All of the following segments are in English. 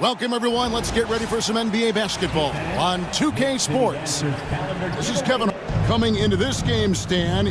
Welcome, everyone. Let's get ready for some NBA basketball on 2K Sports. This is Kevin coming into this game, Stan.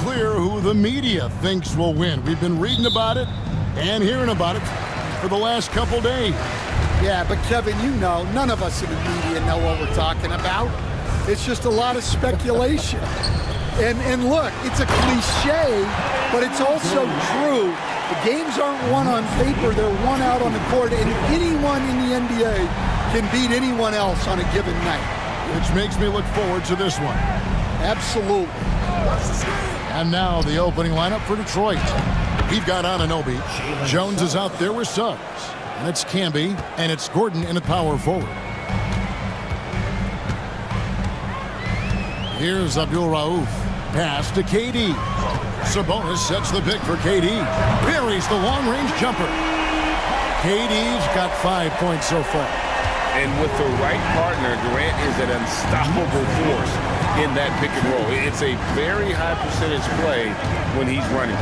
Clear who the media thinks will win. We've been reading about it and hearing about it for the last couple days. Yeah, but Kevin, you know, none of us in the media know what we're talking about. It's just a lot of speculation. And look, it's a cliche, but it's also true. The games aren't won on paper, they're won out on the court, and anyone in the NBA can beat anyone else on a given night. Which makes me look forward to this one. Absolutely. And now the opening lineup for Detroit. We've got Anunoby. Jones is out there with Suggs. And it's Camby, and it's Gordon in at power forward. Here's Abdul Rauf. Pass to KD. Sabonis sets the pick for KD. Buries the long-range jumper. KD's got 5 points so far. And with the right partner, Durant is an unstoppable force in that pick and roll. It's a very high percentage play when he's running.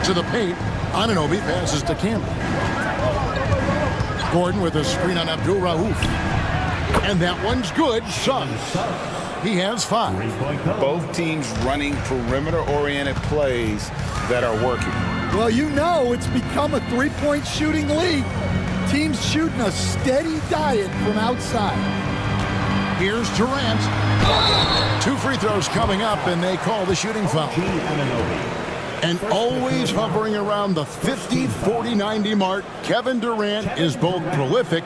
To the paint, Anunoby passes to Campbell. Gordon with a screen on Abdul Rauf. And that one's good. Suggs. He has 5. Both teams running perimeter-oriented plays that are working. Well, you know it's become a three-point shooting league. Teams shooting a steady diet from outside. Here's Durant. 2 free throws coming up, and they call the shooting foul. And always hovering around the 50, 40, 90 mark, Kevin Durant is both prolific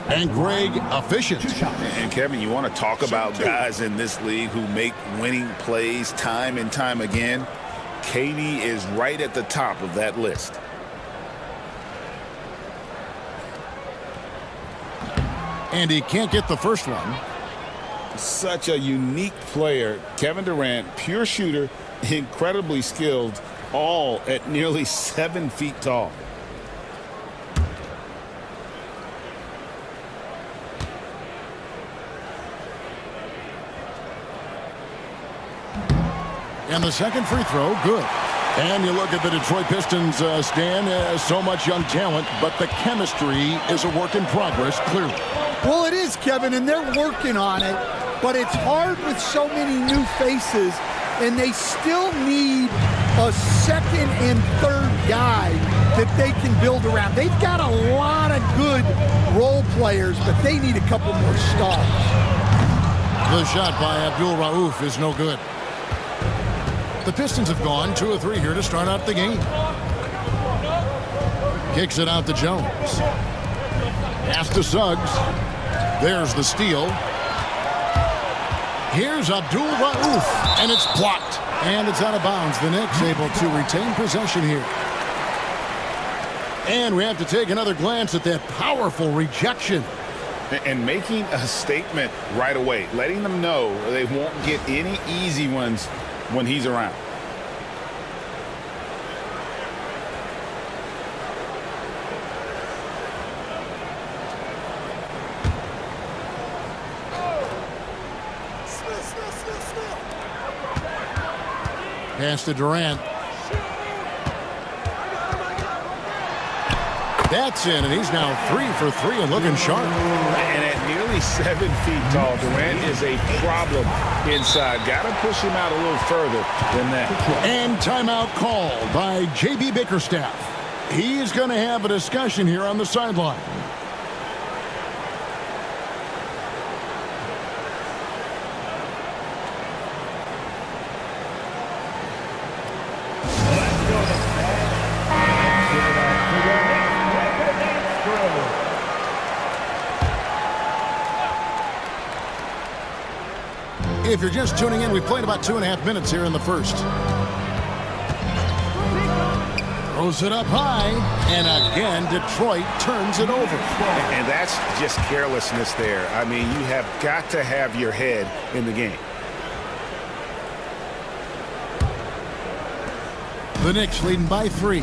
And Greg, efficient. And Kevin, you want to talk about guys in this league who make winning plays time and time again? KD is right at the top of that list. And he can't get the first one. Such a unique player. Kevin Durant, pure shooter, incredibly skilled, all at nearly 7 feet tall. And the second free throw, good. And you look at the Detroit Pistons, Stan, so much young talent, but the chemistry is a work in progress, clearly. Well, it is, Kevin, and they're working on it, but it's hard with so many new faces, and they still need a second and third guy that they can build around. They've got a lot of good role players, but they need a couple more stars. The shot by Abdul Rauf is no good. The Pistons have gone 2 of 3 here to start out the game. Kicks it out to Jones. Pass to Suggs. There's the steal. Here's Abdul Rauf, and it's blocked. And it's out of bounds. The Knicks able to retain possession here. And we have to take another glance at that powerful rejection. And making a statement right away, letting them know they won't get any easy ones when he's around. Pass to Durant. That's in, and he's now 3 for 3 and looking sharp. And at nearly 7 feet tall, Durant is a problem inside. Got to push him out a little further than that. And timeout called by J.B. Bickerstaff. He's going to have a discussion here on the sideline. If you're just tuning in, we've played about 2.5 minutes here in the first. Throws it up high, and again, Detroit turns it over. And that's just carelessness there. I mean, you have got to have your head in the game. The Knicks leading by 3.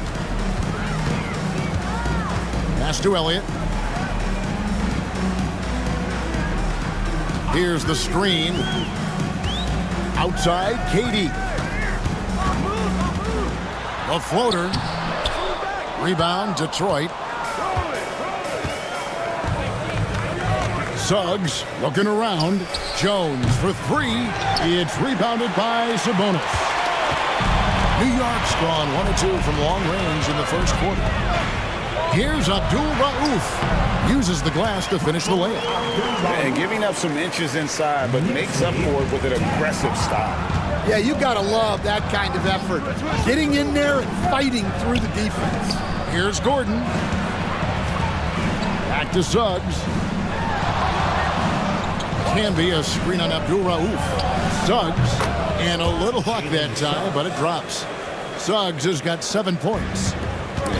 Pass to Elliott. Here's the screen. Outside, KD. A floater. Rebound, Detroit. Suggs looking around. Jones for 3. It's rebounded by Sabonis. New York's gone 1 of 2 from long range in the first quarter. Here's Abdul Rauf. Uses the glass to finish the layup. And giving up some inches inside, but makes up for it with an aggressive style. Yeah, you got to love that kind of effort. Getting in there and fighting through the defense. Here's Gordon. Back to Suggs. Can be a screen on Abdul Rauf. Suggs. And a little luck that time, but it drops. Suggs has got 7 points.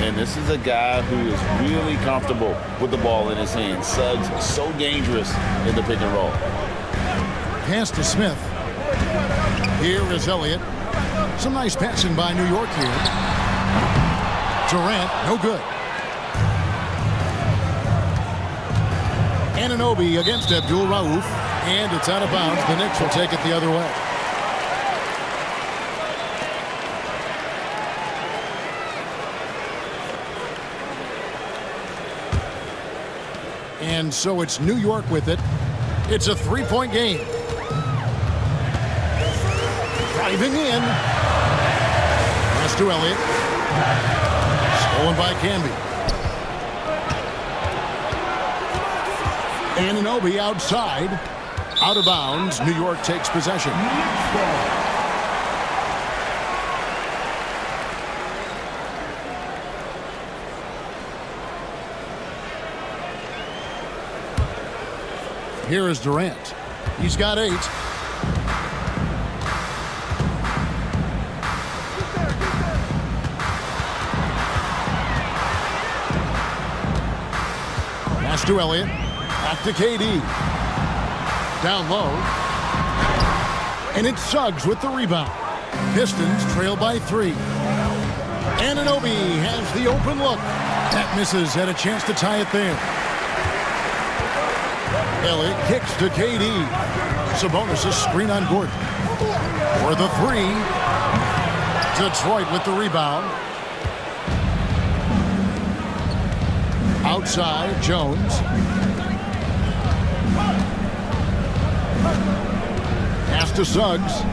And this is a guy who is really comfortable with the ball in his hands. Suggs is so dangerous in the pick and roll. Pass to Smith. Here is Elliott. Some nice passing by New York here. Durant, no good. Anunoby against Abdul Rauf. And it's out of bounds. The Knicks will take it the other way. And so it's New York with it. It's a 3-point game. Driving in. Pass to Elliott. Stolen by Camby. Anunoby outside. Out of bounds. New York takes possession. Here is Durant. He's got 8. Pass to Elliott. Back to KD. Down low. And it's Suggs with the rebound. Pistons trail by 3. Anunoby has the open look. That misses. Had a chance to tie it there. Elliott kicks to KD. Sabonis' screen on Gordon. For the 3. Detroit with the rebound. Outside, Jones. Pass to Suggs.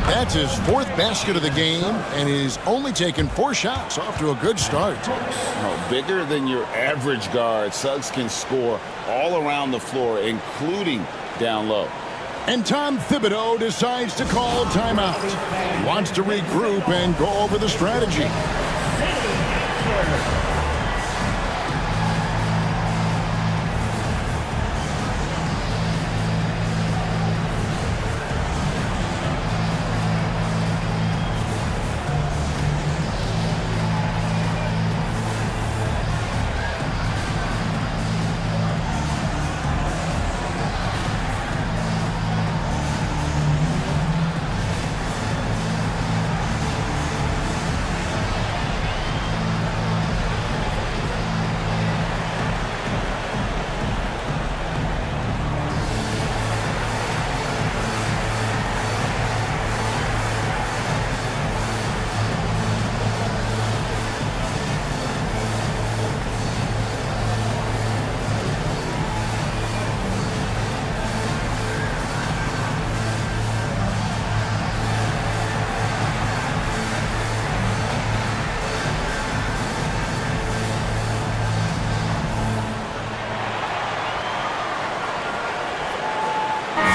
That's his 4th basket of the game, and he's only taken 4 shots. Off to a good start. Bigger than your average guard, Suggs can score all around the floor, including down low. And Tom Thibodeau decides to call timeout. He wants to regroup and go over the strategy.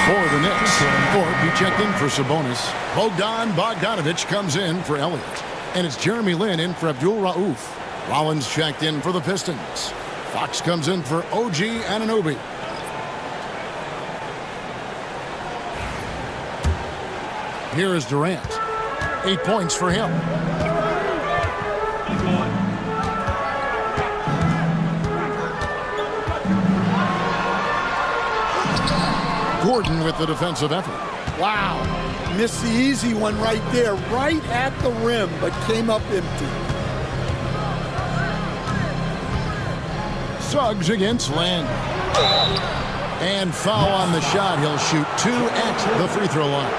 For the Knicks, Ford checked in for Sabonis. Bogdan Bogdanovic comes in for Elliott. And it's Jeremy Lin in for Abdul Rauf. Rollins checked in for the Pistons. Fox comes in for OG Anunoby. Here is Durant. 8 points for him. Gordon with the defensive effort. Wow. Missed the easy one right there, right at the rim, but came up empty. Suggs against Lin. And foul on the shot. He'll shoot 2 at the free throw line.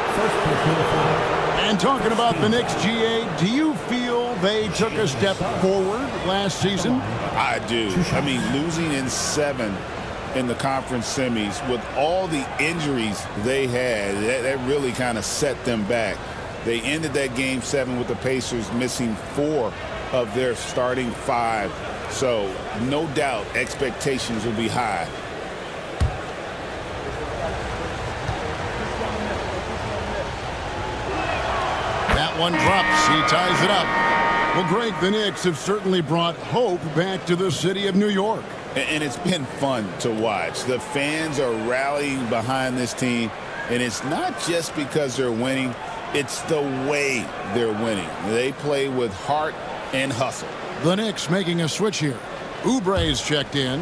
And talking about the Knicks, GA, do you feel they took a step forward last season? I do. I mean, losing in 7 in the conference semis with all the injuries they had, that really kind of set them back. They ended that game 7 with the Pacers missing 4 of their starting 5. So no doubt expectations will be high. That one drops. He ties it up. Well, Greg, the Knicks have certainly brought hope back to the city of New York. And it's been fun to watch. The fans are rallying behind this team, and it's not just because they're winning, it's the way they're winning. They play with heart and hustle. The Knicks making a switch here. Oubre's checked in.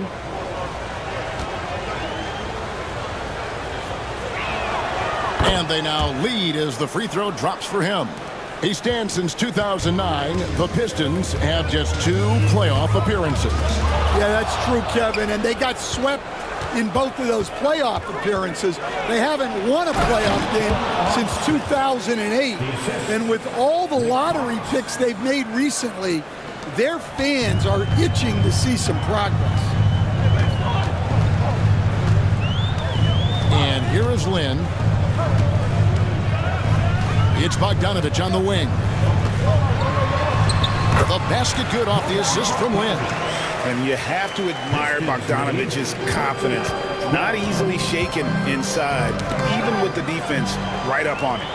And they now lead as the free throw drops for him. He stands since 2009. The Pistons have just 2 playoff appearances. Yeah, that's true, Kevin. And they got swept in both of those playoff appearances. They haven't won a playoff game since 2008. And with all the lottery picks they've made recently, their fans are itching to see some progress. And here is Lin. It's Bogdanovic on the wing. The basket good off the assist from Lin. And you have to admire Bogdanovic's confidence. Not easily shaken inside, even with the defense right up on him.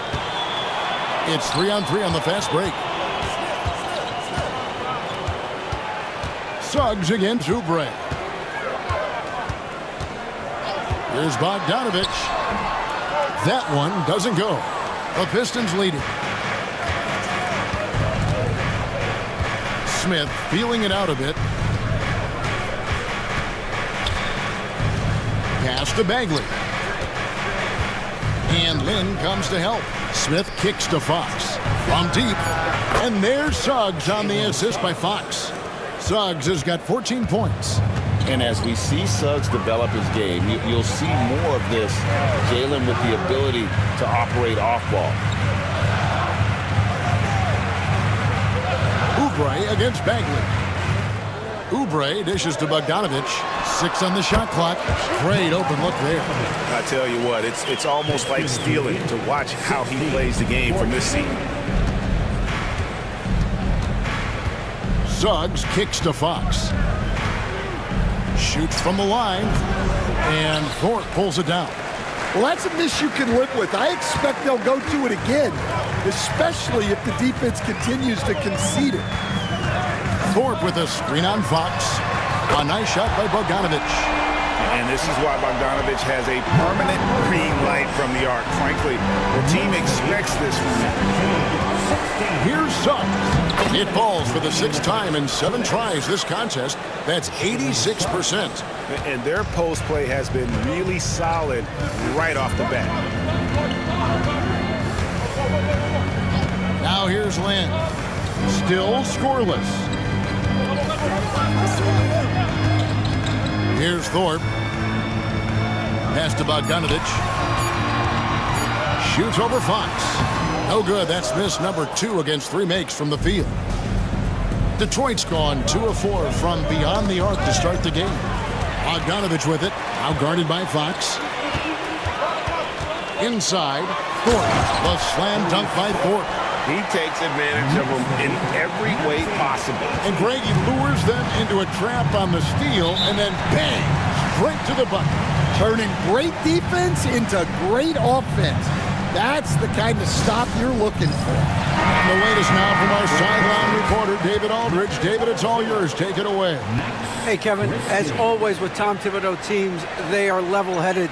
It's 3-on-3 on the fast break. Suggs against Oubre. Here's Bogdanovich. That one doesn't go. The Pistons lead it. Smith feeling it out a bit. Pass to Bagley. And Lynn comes to help. Smith kicks to Fox. From deep. And there's Suggs on the assist by Fox. Suggs has got 14 points. And as we see Suggs develop his game, you'll see more of this. Jalen with the ability to operate off ball. Oubre against Bagley. Oubre dishes to Bogdanovich. 6 on the shot clock. Great open look there. I tell you what, it's almost like stealing to watch how he plays the game from this seat. Suggs kicks to Fox. Shoots from the line. And Thorpe pulls it down. Well, that's a miss you can live with. I expect they'll go to it again, especially if the defense continues to concede it. Thorpe with a screen on Fox. A nice shot by Bogdanovich. And this is why Bogdanovich has a permanent green light from the arc. Frankly, the team expects this from him. Here's Suggs. It falls for the 6th time in 7 tries this contest. That's 86%. And their post play has been really solid right off the bat. Now here's Lynn. Still scoreless. Here's Thorpe. Pass to Bogdanovich. Shoots over Fox. No good. That's miss number 2 against 3 makes from the field. Detroit's gone 2 of 4 from beyond the arc to start the game. Bogdanovich with it. Now guarded by Fox. Inside. Thorpe. The slam dunk by Thorpe. He takes advantage of them in every way possible. And Greg, he lures them into a trap on the steal, and then bang, straight to the bucket. Turning great defense into great offense. That's the kind of stop you're looking for. And the latest now from our sideline reporter, David Aldridge. David, it's all yours. Take it away. Hey, Kevin, as always with Tom Thibodeau teams, they are level-headed.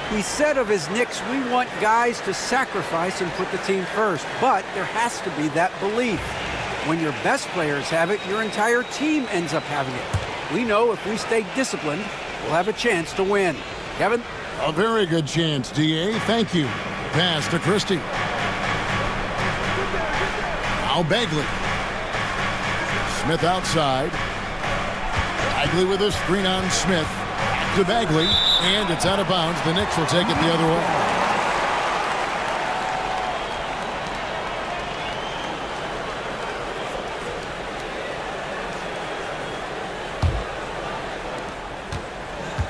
He said of his Knicks, we want guys to sacrifice and put the team first. But there has to be that belief. When your best players have it, your entire team ends up having it. We know if we stay disciplined, we'll have a chance to win. Kevin? A very good chance, D.A. Thank you. Pass to Christie. Now Bagley. Smith outside. Bagley with a screen on Smith. To Bagley, and it's out of bounds. The Knicks will take it the other way.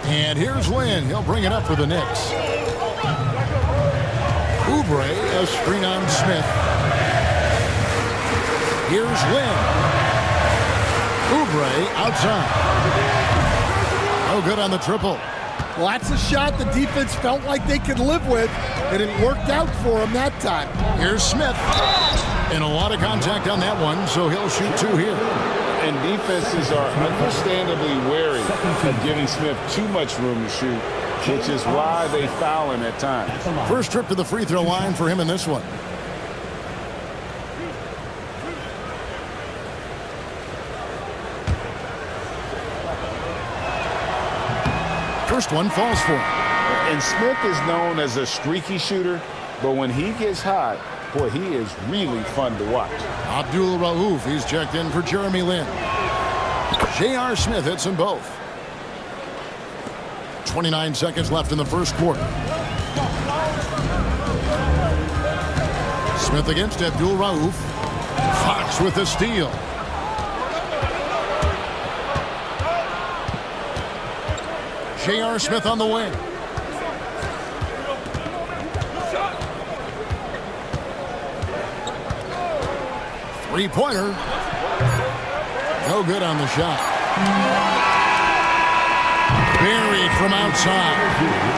And here's Lynn. He'll bring it up for the Knicks. Oubre, a screen on Smith. Here's Lynn. Oubre outside. No good on the triple. Well, that's a shot the defense felt like they could live with, and it worked out for him that time. Here's Smith. And a lot of contact on that one, so he'll shoot 2 here. And defenses are understandably wary of giving Smith too much room to shoot, which is why they foul him at times. First trip to the free throw line for him in this one. First one falls for him. And Smith is known as a streaky shooter, but when he gets hot, boy, he is really fun to watch. Abdul Rauf, he's checked in for Jeremy Lin. J.R. Smith hits them both. 29 seconds left in the first quarter. Smith against Abdul Rauf. Fox with the steal. J.R. Smith on the wing. Three-pointer. No good on the shot. Buried from outside.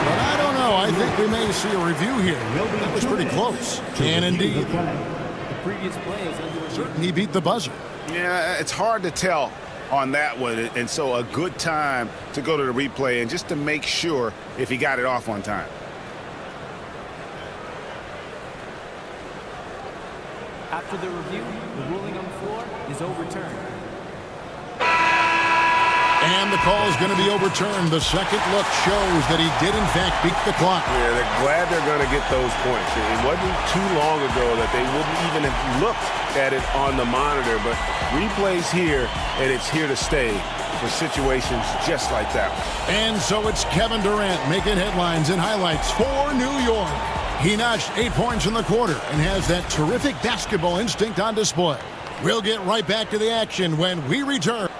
But I don't know. I think we may see a review here. That was pretty close. And indeed. The previous play is under He beat the buzzer. Yeah, it's hard to tell on that one. And so a good time to go to the replay and just to make sure if he got it off on time. After the review, the ruling on the floor is overturned. And the call is going to be overturned. The second look shows that he did, in fact, beat the clock. Yeah, they're glad they're going to get those points. It wasn't too long ago that they wouldn't even have looked at it on the monitor, but replays here, and it's here to stay for situations just like that. And so it's Kevin Durant making headlines and highlights for New York. He notched 8 points in the quarter and has that terrific basketball instinct on display. We'll get right back to the action when we return.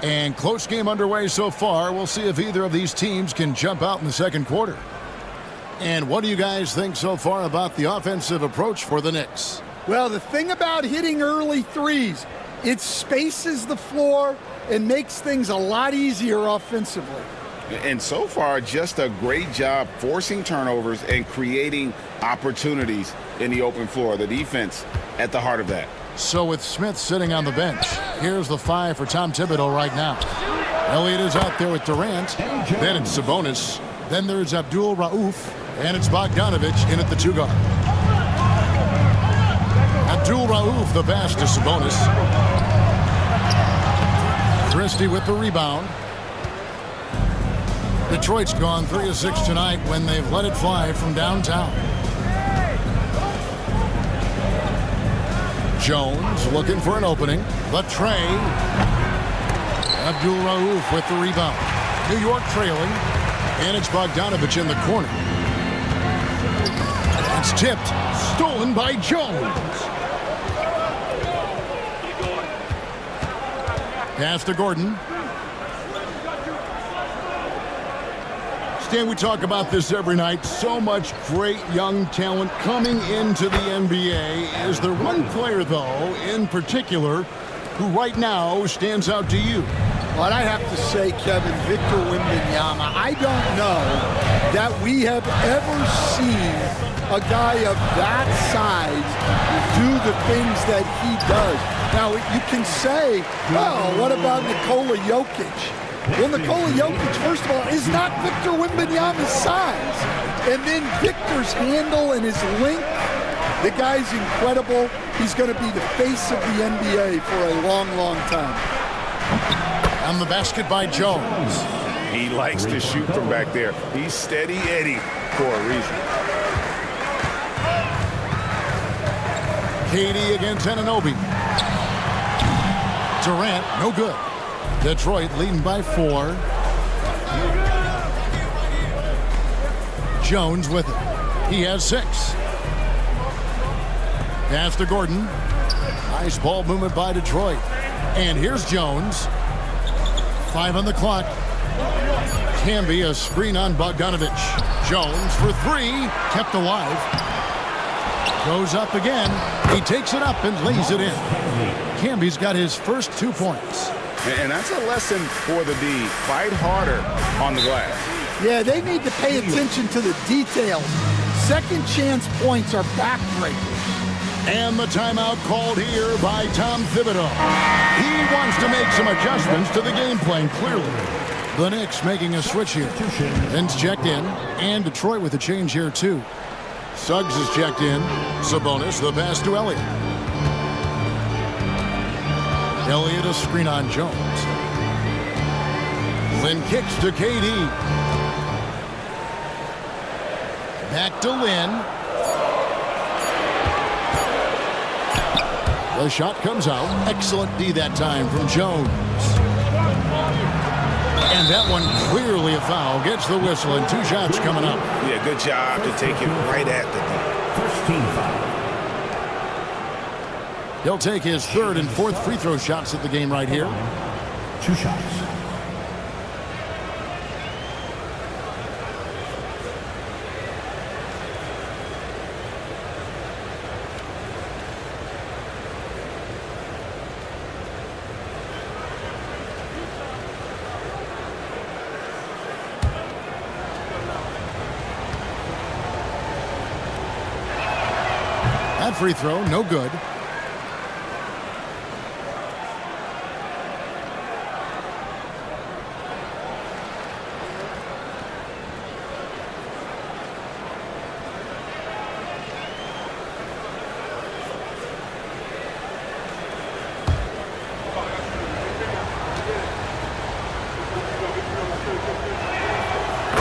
And close game underway so far. We'll see if either of these teams can jump out in the second quarter. And what do you guys think so far about the offensive approach for the Knicks? Well, the thing about hitting early threes, it spaces the floor and makes things a lot easier offensively. And so far, just a great job forcing turnovers and creating opportunities in the open floor. The defense at the heart of that. So with Smith sitting on the bench, here's the 5 for Tom Thibodeau right now. Elliott is out there with Durant. Then it's Sabonis. Then there's Abdul Rauf. And it's Bogdanović in at the 2 guard. Abdul Rauf the pass to Sabonis. Christie with the rebound. Detroit's gone 3 of 6 tonight when they've let it fly from downtown. Jones looking for an opening. The tray. Abdul Rauf with the rebound. New York trailing. And it's Bogdanović in the corner. It's tipped. Stolen by Jones. Pass to Gordon. Stan, we talk about this every night. So much great young talent coming into the NBA. Is there one player, though, in particular, who right now stands out to you? Well, I have to say, Kevin, Victor Wembanyama. I don't know that we have ever seen a guy of that size do the things that he does. Now, you can say, well, what about Nikola Jokic? Well, Nikola Jokic, first of all, is not Victor Wembanyama's size. And then Victor's handle and his length, the guy's incredible. He's going to be the face of the NBA for a long, long time. On the basket by Jones. He likes to shoot from back there. He's steady Eddie for a reason. KD against Anunoby. Durant, no good. Detroit leading by 4. Jones with it. He has 6. Pass to Gordon. Nice ball movement by Detroit. And here's Jones. 5 on the clock. Can be a screen on Bogdanović. Jones for 3. Kept alive. Goes up again. He takes it up and lays it in. Camby's got his first 2 points. And that's a lesson for the D. Fight harder on the glass. Yeah, they need to pay attention to the details. Second chance points are backbreakers. And the timeout called here by Tom Thibodeau. He wants to make some adjustments to the game plan, clearly. The Knicks making a switch here. Vince checked in, and Detroit with a change here, too. Suggs is checked in. Sabonis, the pass to Elliott. Elliott a screen on Jones. Lynn kicks to KD. Back to Lynn. The shot comes out. Excellent D that time from Jones. And that one clearly a foul. Gets the whistle and 2 shots coming up. Yeah, good job to take it right at the D. First team foul. He'll take his 3rd and 4th free throw shots at the game right here. 2 shots. free throw, no good.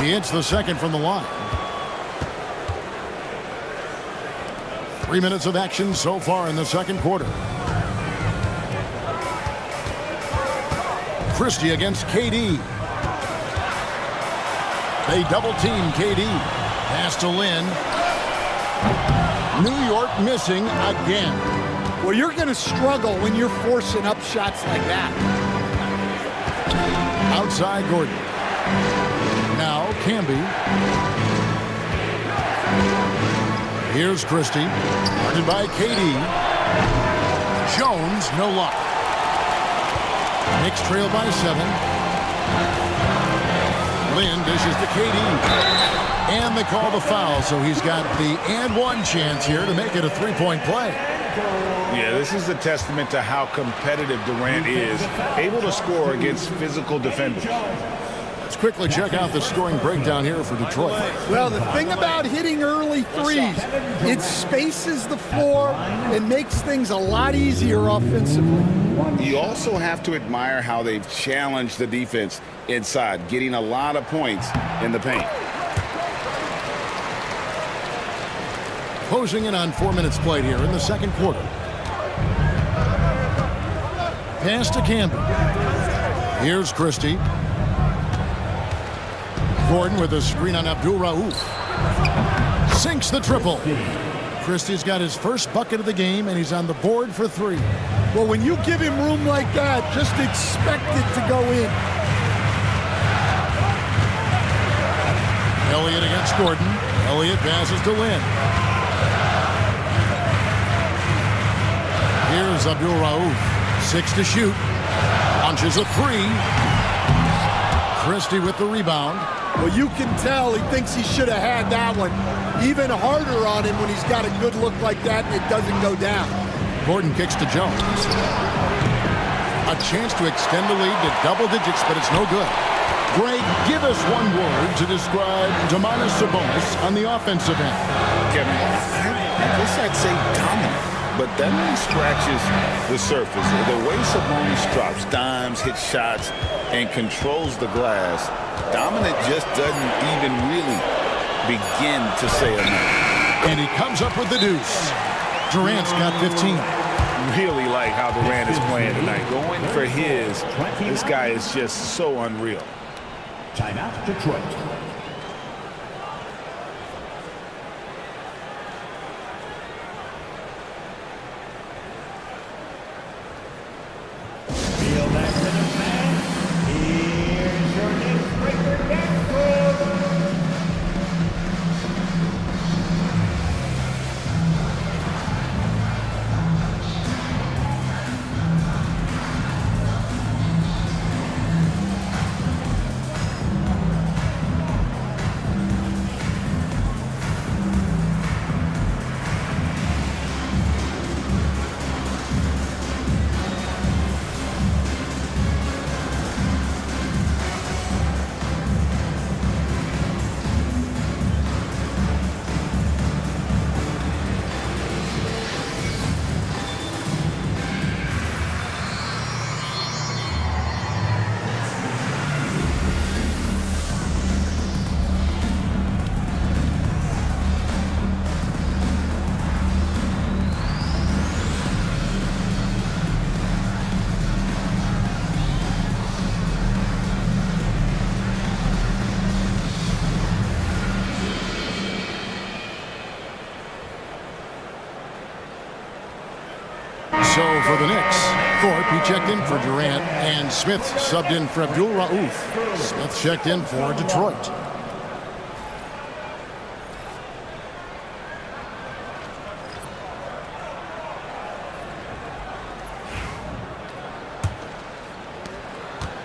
He hits the second from the line. 3 minutes of action so far in the second quarter. Christie against KD. They double team KD. Pass to Lin. New York missing again. Well, you're going to struggle when you're forcing up shots like that. Outside Gordon. Now Camby. Here's Christie. Guarded by KD. Jones, no luck. Knicks trail by 7. Lin dishes to KD. And they call the foul, so he's got the and one chance here to make it a three-point play. Yeah, this is a testament to how competitive Durant is, able to score against physical defenders. Let's quickly check out the scoring breakdown here for Detroit. Well, the thing about hitting early threes, it spaces the floor and makes things a lot easier offensively. You also have to admire how they've challenged the defense inside, getting a lot of points in the paint. Closing in on 4 minutes played here in the second quarter. Pass to Camby. Here's Christie. Gordon with a screen on Abdul-Rauf. Sinks the triple. Christie's got his first bucket of the game, and he's on the board for 3. Well, when you give him room like that, just expect it to go in. Elliott against Gordon. Elliott passes to Lin. Here's Abdul-Rauf. 6 to shoot. Launches a 3. Christie with the rebound. Well, you can tell he thinks he should have had that one. Even harder on him when he's got a good look like that and it doesn't go down. Gordon kicks to Jones. A chance to extend the lead to double digits, but it's no good. Greg, give us one word to describe Domantas Sabonis on the offensive end. Kevin, I guess I'd say dominant, but that only scratches the surface. The way Sabonis drops dimes, hits shots, and controls the glass, dominant just doesn't even really begin to say enough. And he comes up with the deuce. Durant's got 15. Really like how Durant is playing tonight. Going for his, this guy is just so unreal. Timeout, Detroit. Feel that rhythm, man. Here's your next breaker, Jackson. So for the Knicks, Thorpe, he checked in for Durant, and Smith subbed in for Abdul-Rauf. Smith checked in for Detroit.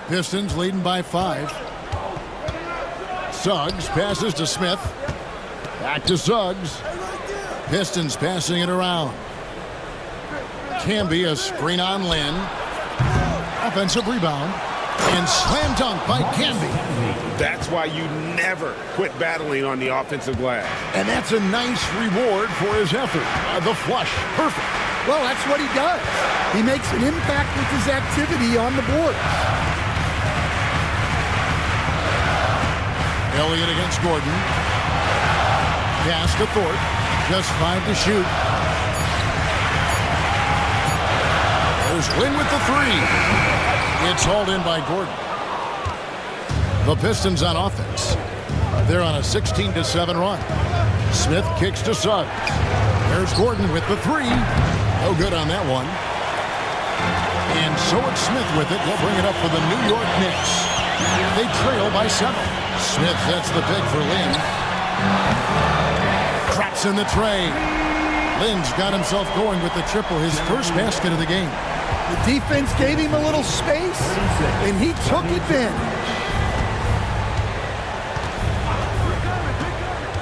Pistons leading by 5. Suggs passes to Smith. Back to Suggs. Pistons passing it around. Camby, a screen on Lynn. Offensive rebound. And slam dunk by Camby. That's why you never quit battling on the offensive glass. And that's a nice reward for his effort. The flush, perfect. Well, that's what he does. He makes an impact with his activity on the board. Elliott against Gordon. Pass to Thorpe. Just 5 to shoot. There's Lynn with the three. It's hauled in by Gordon. The Pistons on offense. They're on a 16-7 run. Smith kicks to Suggs. There's Gordon with the three. No good on that one. And so it's Smith with it. He'll bring it up for the New York Knicks. They trail by 7. Smith sets the pick for Lynn. Drops in the tray. Lynn's got himself going with the triple, his first basket of the game. The defense gave him a little space, and he took advantage.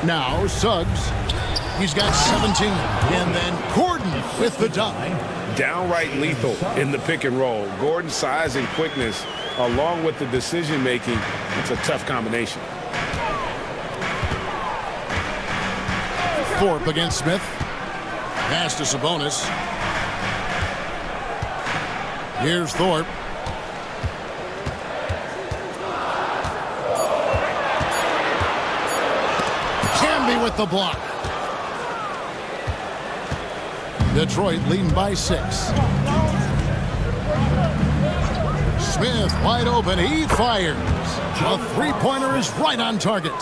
Now Suggs. He's got 17. And then Gordon with the dunk. Downright lethal in the pick and roll. Gordon's size and quickness, along with the decision making, it's a tough combination. Thorpe against Smith. Pass to Sabonis. Here's Thorpe. Camby with the block. Detroit leading by 6. Smith wide open. He fires. A three-pointer is right on target.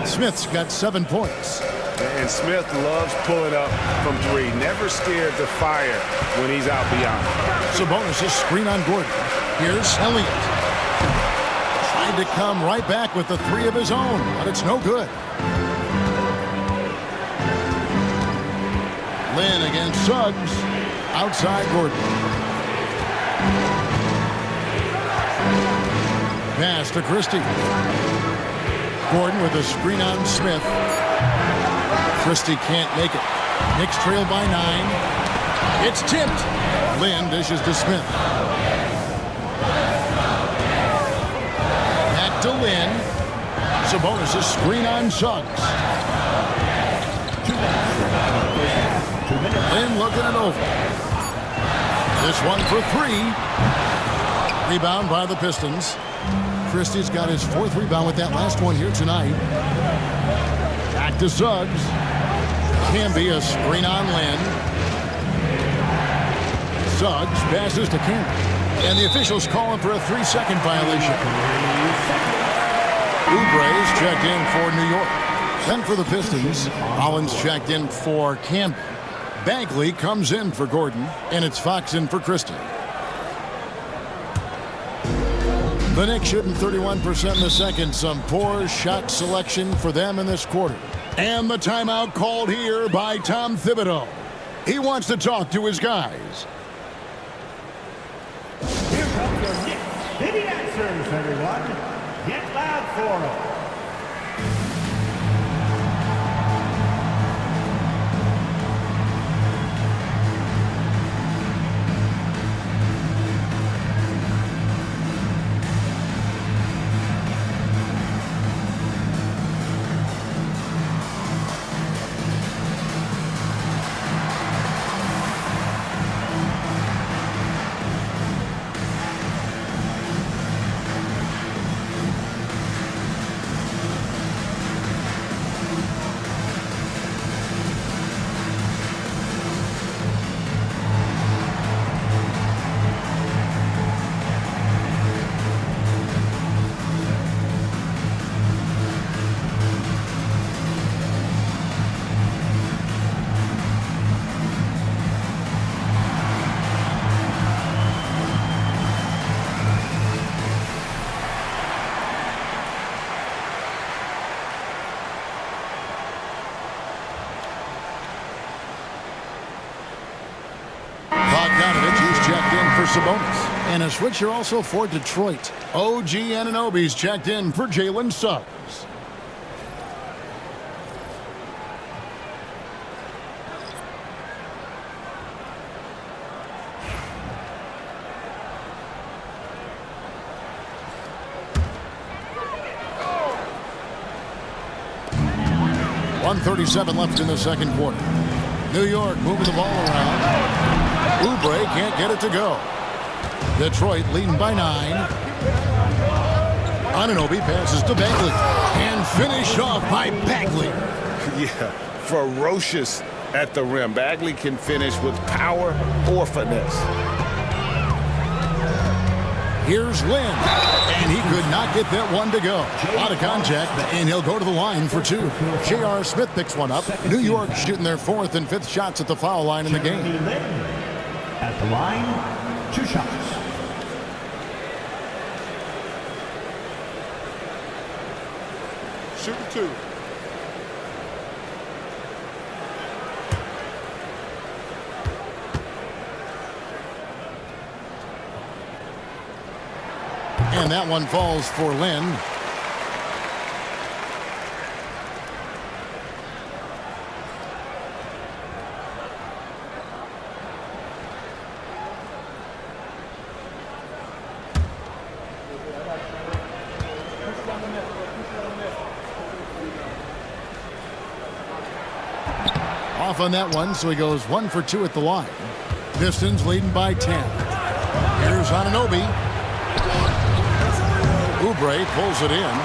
Smith's got 7 points. And Smith loves pulling up from 3. Never scared to fire when he's out beyond. Sabonis' screen on Gordon. Here's Elliott. Tried to come right back with the 3 of his own, but it's no good. Lynn against Suggs. Outside Gordon. Pass to Christie. Gordon with a screen on Smith. Christie can't make it. Knicks trail by 9. It's tipped. Lynn dishes to Smith. Back to Lynn. Sabonis' screen on Suggs. Lynn looking it over. This one for 3. Rebound by the Pistons. Christie's got his 4th rebound with that last one here tonight. Back to Suggs. Camby, a screen on Lynn. Suggs passes to Camby. And the officials calling for a 3-second violation. Oubre's checked in for New York. Then for the Pistons, Hollins checked in for Camby. Bagley comes in for Gordon, and it's Fox in for Christie. The Knicks shooting 31% in the second. Some poor shot selection for them in this quarter. And the timeout called here by Tom Thibodeau. He wants to talk to his guys. Here comes your Knicks City answers, everyone. Get loud for them. Sabonis. And a switcher also for Detroit. OG Anunoby's checked in for Jalen Suggs. 1:37 left in the second quarter. New York moving the ball around. Oubre can't get it to go. Detroit leading by 9. Anunoby passes to Bagley. And finished off by Bagley. Yeah, ferocious at the rim. Bagley can finish with power or finesse. Here's Lynn. And he could not get that one to go. Out of contact, and he'll go to the line for 2. J.R. Smith picks one up. New York shooting their 4th and 5th shots at the foul line in the game. At the line, 2 shots. Shoot 2. And that one falls for Lynn. Off on that one, so he goes 1 for 2 at the line. Pistons leading by 10. Here's Anunoby. Oubre pulls it in.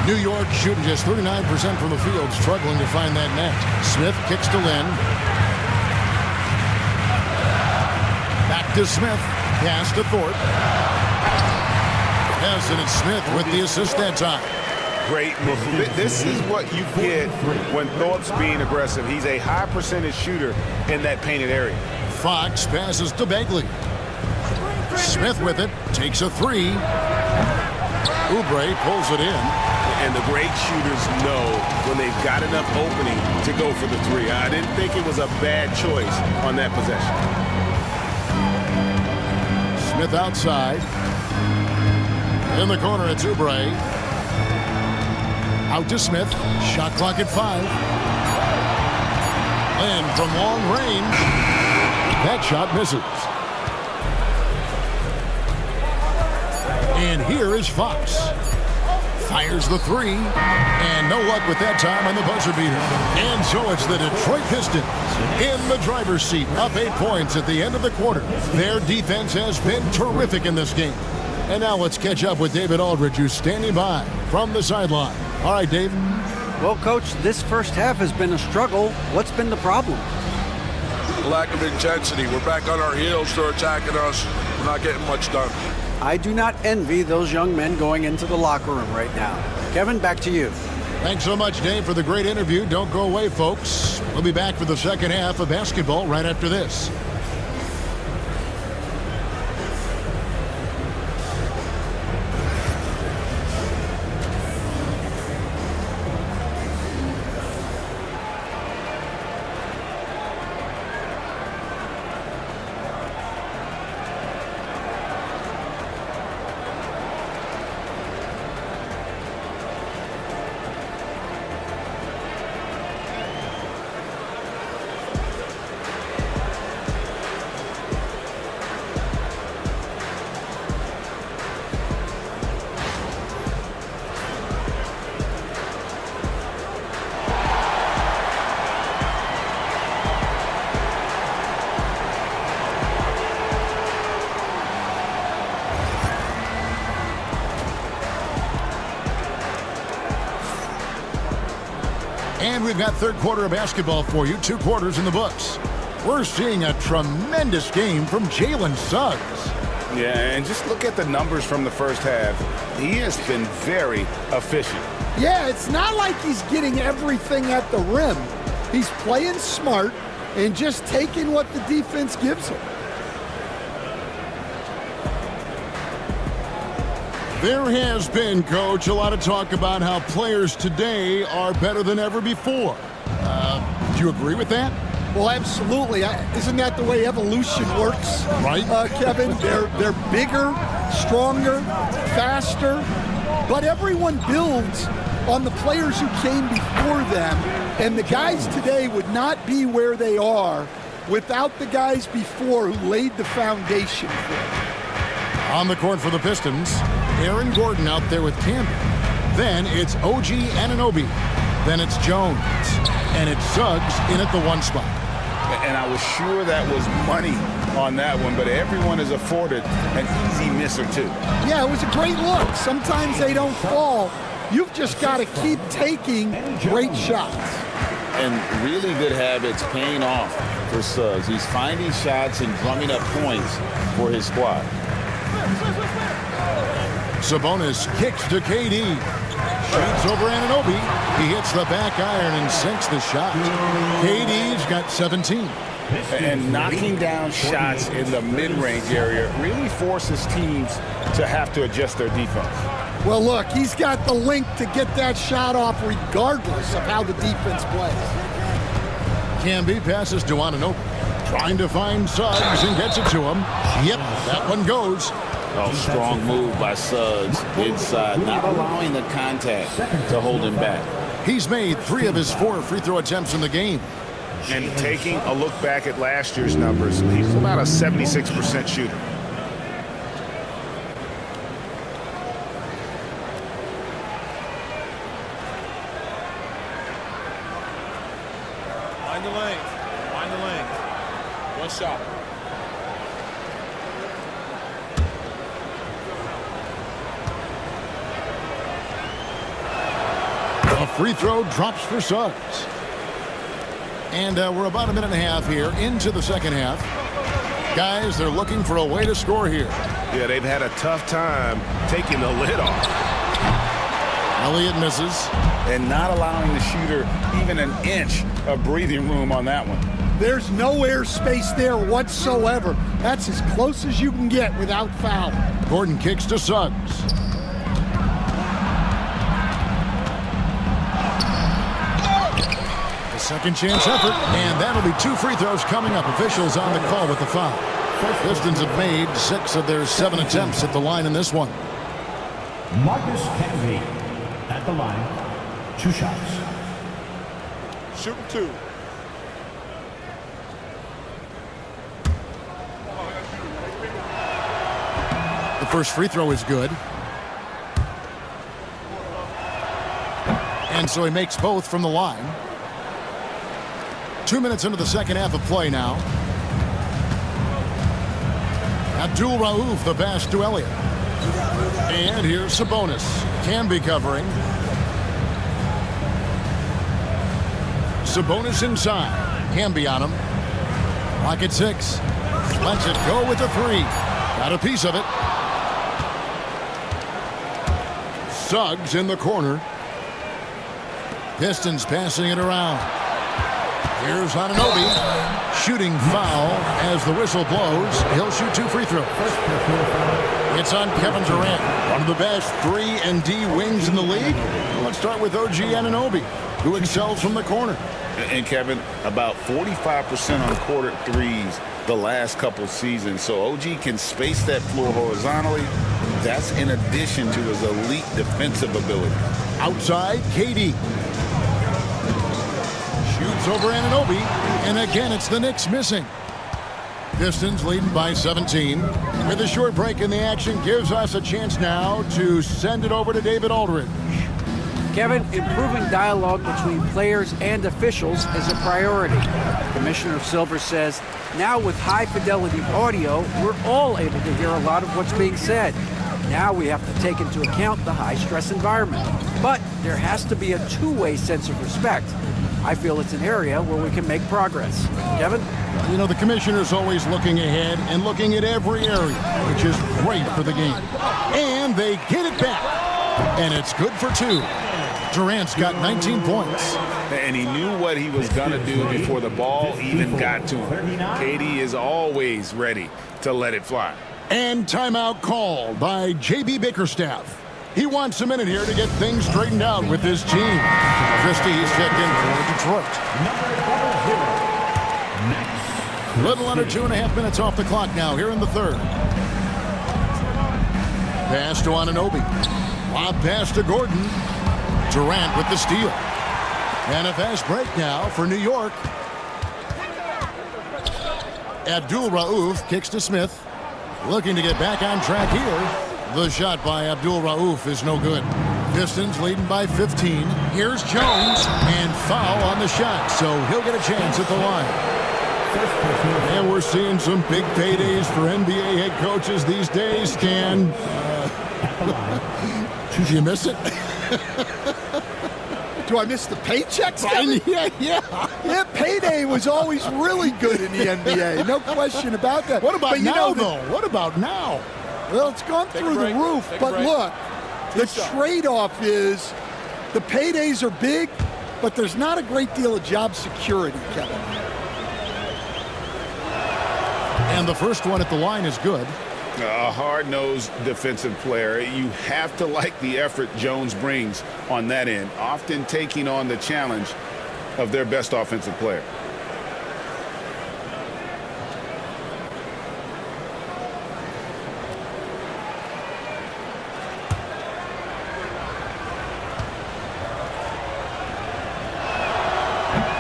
New York shooting just 39% from the field, struggling to find that net. Smith kicks to Lynn. Back to Smith. Pass to Thorpe. Yes, and it's Smith with the assist that time. Great move. This is what you get when Thorpe's being aggressive. He's a high percentage shooter in that painted area. Fox passes to Bagley. Smith with it, takes a 3. Oubre pulls it in. And the great shooters know when they've got enough opening to go for the 3. I didn't think it was a bad choice on that possession. Smith outside. In the corner, it's Oubre. Out to Smith. Shot clock at 5. And from long range, that shot misses. And here is Fox. Fires the 3. And no luck with that time on the buzzer beater. And so it's the Detroit Pistons in the driver's seat, up 8 points at the end of the quarter. Their defense has been terrific in this game. And now let's catch up with David Aldridge, who's standing by from the sideline. All right, Dave. Well, Coach, this first half has been a struggle. What's been the problem? Lack of intensity. We're back on our heels. They're attacking us. We're not getting much done. I do not envy those young men going into the locker room right now. Kevin, back to you. Thanks so much, Dave, for the great interview. Don't go away, folks. We'll be back for the second half of basketball right after this. And we've got third quarter of basketball for you, 2 quarters in the books. We're seeing a tremendous game from Jalen Suggs. Yeah, and just look at the numbers from the first half. He has been very efficient. Yeah, it's not like he's getting everything at the rim. He's playing smart and just taking what the defense gives him. There has been, Coach, a lot of talk about how players today are better than ever before. Do you agree with that? Well, absolutely. Isn't that the way evolution works? Right. Kevin, they're bigger, stronger, faster, but everyone builds on the players who came before them, and the guys today would not be where they are without the guys before who laid the foundation for them. On the court for the Pistons, Aaron Gordon out there with Campbell. Then it's OG Anunoby. Then it's Jones. And it's Suggs in at the 1 spot. And I was sure that was money on that one, but everyone is afforded an easy miss or two. Yeah, it was a great look. Sometimes they don't fall. You've just got to keep taking great shots. And really good habits paying off for Suggs. He's finding shots and drumming up points for his squad. Sabonis kicks to KD. Shoots over Anunoby. He hits the back iron and sinks the shot. KD's got 17. And knocking down shots in the mid-range area really forces teams to have to adjust their defense. Well, look, he's got the length to get that shot off regardless of how the defense plays. Camby passes to Anunoby. Trying to find Suggs and gets it to him. Yep, that one goes. Oh, strong move by Suggs inside, not allowing the contact to hold him back. He's made 3 of his 4 free throw attempts in the game. And taking a look back at last year's numbers, he's about a 76% shooter. Find the lane. Find the lane. 1 shot. A free throw drops for Suggs. And we're about a minute and a half here into the second half. Guys, they're looking for a way to score here. Yeah, they've had a tough time taking the lid off. Elliott misses. And not allowing the shooter even an inch of breathing room on that one. There's no airspace there whatsoever. That's as close as you can get without foul. Gordon kicks to Suggs. A second chance effort, and that'll be 2 free throws coming up. Officials on the call with the foul. Pistons have made 6 of their 7 attempts at the line in this one. Marcus Camby at the line. 2 shots. Shoot 2. The first free throw is good. And so he makes both from the line. 2 minutes into the second half of play now. Abdul Rauf, the pass to Elliott. And here's Sabonis. Camby covering. Sabonis inside. Camby on him. Clock at 6. Lets it go with the 3. Got a piece of it. Suggs in the corner. Pistons passing it around. Here's Anunoby. Shooting foul as the whistle blows. He'll shoot 2 free throws. It's on Kevin Durant, one of the best 3 and D wings in the league. Let's start with OG Anunoby, who excels from the corner. And Kevin, about 45% on quarter threes the last couple seasons. So OG can space that floor horizontally. That's in addition to his elite defensive ability. Outside, KD. Shoots over Anunoby, and again it's the Knicks missing. Pistons leading by 17. With a short break in the action gives us a chance now to send it over to David Aldridge. Kevin, improving dialogue between players and officials is a priority. Commissioner Silver says, now with high-fidelity audio, we're all able to hear a lot of what's being said. Now we have to take into account the high-stress environment. But there has to be a two-way sense of respect. I feel it's an area where we can make progress. Kevin? You know, the commissioner's always looking ahead and looking at every area, which is great for the game. And they get it back. And it's good for 2. Durant's got 19 points. And he knew what he was going to do before the ball even got to him. KD is always ready to let it fly. And timeout called by J.B. Bickerstaff. He wants a minute here to get things straightened out with his team. Christie's checked in for Detroit. Little under 2.5 minutes off the clock now here in the third. Pass to Anunoby. Lob pass to Gordon. Durant with the steal. And a fast break now for New York. Abdul Rauf kicks to Smith. Looking to get back on track here. The shot by Abdul Rauf is no good. Pistons leading by 15. Here's Jones, and foul on the shot, so he'll get a chance at the line. And we're seeing some big paydays for NBA head coaches these days, Stan. Did you miss it? Do I miss the paychecks? Yeah. Payday was always really good in the NBA. No question about that. What about now, though? What about now? Well, it's gone through the roof. But look, the trade-off is the paydays are big, but there's not a great deal of job security, Kevin. And the first one at the line is good. A hard-nosed defensive player. You have to like the effort Jones brings on that end, often taking on the challenge of their best offensive player.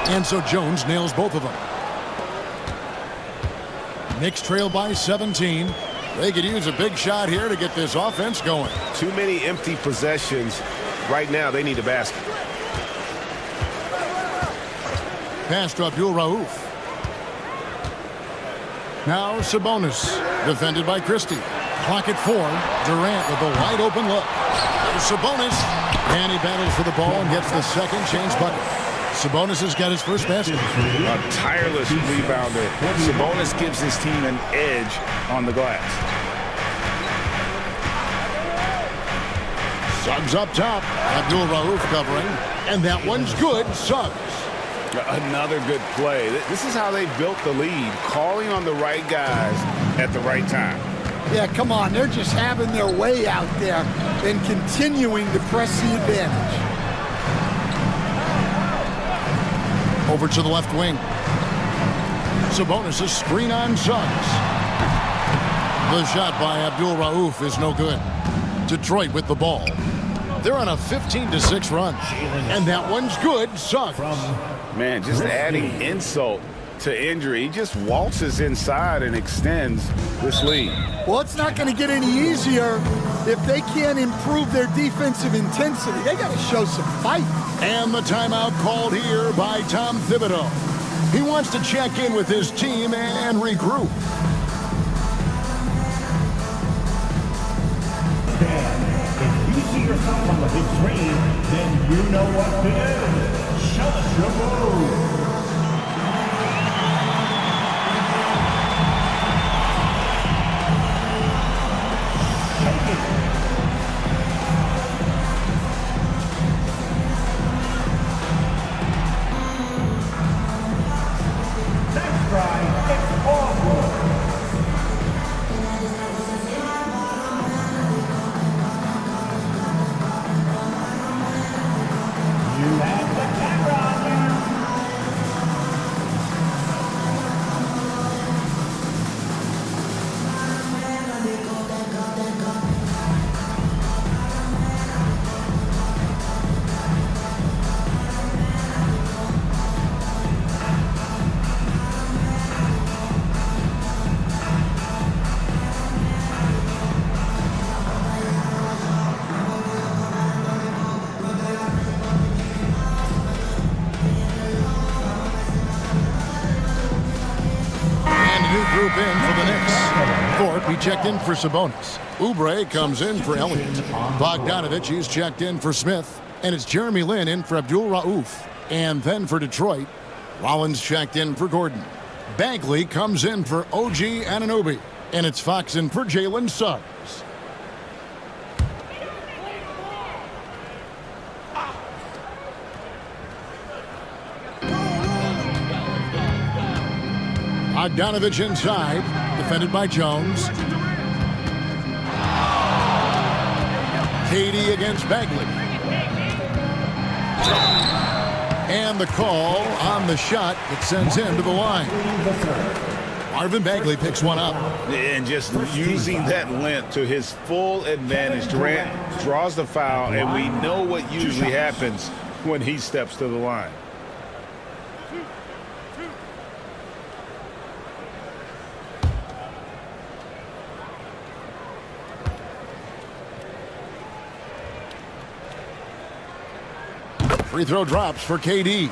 And so Jones nails both of them. Knicks trail by 17. They could use a big shot here to get this offense going. Too many empty possessions. Right now, they need a basket. Pass to Abdul Rauf. Now Sabonis, defended by Christie. Clock at 4. Durant with a wide open look. Sabonis, and he battles for the ball and gets the second chance bucket. Sabonis has got his first basket. A tireless rebounder. Sabonis gives his team an edge on the glass. Suggs up top. Abdul Rauf covering. And that one's good. Suggs. Another good play. This is how they built the lead, calling on the right guys at the right time. Yeah, come on. They're just having their way out there and continuing to press the advantage. Over to the left wing. Sabonis' screen on Suggs. The shot by Abdul Rauf is no good. Detroit with the ball. They're on a 15-6 run. And that one's good. Suggs. Man, just adding insult to injury. He just waltzes inside and extends this lead. Well, it's not going to get any easier if they can't improve their defensive intensity. They got to show some fight. And the timeout called here by Tom Thibodeau. He wants to check in with his team and regroup. If you see yourself on the big screen, then you know what to do. Show us your move. Group in for the Knicks. Thorpe, he checked in for Sabonis. Oubre comes in for Elliott. Bogdanovich, he's checked in for Smith. And it's Jeremy Lin in for Abdul Rauf. And then for Detroit, Rollins checked in for Gordon. Bagley comes in for OG Anunoby. And it's Fox in for Jalen Suggs. Bogdanovich inside, defended by Jones. KD against Bagley. And the call on the shot that sends him to the line. Marvin Bagley picks one up. And just using that length to his full advantage. Durant draws the foul, and we know what usually happens when he steps to the line. free throw drops for KD.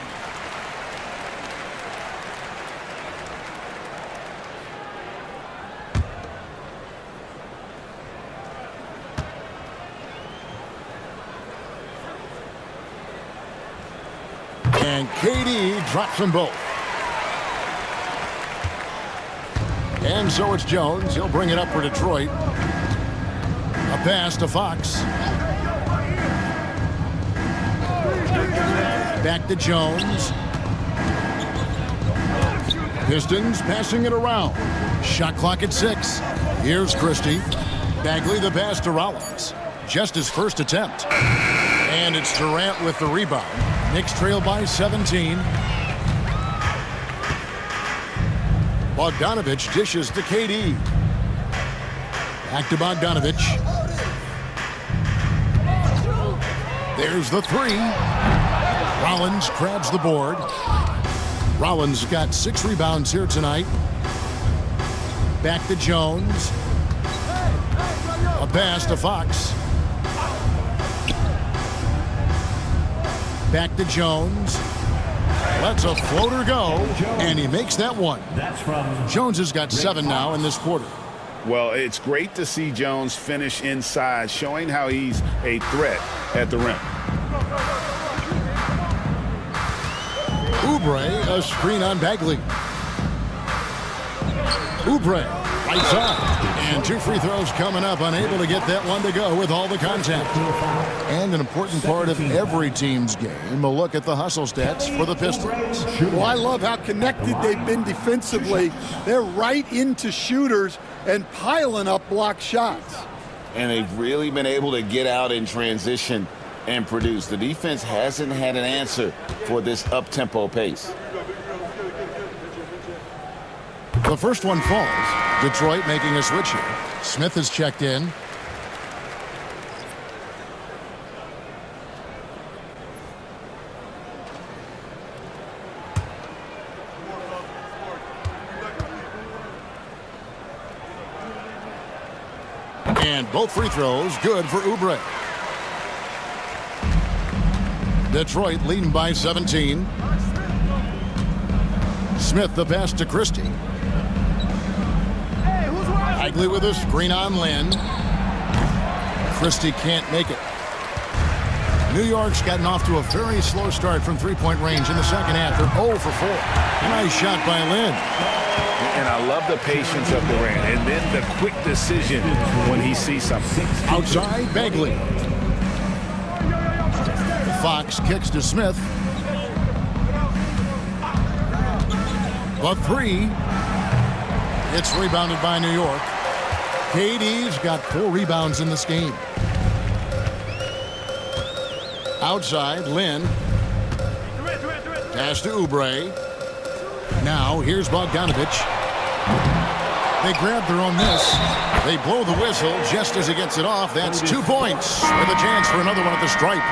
And KD drops them both. And so it's Jones. He'll bring it up for Detroit. A pass to Fox. Back to Jones. Pistons passing it around. Shot clock at 6. Here's Christie. Bagley the pass to Rollins. Just his first attempt. And it's Durant with the rebound. Knicks trail by 17. Bogdanovich dishes to KD. Back to Bogdanovich. There's the 3. Rollins grabs the board. Rollins got 6 rebounds here tonight. Back to Jones. A pass to Fox. Back to Jones. Lets a floater go, and he makes that one. Jones has got 7 now in this quarter. Well, it's great to see Jones finish inside, showing how he's a threat at the rim. Oubre, a screen on Bagley. Oubre, right side. And 2 free throws coming up, unable to get that one to go with all the contact. And an important part of every team's game, a look at the hustle stats for the Pistons. Well, I love how connected they've been defensively. They're right into shooters and piling up block shots. And they've really been able to get out in transition and produce. The defense hasn't had an answer for this up-tempo pace. The first one falls. Detroit making a switch here. Smith has checked in. And both free throws good for Oubre. Detroit leading by 17. Smith the pass to Christie. Bagley with a screen on Lynn. Christie can't make it. New York's gotten off to a very slow start from three-point range in the second half. They're 0 for 4. Nice shot by Lynn. And I love the patience of Durant, and then the quick decision when he sees something. Outside, Bagley. Fox kicks to Smith. The 3. It's rebounded by New York. KD's got 4 rebounds in this game. Outside, Lynn. Pass to Oubre. Now, here's Bogdanovich. They grab their own miss. They blow the whistle just as he gets it off. That's 2 points with a chance for another one at the stripe.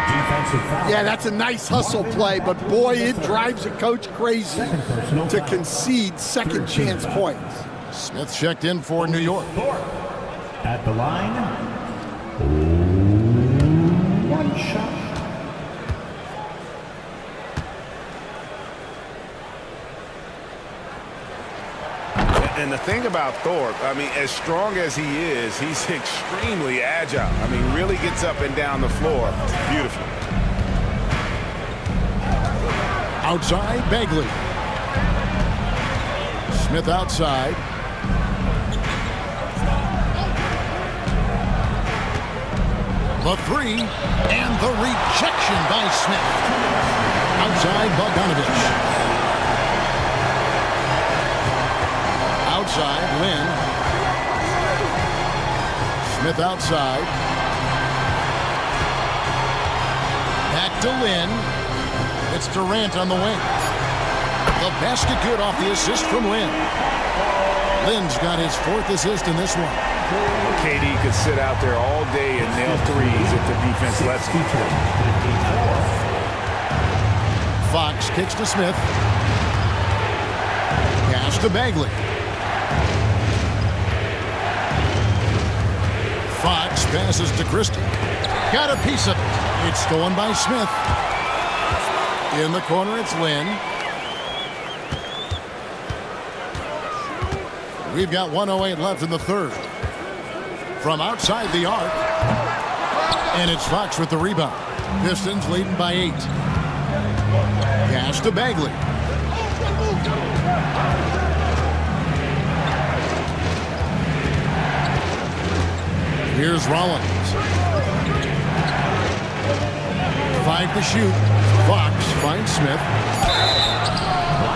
Yeah, that's a nice hustle play, but boy, it drives a coach crazy to concede second chance points. Smith checked in for New York. At the line, 1 shot. And the thing about Thorpe, I mean, as strong as he is, he's extremely agile. I mean, really gets up and down the floor. Beautiful. Outside, Bagley. Smith outside. The 3, and the rejection by Smith. Outside, Bogdanovich. Outside, Lynn. Smith outside. Back to Lynn. It's Durant on the wing. The basket good off the assist from Lynn. Lynn's got his 4th assist in this one. KD could sit out there all day and nail threes if the defense lets him. Fox kicks to Smith. Pass to Bagley. Fox passes to Christie. Got a piece of it. It's stolen by Smith. In the corner, it's Lynn. We've got 1:08 left in the third. From outside the arc. And it's Fox with the rebound. Pistons leading by 8. Pass to Bagley. Here's Rollins. 5 to shoot. Fox finds Smith.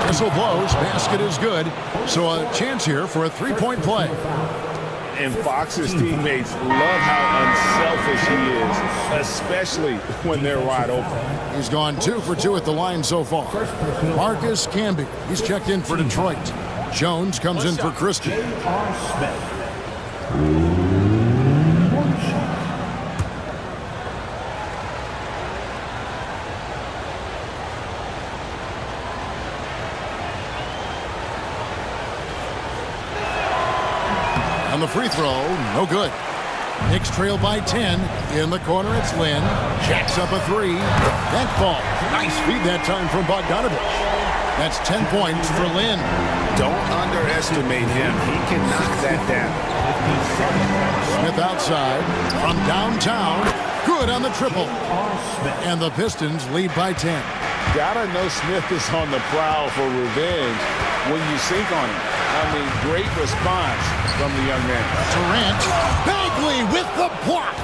Whistle blows. Basket is good. So a chance here for a three-point play. And Fox's teammates love how unselfish he is, especially when they're wide open. He's gone 2 for 2 at the line so far. Marcus Camby. He's checked in for Detroit. Jones comes in for Christie. On the free throw, no good. Knicks trail by 10. In the corner, it's Lynn. Jacks up a 3. That falls. Nice feed that time from Bogdanovich. That's 10 points for Lynn. Don't underestimate him. He can knock that down. Smith outside from downtown. Good on the triple. And the Pistons lead by 10. Gotta know Smith is on the prowl for revenge when you sink on him. I mean, great response from the young man. Durant. Bagley with the block.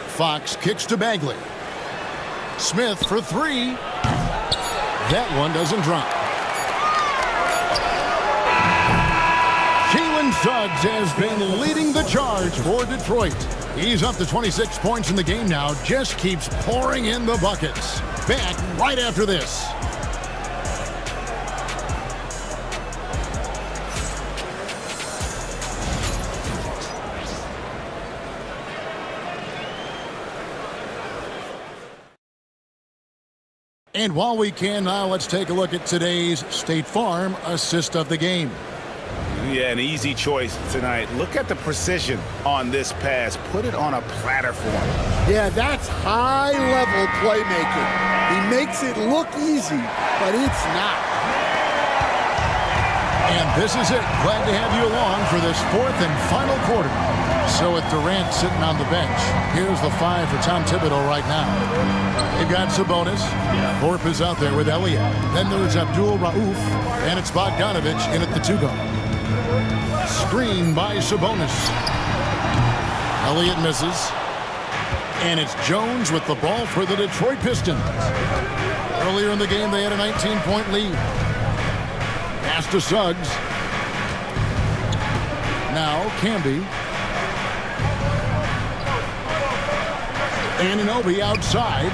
Fox kicks to Bagley. Smith for 3. That one doesn't drop. Jalen Suggs has been leading the charge for Detroit. He's up to 26 points in the game now. Just keeps pouring in the buckets. Back right after this. And while we can now, let's take a look at today's State Farm assist of the game. Yeah, an easy choice tonight. Look at the precision on this pass. Put it on a platter for him. Yeah, that's high-level playmaking. He makes it look easy, but it's not. And this is it. Glad to have you along for this fourth and final quarter. So with Durant sitting on the bench, here's the 5 for Tom Thibodeau right now. They've got Sabonis. Thorpe is out there with Elliott. Then there's Abdul Rauf. And it's Bogdanovich in at the 2 guard. Screen by Sabonis. Elliott misses. And it's Jones with the ball for the Detroit Pistons. Earlier in the game, they had a 19-point lead. Pass to Suggs. Now Camby. Anunoby outside.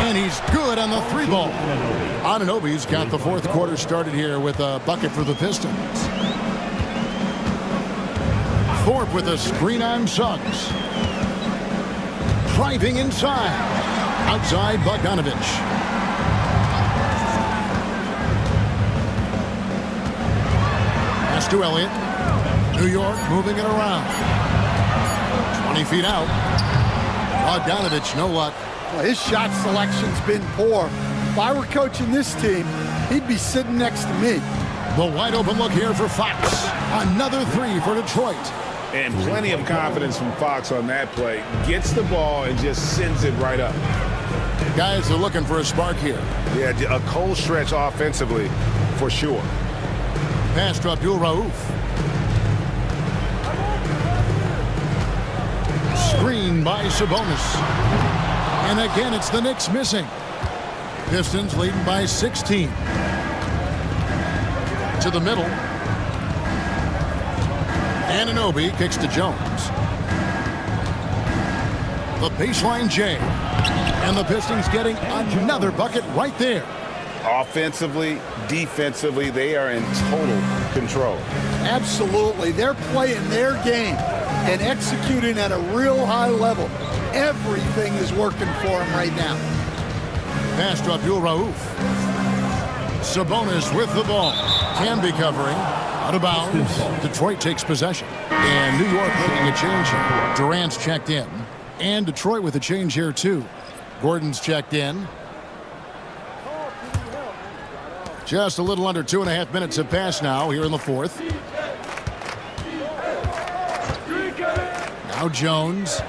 And he's good on the 3 ball. Anunoby's got the fourth quarter started here with a bucket for the Pistons. Thorpe with a screen on Suggs. Driving inside. Outside Bogdanovich. Pass to Elliott. New York moving it around. 20 feet out. Bogdanovich, no luck. Well, his shot selection's been poor. If I were coaching this team, he'd be sitting next to me. The wide open look here for Fox. Another 3 for Detroit. And plenty of confidence from Fox on that play. Gets the ball and just sends it right up. Guys are looking for a spark here. Yeah, a cold stretch offensively for sure. Pass to Abdul Rauf. Screen by Sabonis. And again, it's the Knicks missing. Pistons leading by 16. To the middle. Anunoby kicks to Jones. The baseline J. And the Pistons getting another bucket right there. Offensively, defensively, they are in total control. Absolutely. They're playing their game and executing at a real high level. Everything is working for them right now. Pass to Abdul Rauf. Sabonis with the ball. Camby covering. Out of bounds. Detroit takes possession. And New York making a change here. Durant's checked in. And Detroit with a change here, too. Gordon's checked in. Just a little under 2.5 minutes have passed now here in the fourth. Now Jones.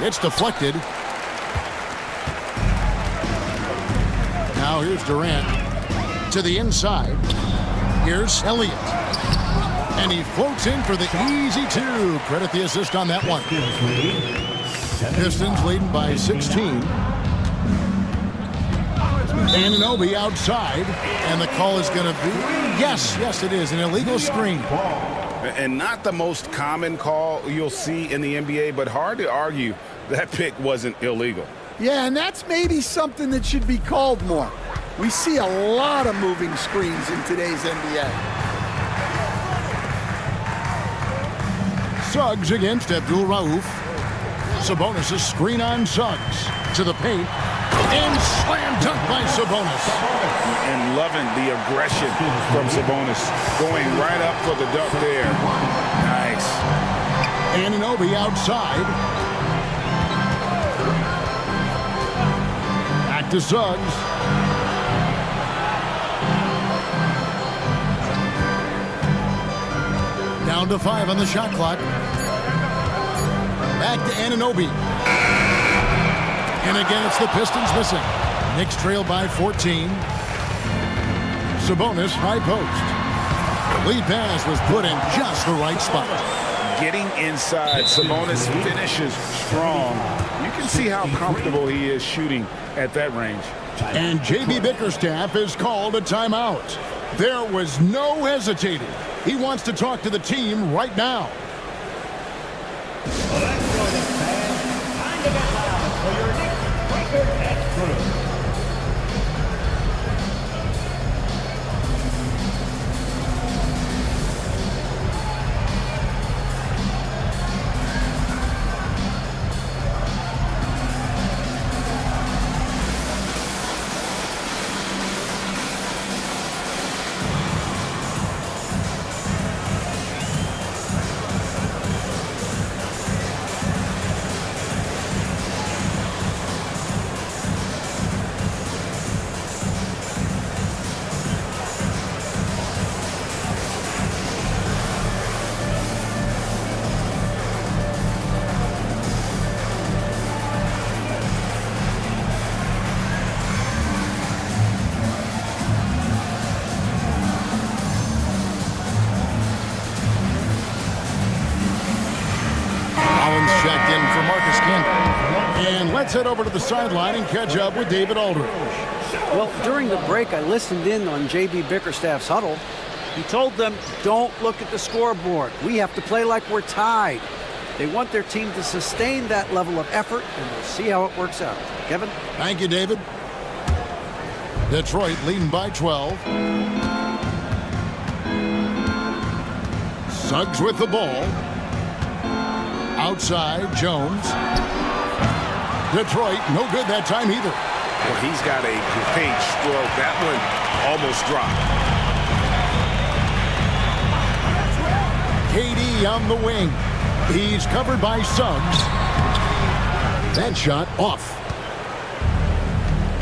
It's deflected. Now here's Durant to the inside. Here's Elliott. And he floats in for the easy two. Credit the assist on that one. Pistons leading by 16. Anunoby outside. And the call is going to be, yes, it is, an illegal screen. And not the most common call you'll see in the NBA, but hard to argue that pick wasn't illegal. Yeah, and that's maybe something that should be called more. We see a lot of moving screens in today's NBA. Suggs against Abdul Rauf. Sabonis' screen on Suggs to the paint. And slam dunk by Sabonis. And loving the aggression from Sabonis. Going right up for the dunk there. Nice. Anunoby outside. Back to Suggs. Down to 5 on the shot clock. Back to Anunoby. And again, it's the Pistons missing. Knicks trail by 14. Sabonis, high post. The lead pass was put in just the right spot. Getting inside, Sabonis finishes strong. You can see how comfortable he is shooting at that range. And J.B. Bickerstaff has called a timeout. There was no hesitating. He wants to talk to the team right now. Checked in for Marcus Camby. And let's head over to the sideline and catch up with David Aldridge. Well, during the break, I listened in on J.B. Bickerstaff's huddle. He told them, don't look at the scoreboard. We have to play like we're tied. They want their team to sustain that level of effort, and we'll see how it works out. Kevin? Thank you, David. Detroit leading by 12. Suggs with the ball. Outside, Jones. Detroit, no good that time either. Well, he's got a great stroke. That one almost dropped. KD on the wing. He's covered by Suggs. That shot off.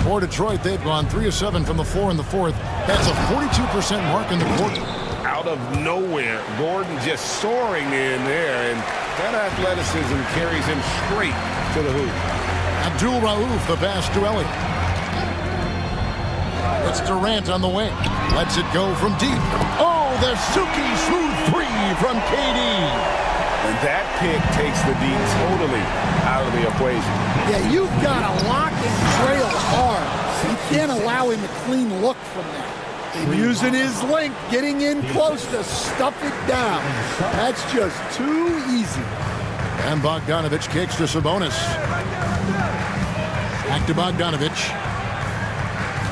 For Detroit, they've gone 3 of 7 from the floor in the fourth. That's a 42% mark in the quarter. Out of nowhere, Gordon just soaring in there, and that athleticism carries him straight to the hoop. Abdul Rauf, the pass to Elliott. It's Durant on the wing. Lets it go from deep. Oh, the silky smooth three from KD. And that pick takes the D totally out of the equation. Yeah, you've got to lock and trail hard. You can't allow him a clean look from that. And using his length, getting in close to stuff it down. That's just too easy. And Bogdanovich kicks to Sabonis. Back to Bogdanovich.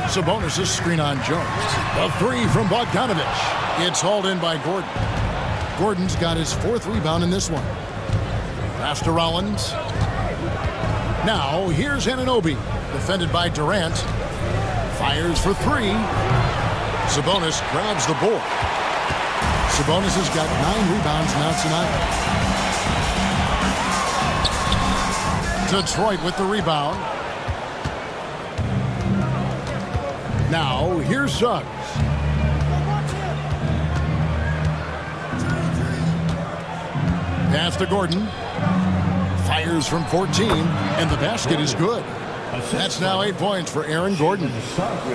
Sabonis' screen on Jones. A three from Bogdanovich. It's hauled in by Gordon. Gordon's got his 4th rebound in this one. Pass to Rollins. Now, here's Anunoby. Defended by Durant. Fires for 3. Sabonis grabs the board. Sabonis has got 9 rebounds now tonight. Detroit with the rebound. Now, here's Suggs. Pass to Gordon. Fires from 14, and the basket is good. That's now 8 points for Aaron Gordon.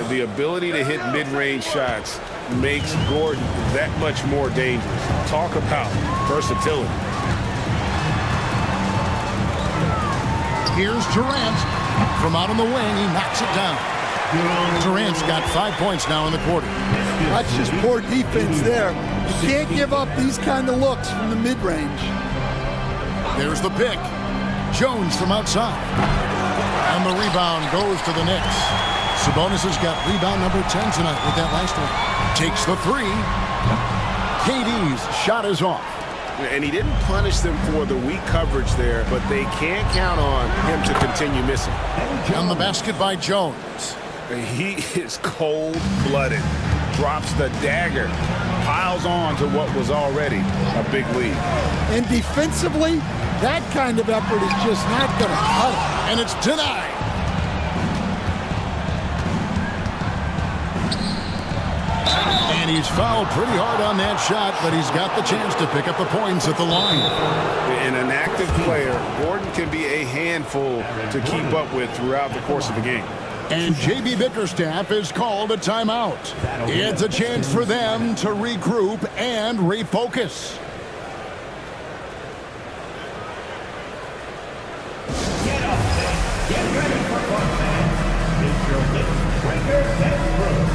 The ability to hit mid-range shots makes Gordon that much more dangerous. Talk about versatility. Here's Durant. From out on the wing, he knocks it down. Durant's got 5 points now in the quarter. That's just poor defense there. You can't give up these kind of looks from the mid-range. There's the pick. Jones from outside. And the rebound goes to the Knicks. Sabonis has got rebound number 10 tonight with that last one. Takes the 3. KD's shot is off. And he didn't punish them for the weak coverage there, but they can't count on him to continue missing. On the basket by Jones. He is cold-blooded. Drops the dagger. Piles on to what was already a big lead. And defensively, that kind of effort is just not going to cut it. And it's denied. And he's fouled pretty hard on that shot, but he's got the chance to pick up the points at the line. And an active player, Gordon can be a handful to keep up with throughout the course of the game. And J.B. Bickerstaff is called a timeout. It's a chance for them to regroup and refocus. Get up and get ready for fun, man. It's your Knicks breakers and crew.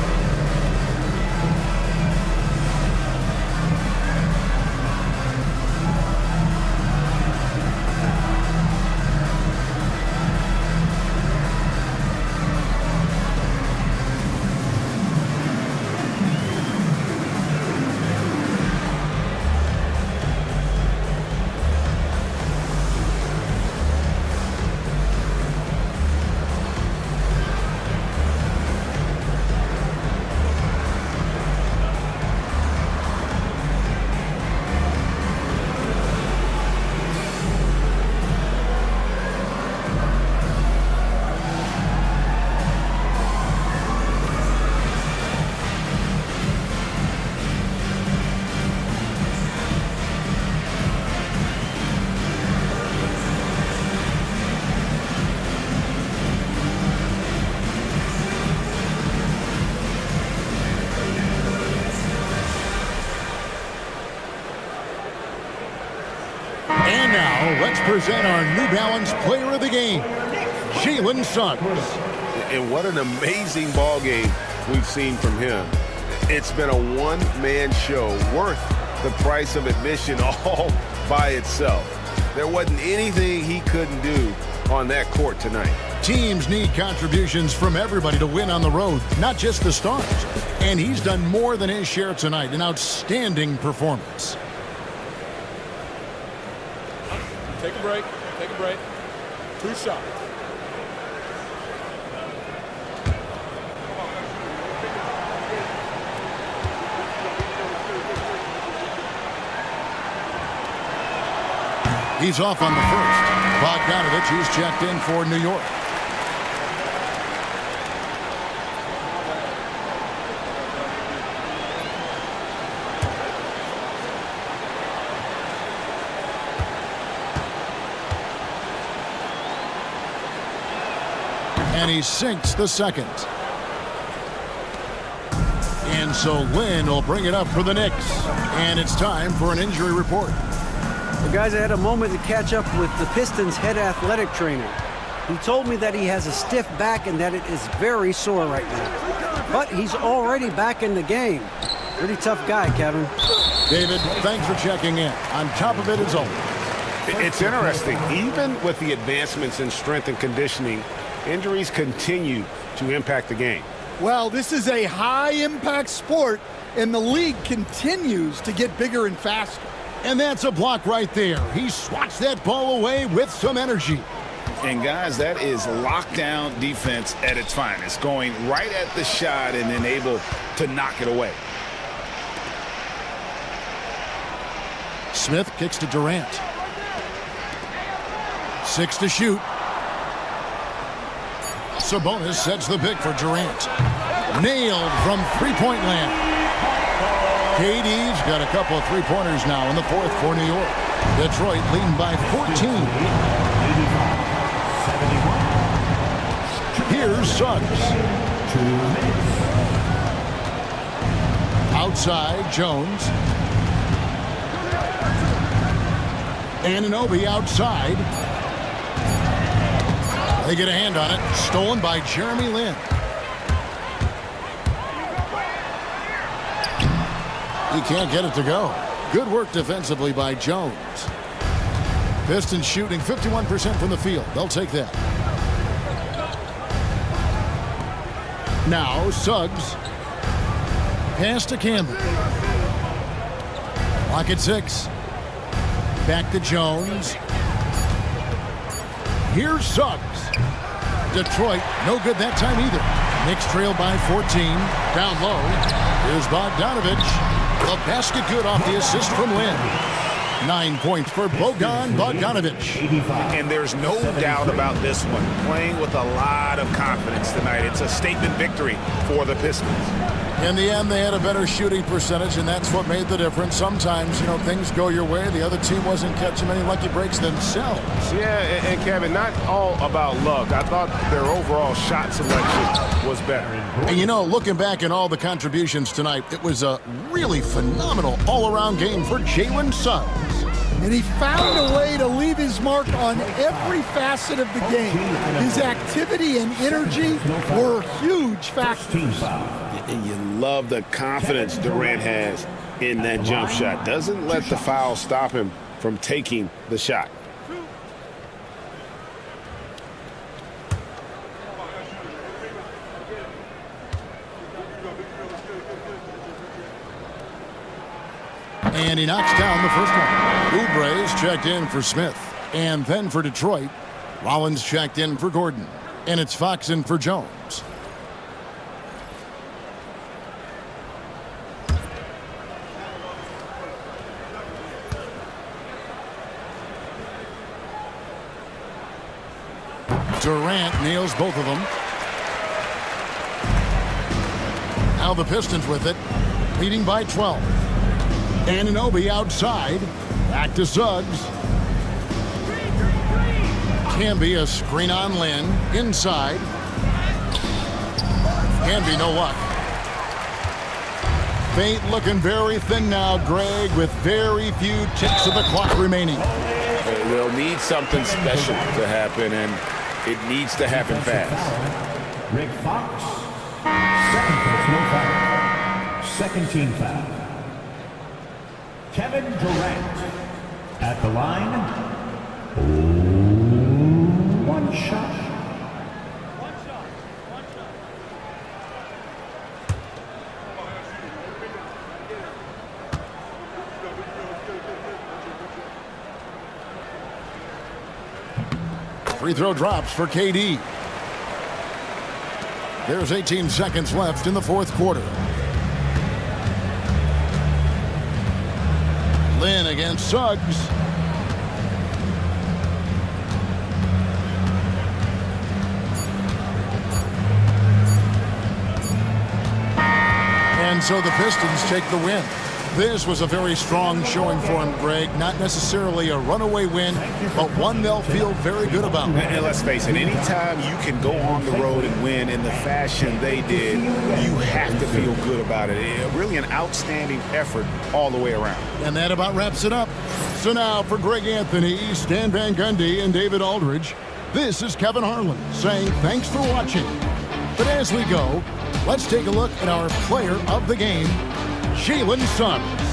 And now, let's present our New Balance Player of the Game, Jalen Suggs. And what an amazing ball game we've seen from him. It's been a one-man show worth the price of admission all by itself. There wasn't anything he couldn't do on that court tonight. Teams need contributions from everybody to win on the road, not just the stars. And he's done more than his share tonight, an outstanding performance. Take a break. Take a break. 2 shots. He's off on the first. Bogdanovich is checked in for New York. And he sinks the second. And so Lynn will bring it up for the Knicks. And it's time for an injury report. Well, guys, I had a moment to catch up with the Pistons' head athletic trainer. He told me that he has a stiff back and that it is very sore right now. But he's already back in the game. Pretty tough guy, Kevin. David, thanks for checking in. On top of it as always. It's interesting. Even with the advancements in strength and conditioning, injuries continue to impact the game. Well, this is a high-impact sport, and the league continues to get bigger and faster. And that's a block right there. He swats that ball away with some energy. And, guys, that is lockdown defense at its finest, going right at the shot and then able to knock it away. Smith kicks to Durant. 6 to shoot. Sabonis sets the pick for Durant. Nailed from three-point land. KD's got a couple of three-pointers now in the fourth for New York. Detroit leading by 14. Here's Suggs. Outside, Jones. Anunoby outside. They get a hand on it. Stolen by Jeremy Lin. He can't get it to go. Good work defensively by Jones. Pistons shooting 51% from the field. They'll take that. Now Suggs. Pass to Campbell. Clock at 6. Back to Jones. Here's Suggs. Detroit, no good that time either. Knicks trail by 14. Down low. Here's Bogdanovich. The basket good off the assist from Lin. 9 points for Bogan Bogdanovich. And there's no doubt about this one. Playing with a lot of confidence tonight. It's a statement victory for the Pistons. In the end, they had a better shooting percentage, and that's what made the difference. Sometimes, things go your way. The other team wasn't catching many lucky breaks themselves. Yeah, and Kevin, not all about luck. I thought their overall shot selection was better. And looking back at all the contributions tonight, it was a really phenomenal all-around game for Jalen Suggs. And he found a way to leave his mark on every facet of the game. His activity and energy were huge factors. And you love the confidence Durant has in that jump shot. Doesn't let the foul stop him from taking the shot. And he knocks down the first one. Oubre's checked in for Smith. And then for Detroit, Rollins checked in for Gordon. And it's Fox in for Jones. Durant nails both of them. Now the Pistons with it, leading by 12. Anunoby outside. Back to Suggs. Camby a screen on Lin. Inside. Camby no luck. Faint looking very thin now, Greg, with very few ticks of the clock remaining. They'll need something special to happen, and it needs to happen fast. Rick Fox, second personal foul. Second team foul. Kevin Durant at the line. One shot. Free throw drops for KD. There's 18 seconds left in the fourth quarter. Lin against Suggs. And so the Pistons take the win. This was a very strong showing for him, Greg. Not necessarily a runaway win, but one they'll feel very good about. And let's face it, anytime you can go on the road and win in the fashion they did, you have to feel good about it. Really an outstanding effort all the way around. And that about wraps it up. So now for Greg Anthony, Stan Van Gundy, and David Aldridge, this is Kevin Harlan saying thanks for watching. But as we go, let's take a look at our player of the game, Jalen Suggs.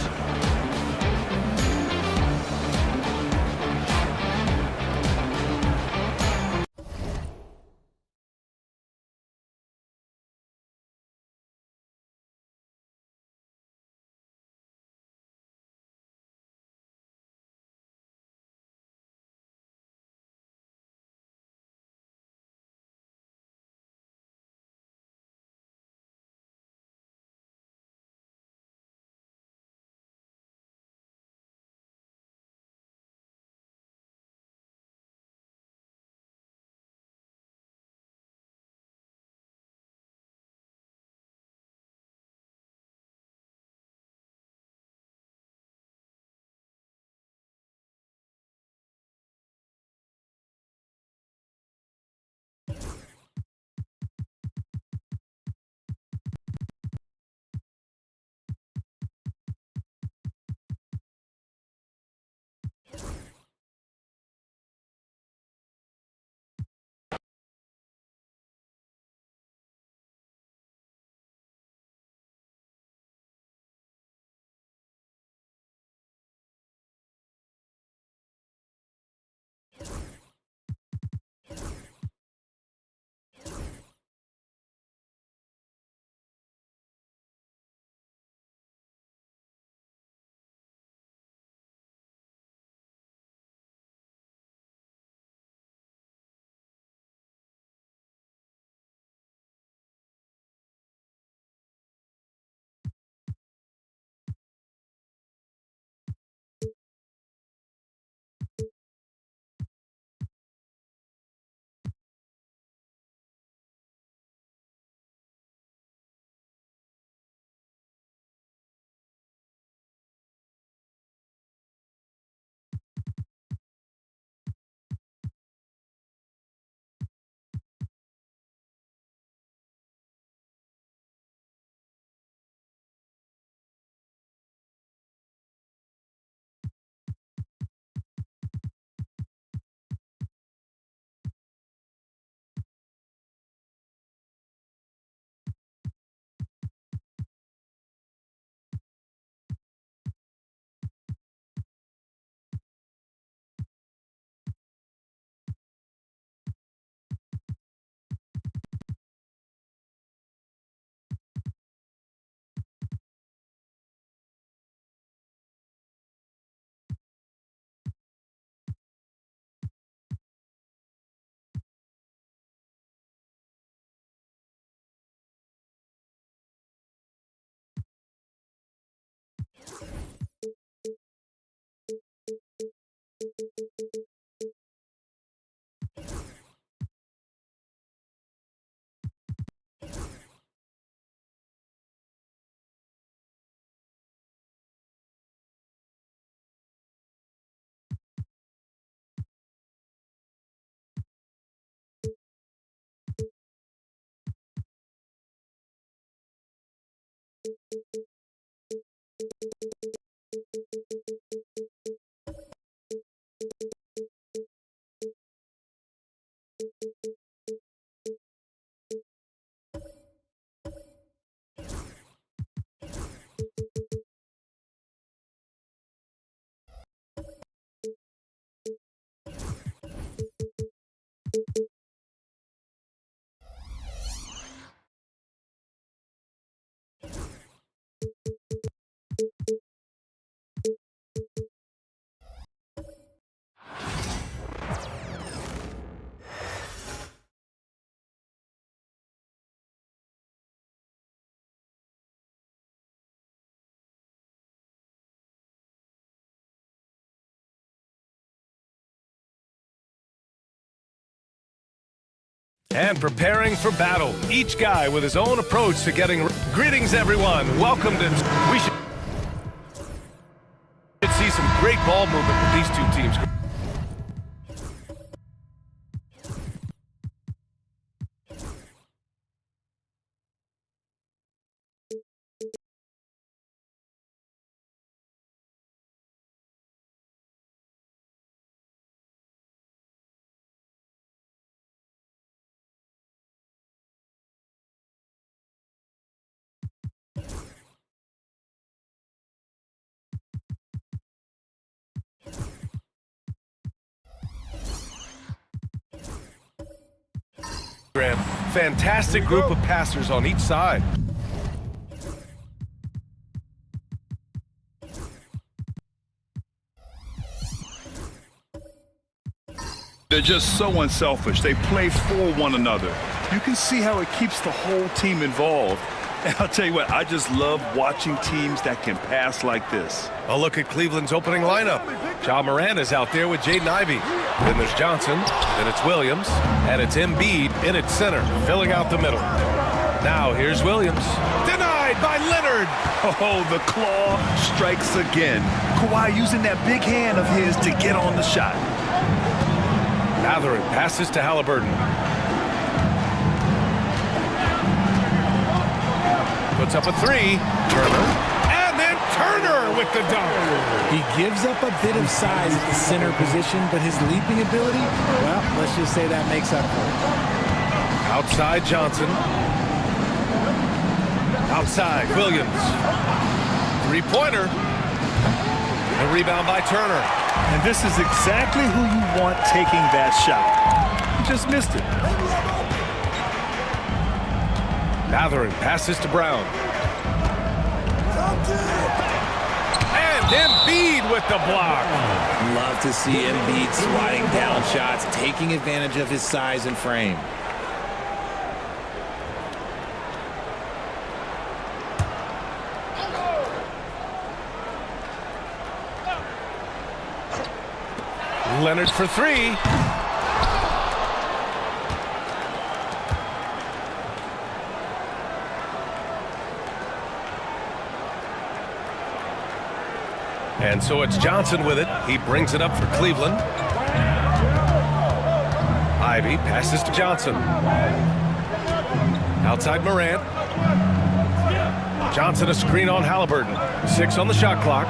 And preparing for battle. Each guy with his own approach to getting... Greetings, everyone. Welcome to... We should see some great ball movement with these two teams. Fantastic group of passers on each side. They're just so unselfish. They play for one another. You can see how it keeps the whole team involved. And I'll tell you what, I just love watching teams that can pass like this. A look at Cleveland's opening lineup. Ja Morant is out there with Jaden Ivey. Then there's Johnson, then it's Williams, and it's Embiid in its center, filling out the middle. Now here's Williams. Denied by Leonard. Oh, the claw strikes again. Kawhi using that big hand of his to get on the shot. Mathurin passes to Halliburton. Puts up a three. Turner. And then Turner with the dunk. He gives up a bit of size at the center position, but his leaping ability, well, let's just say that makes up for it. Outside Johnson. Outside Williams. Three-pointer. A rebound by Turner. And this is exactly who you want taking that shot. He just missed it. Mathurin passes to Brown. And Embiid with the block. Love to see Embiid sliding down shots, taking advantage of his size and frame. Leonard for three. And so it's Johnson with it. He brings it up for Cleveland. Ivey passes to Johnson. Outside Morant. Johnson a screen on Halliburton. 6 on the shot clock.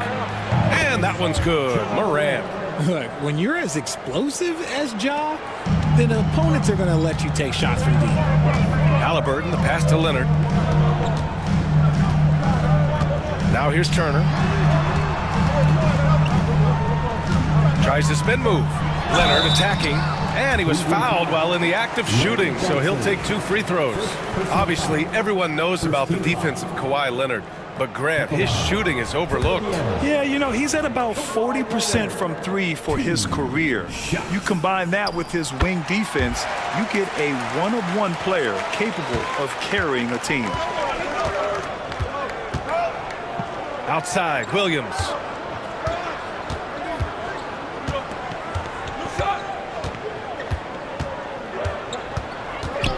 And that one's good. Morant. Look, when you're as explosive as Ja, then opponents are going to let you take shots from deep. Halliburton, the pass to Leonard. Now here's Turner. Tries to spin move. Leonard attacking, and he was fouled while in the act of shooting, so he'll take 2 free throws. Obviously, everyone knows about the defense of Kawhi Leonard, but Grant, his shooting is overlooked. Yeah, you know, he's at about 40% from 3 for his career. You combine that with his wing defense, you get a one-of-one player capable of carrying a team. Outside, Williams.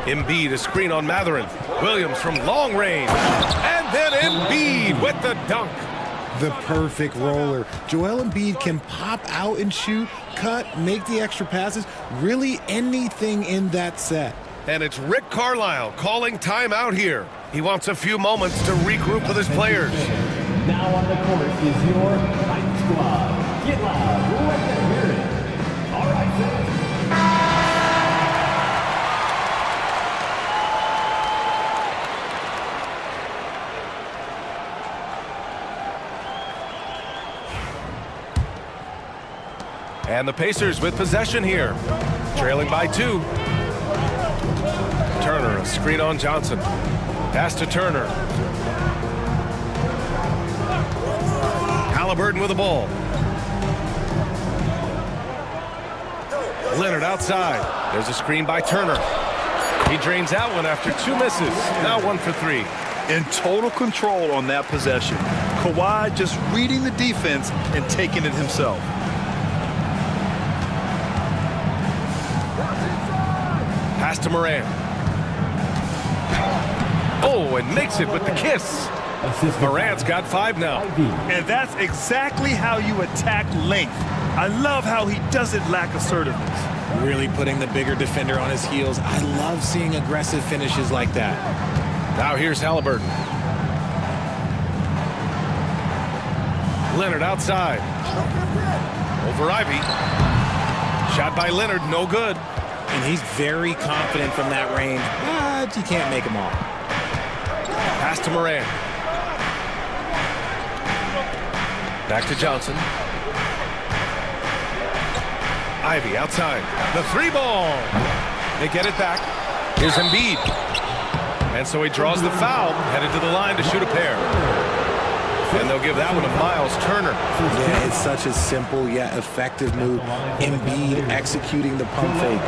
Embiid, a screen on Mathurin. Williams from long range. And then Embiid with the dunk. The perfect roller. Joel Embiid can pop out and shoot, cut, make the extra passes, really anything in that set. And it's Rick Carlisle calling timeout here. He wants a few moments to regroup with his players. Now on the court is your fight squad. Get loud. Let them hear it. All right, fellas. And the Pacers with possession here. Trailing by 2. Turner, a screen on Johnson. Pass to Turner. Halliburton with the ball. Leonard outside. There's a screen by Turner. He drains that one after 2 misses. Now 1 for 3. In total control on that possession. Kawhi just reading the defense and taking it himself. Pass to Morant. Oh, and makes it with the kiss. Morant's got 5 now. And that's exactly how you attack length. I love how he doesn't lack assertiveness. Really putting the bigger defender on his heels. I love seeing aggressive finishes like that. Now here's Halliburton. Leonard outside. Over Ivy. Shot by Leonard, no good. And he's very confident from that range, but you can't make him all. Pass to Morant. Back to Johnson. Ivy outside. The 3-ball. They get it back. Here's Embiid. And so he draws the foul, headed to the line to shoot a pair. And they'll give that one to Miles Turner. Yeah, it's such a simple yet effective move. Embiid executing the pump fake.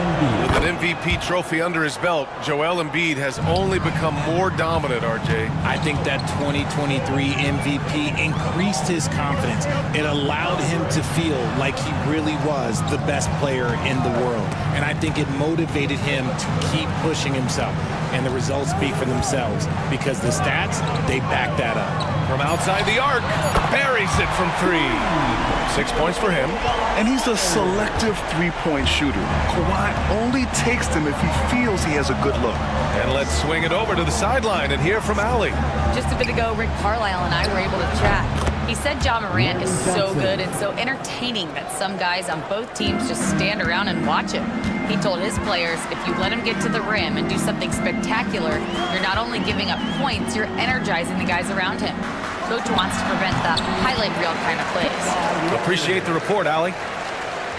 With an MVP trophy under his belt, Joel Embiid has only become more dominant, RJ. I think that 2023 MVP increased his confidence. It allowed him to feel like he really was the best player in the world. And I think it motivated him to keep pushing himself. And the results speak for themselves because the stats, they back that up. From outside the arc, buries it from 3. 6 points for him. And he's a selective three-point shooter. Kawhi only takes them if he feels he has a good look. And let's swing it over to the sideline and hear from Allie. Just a bit ago, Rick Carlisle and I were able to chat. He said Ja Morant is so good and so entertaining that some guys on both teams just stand around and watch him. He told his players, if you let him get to the rim and do something spectacular, you're not only giving up points, you're energizing the guys around him. Coach wants to prevent the highlight reel kind of plays. Appreciate the report, Allie.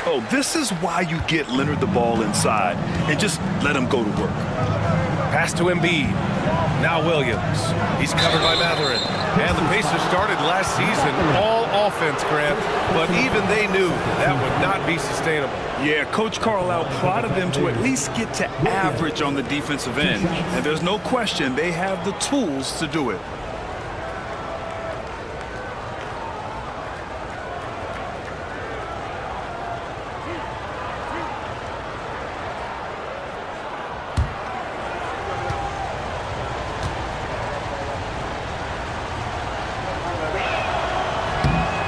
Oh, this is why you get Leonard the ball inside and just let him go to work. Pass to Embiid. Now Williams. He's covered by Mathurin. And the Pacers started last season all offense, Grant, but even they knew that would not be sustainable. Yeah, Coach Carlisle prodded them to at least get to average on the defensive end. And there's no question they have the tools to do it.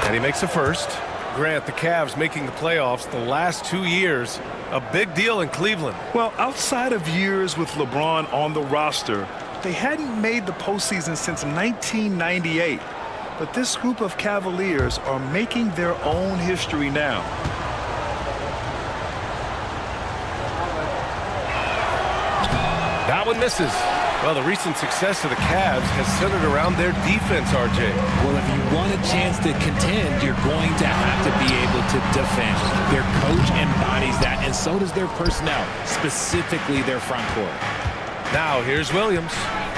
And he makes a first. Grant, the Cavs making the playoffs the last 2 years. A big deal in Cleveland. Well, outside of years with LeBron on the roster, they hadn't made the postseason since 1998. But this group of Cavaliers are making their own history now. That one misses. Well, the recent success of the Cavs has centered around their defense, RJ. Well, if you want a chance to contend, you're going to have to be able to defend. Their coach embodies that, and so does their personnel, specifically their front court. Now, here's Williams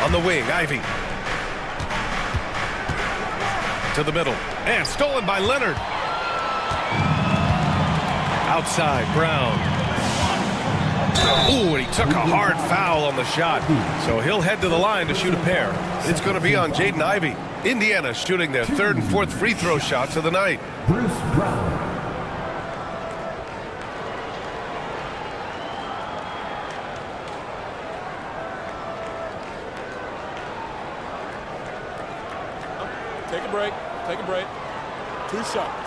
on the wing. Ivy. To the middle. And stolen by Leonard. Outside, Brown. Ooh, and he took a hard foul on the shot. So he'll head to the line to shoot a pair. It's going to be on Jaden Ivey. Indiana shooting their 3rd and 4th free throw shots of the night. Bruce Brown. Take a break. Take a break. 2 shots.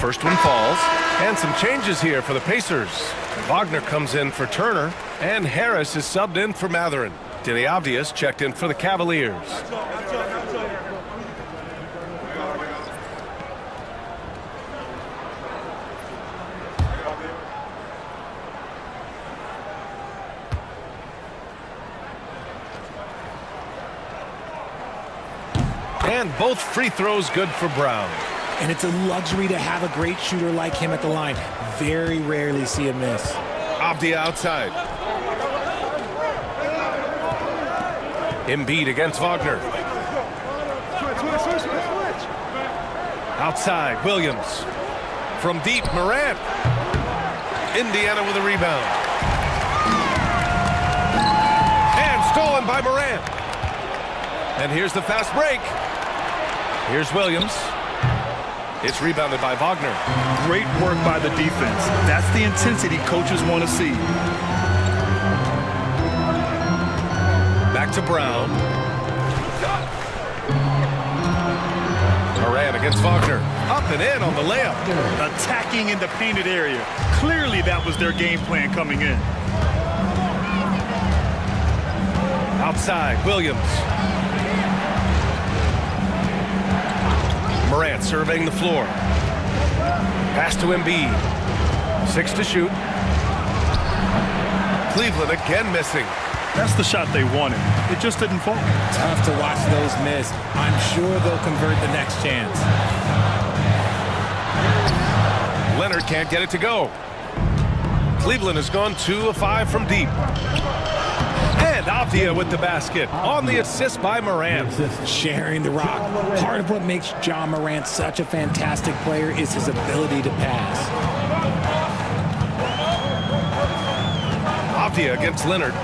First one falls. And some changes here for the Pacers. Wagner comes in for Turner, and Harris is subbed in for Mathurin. Deni Avdia's checked in for the Cavaliers. And both free throws good for Brown. And it's a luxury to have a great shooter like him at the line. Very rarely see a miss. Avdia outside. Embiid against Wagner. Outside, Williams. From deep, Morant. Indiana with a rebound. And stolen by Morant. And here's the fast break. Here's Williams. It's rebounded by Wagner. Great work by the defense. That's the intensity coaches want to see. Back to Brown. Morant against Wagner. Up and in on the layup. Attacking in the painted area. Clearly that was their game plan coming in. Outside, Williams. Morant surveying the floor. Pass to Embiid. 6 to shoot. Cleveland again missing. That's the shot they wanted. It just didn't fall. Tough to watch those miss. I'm sure they'll convert the next chance. Leonard can't get it to go. Cleveland has gone 2 of 5 from deep. And Avdia with the basket on the assist by Morant. Sharing the rock. Part of what makes John Morant such a fantastic player is his ability to pass. Avdia against Leonard.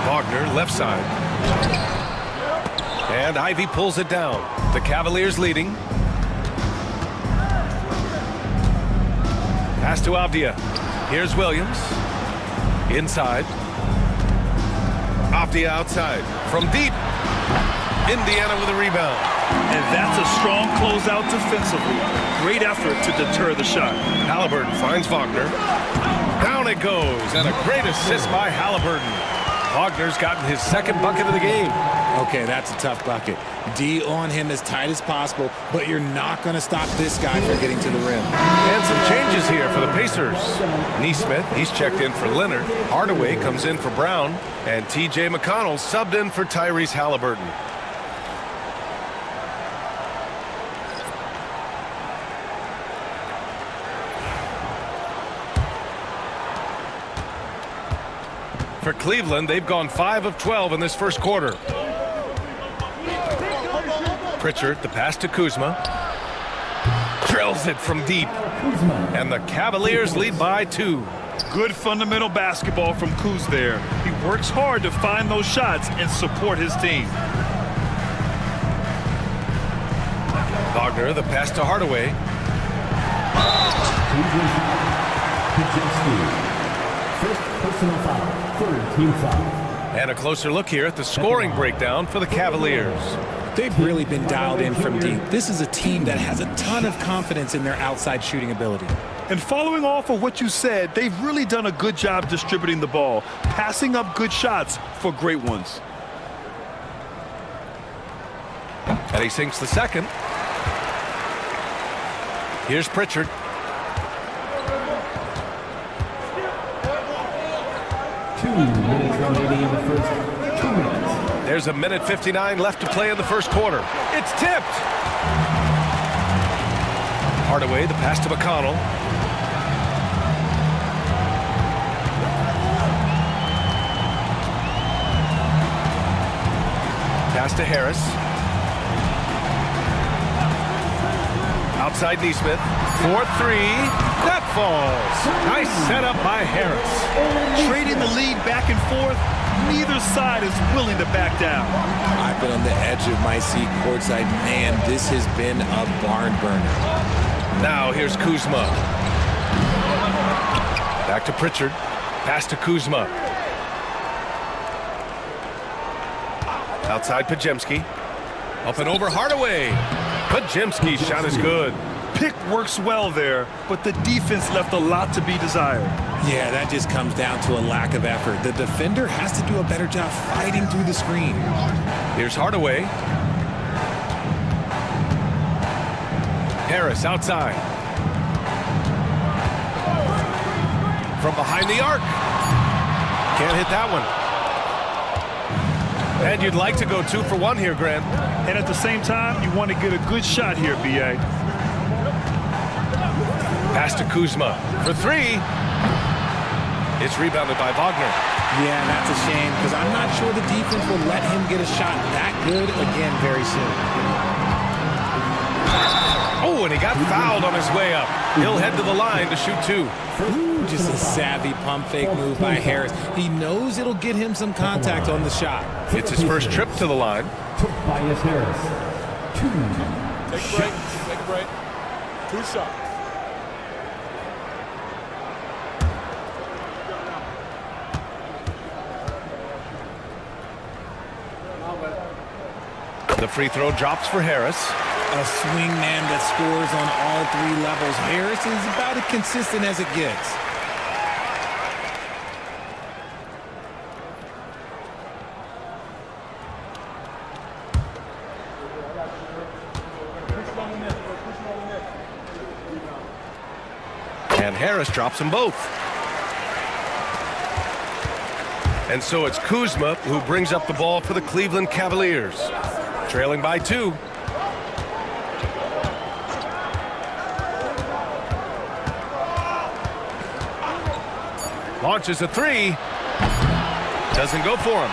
Wagner left side. And Ivy pulls it down. The Cavaliers leading. Pass to Avdia. Here's Williams. Inside. Avdia outside. From deep. Indiana with a rebound. And that's a strong closeout defensively. Great effort to deter the shot. Halliburton finds Wagner. Down it goes. And a great assist by Halliburton. Wagner's gotten his second bucket of the game. Okay, that's a tough bucket. D on him as tight as possible, but you're not going to stop this guy from getting to the rim. And some changes here for the Pacers. Neesmith, he's checked in for Leonard. Hardaway comes in for Brown. And T.J. McConnell subbed in for Tyrese Halliburton. For Cleveland, they've gone 5 of 12 in this first quarter. Pritchard, the pass to Kuzma. Drills it from deep. And the Cavaliers lead by 2. Good fundamental basketball from Kuz there. He works hard to find those shots and support his team. Wagner, the pass to Hardaway. First personal foul, third team foul. And a closer look here at the scoring breakdown for the Cavaliers. They've really been dialed in from deep. This is a team that has a ton of confidence in their outside shooting ability. And following off of what you said, they've really done a good job distributing the ball, passing up good shots for great ones. And he sinks the second. Here's Pritchard. There's a minute 59 left to play in the first quarter. It's tipped. Hardaway, the pass to McConnell. Pass to Harris. Outside Neesmith. 4-3. That falls. Nice setup by Harris. Trading the lead back and forth. Neither side is willing to back down. I've been on the edge of my seat courtside. Man, this has been a barn burner. Now here's Kuzma. Back to Pritchard. Pass to Kuzma. Outside Podziemski. Up and over Hardaway. Podziemski's shot is good. Pick works well there, but the defense left a lot to be desired. Yeah, that just comes down to a lack of effort. The defender has to do a better job fighting through the screen. Here's Hardaway. Harris outside. From behind the arc. Can't hit that one. And you'd like to go 2 for 1 here, Grant. And at the same time, you want to get a good shot here, B.A. Pass to Kuzma for 3. It's rebounded by Wagner. Yeah, that's a shame because I'm not sure the defense will let him get a shot that good again very soon. Oh, and he got fouled on his way up. He'll head to the line to shoot 2. Ooh, just a savvy pump fake move by Harris. He knows it'll get him some contact on the shot. It's his first trip to the line. Tobias Harris. 2. Take a break. Take a break. 2 shots. The free throw drops for Harris. A swing man that scores on all 3 levels. Harris is about as consistent as it gets. And Harris drops them both. And so it's Kuzma who brings up the ball for the Cleveland Cavaliers. Trailing by 2. Launches a 3. Doesn't go for him.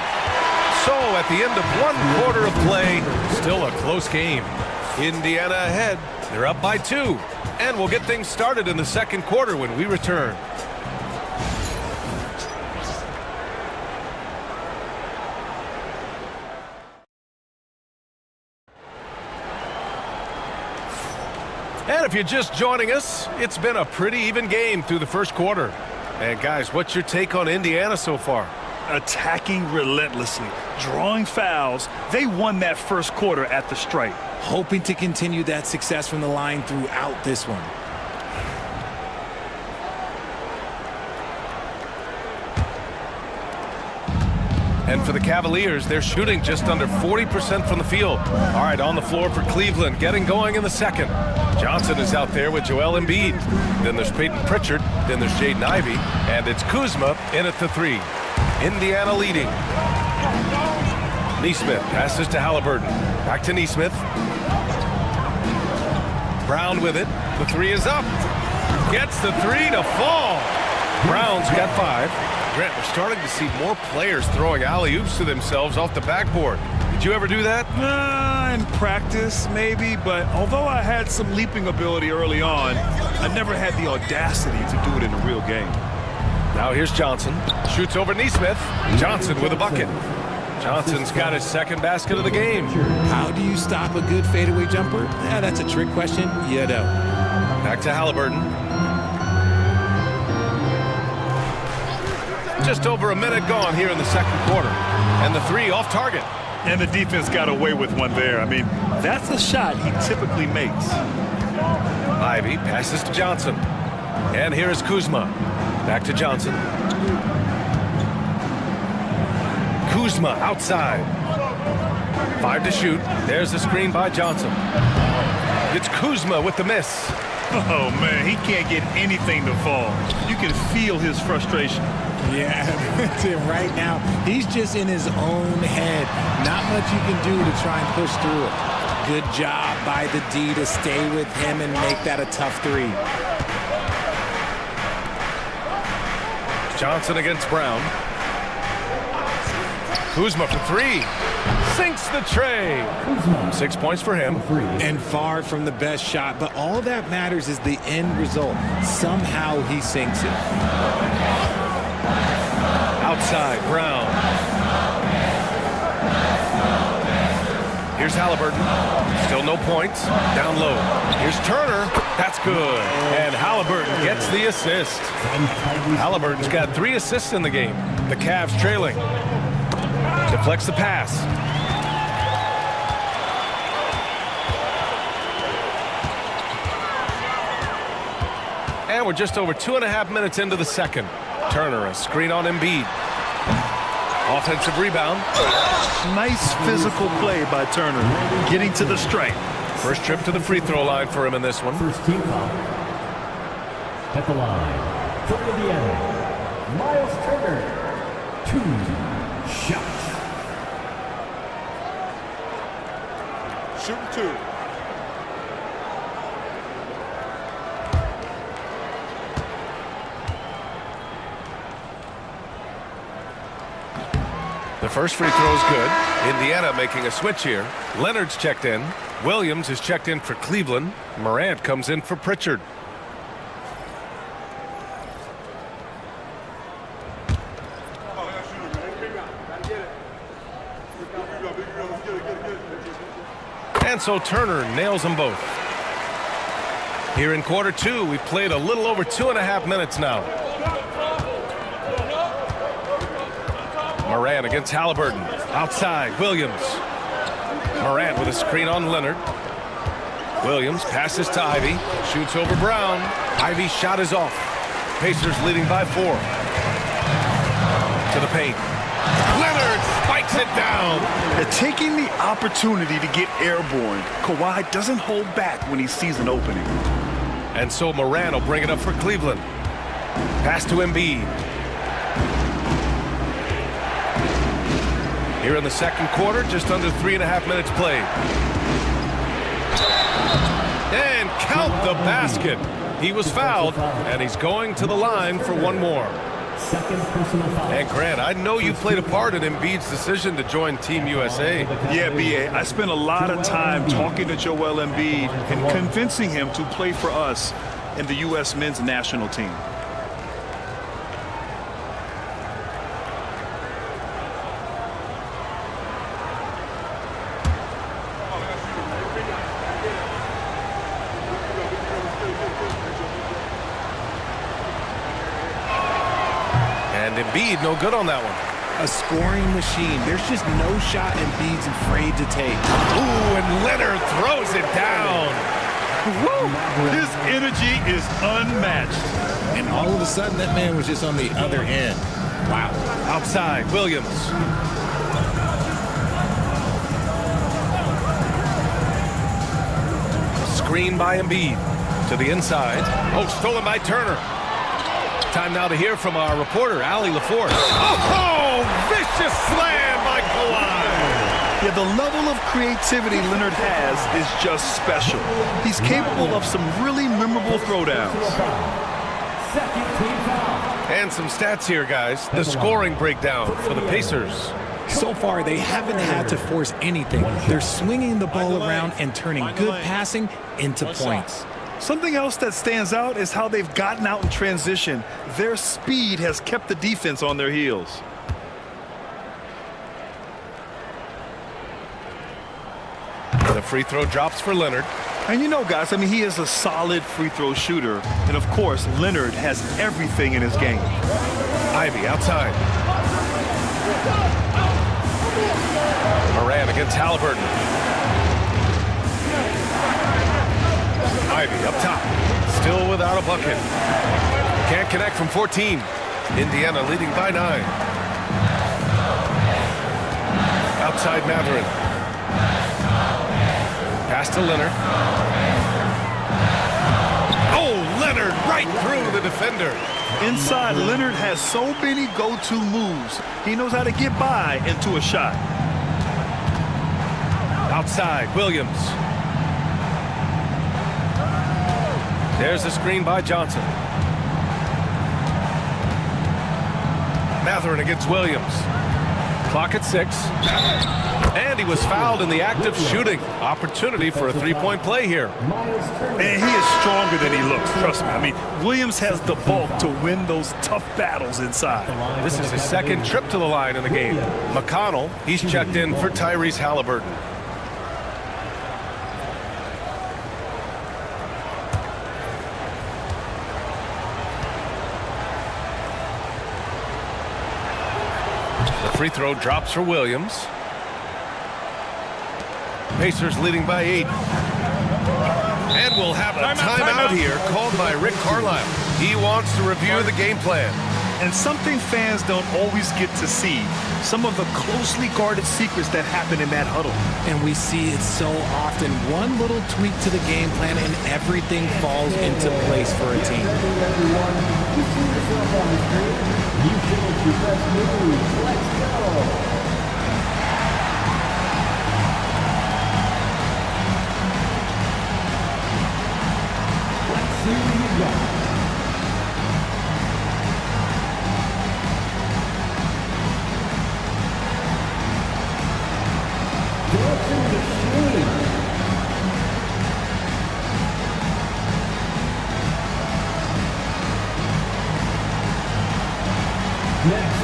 So at the end of 1 quarter of play, still a close game. Indiana ahead. They're up by 2. And we'll get things started in the second quarter when we return. And if you're just joining us, it's been a pretty even game through the first quarter. And guys, what's your take on Indiana so far? Attacking relentlessly, drawing fouls. They won that first quarter at the stripe. Hoping to continue that success from the line throughout this one. And for the Cavaliers, they're shooting just under 40% from the field. All right, on the floor for Cleveland, getting going in the second. Johnson is out there with Joel Embiid. Then there's Peyton Pritchard. Then there's Jaden Ivey. And it's Kuzma in at the 3. Indiana leading. Nesmith passes to Halliburton. Back to Nesmith. Brown with it. The 3 is up. Gets the 3 to fall. Brown's got 5. Grant, we're starting to see more players throwing alley-oops to themselves off the backboard. Did you ever do that? In practice, maybe, but although I had some leaping ability early on, I never had the audacity to do it in a real game. Now here's Johnson. Shoots over Nesmith. Johnson with a bucket. Johnson's got his second basket of the game. How do you stop a good fadeaway jumper? Yeah, that's a trick question. You don't. Back to Halliburton. Just over a minute gone here in the second quarter. And the 3 off target. And the defense got away with one there. I mean, that's a shot he typically makes. Ivey passes to Johnson. And here is Kuzma. Back to Johnson. Kuzma outside. 5 to shoot. There's the screen by Johnson. It's Kuzma with the miss. Oh, man, he can't get anything to fall. You can feel his frustration. Yeah, right now, he's just in his own head. Not much you can do to try and push through it. Good job by the D to stay with him and make that a tough 3. Johnson against Brown. Kuzma for 3. Sinks the tray. 6 points for him. And far from the best shot, but all that matters is the end result. Somehow he sinks it. Outside, Brown. Here's Halliburton. Still no points. Down low. Here's Turner. That's good. And Halliburton gets the assist. Halliburton's got 3 assists in the game. The Cavs trailing. Deflects the pass. And we're just over 2.5 minutes into the second. Turner, a screen on Embiid. Offensive rebound. Nice physical play by Turner, getting to the stripe. First trip to the free throw line for him in this one. First team foul. At the line, for Indiana, Miles Turner. 2 shots. Shooting 2. The first free throw is good. Indiana making a switch here. Leonard's checked in. Williams is checked in for Cleveland. Morant comes in for Pritchard. And so Turner nails them both. Here in quarter 2, we've played a little over 2.5 minutes now. Morant against Halliburton. Outside, Williams. Morant with a screen on Leonard. Williams passes to Ivy. Shoots over Brown. Ivy's shot is off. Pacers leading by 4. To the paint. Leonard spikes it down. They're taking the opportunity to get airborne. Kawhi doesn't hold back when he sees an opening. And so Morant will bring it up for Cleveland. Pass to Embiid. Here in the second quarter, just under 3.5 minutes played. And count the basket. He was fouled, and he's going to the line for one more. Second personal foul. And Grant, I know you played a part in Embiid's decision to join Team USA. Yeah, B.A., I spent a lot of time talking to Joel Embiid and convincing him to play for us in the U.S. men's national team. And Embiid no good on that one. A scoring machine. There's just no shot Embiid's afraid to take. Ooh, and Leonard throws it down. Woo! His energy is unmatched. And all of a sudden, that man was just on the other end. Wow. Outside, Williams. Screen by Embiid. To the inside. Oh, stolen by Turner. Time now to hear from our reporter, Allie LaForce. Oh, vicious slam by Kawhi. Yeah, the level of creativity Leonard has is just special. He's capable of some really memorable throwdowns. And some stats here, guys. The scoring breakdown for the Pacers. So far, they haven't had to force anything. They're swinging the ball around and turning good passing into points. Something else that stands out is how they've gotten out in transition. Their speed has kept the defense on their heels. The free throw drops for Leonard. And you know, guys, I mean, he is a solid free throw shooter. And, of course, Leonard has everything in his game. Ivy outside. Morant against Halliburton. Ivy up top. Still without a bucket. Can't connect from 14. Indiana leading by 9. Outside Mathurin. Pass to Leonard. Oh, Leonard right through the defender. Inside, Leonard has so many go-to moves. He knows how to get by into a shot. Outside, Williams. There's a screen by Johnson. Mathurin against Williams. Clock at 6. And he was fouled in the act of shooting. Opportunity for a three-point play here. And he is stronger than he looks, trust me. I mean, Williams has the bulk to win those tough battles inside. This is his second trip to the line in the game. McConnell, he's checked in for Tyrese Halliburton. The free throw drops for Williams. Pacers leading by 8. And we'll have a timeout here called by Rick Carlisle. He wants to review the game plan. And something fans don't always get to see, some of the closely guarded secrets that happen in that huddle. And we see it so often. One little tweak to the game plan and everything falls into place for a team. You finish your best move. Let's go. See what you got. Dancing machine. Next.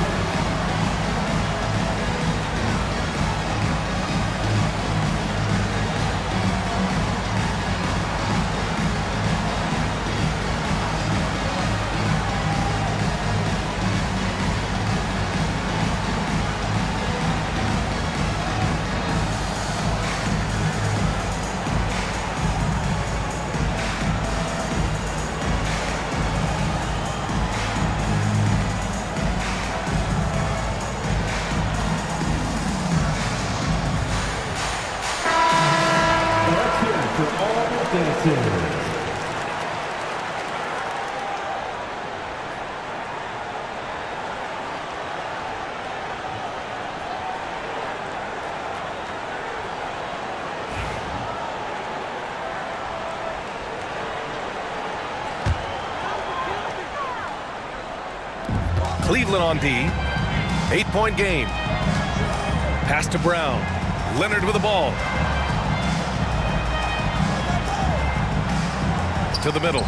Cleveland on D. 8-point game. Pass to Brown. Leonard with the ball. To the middle.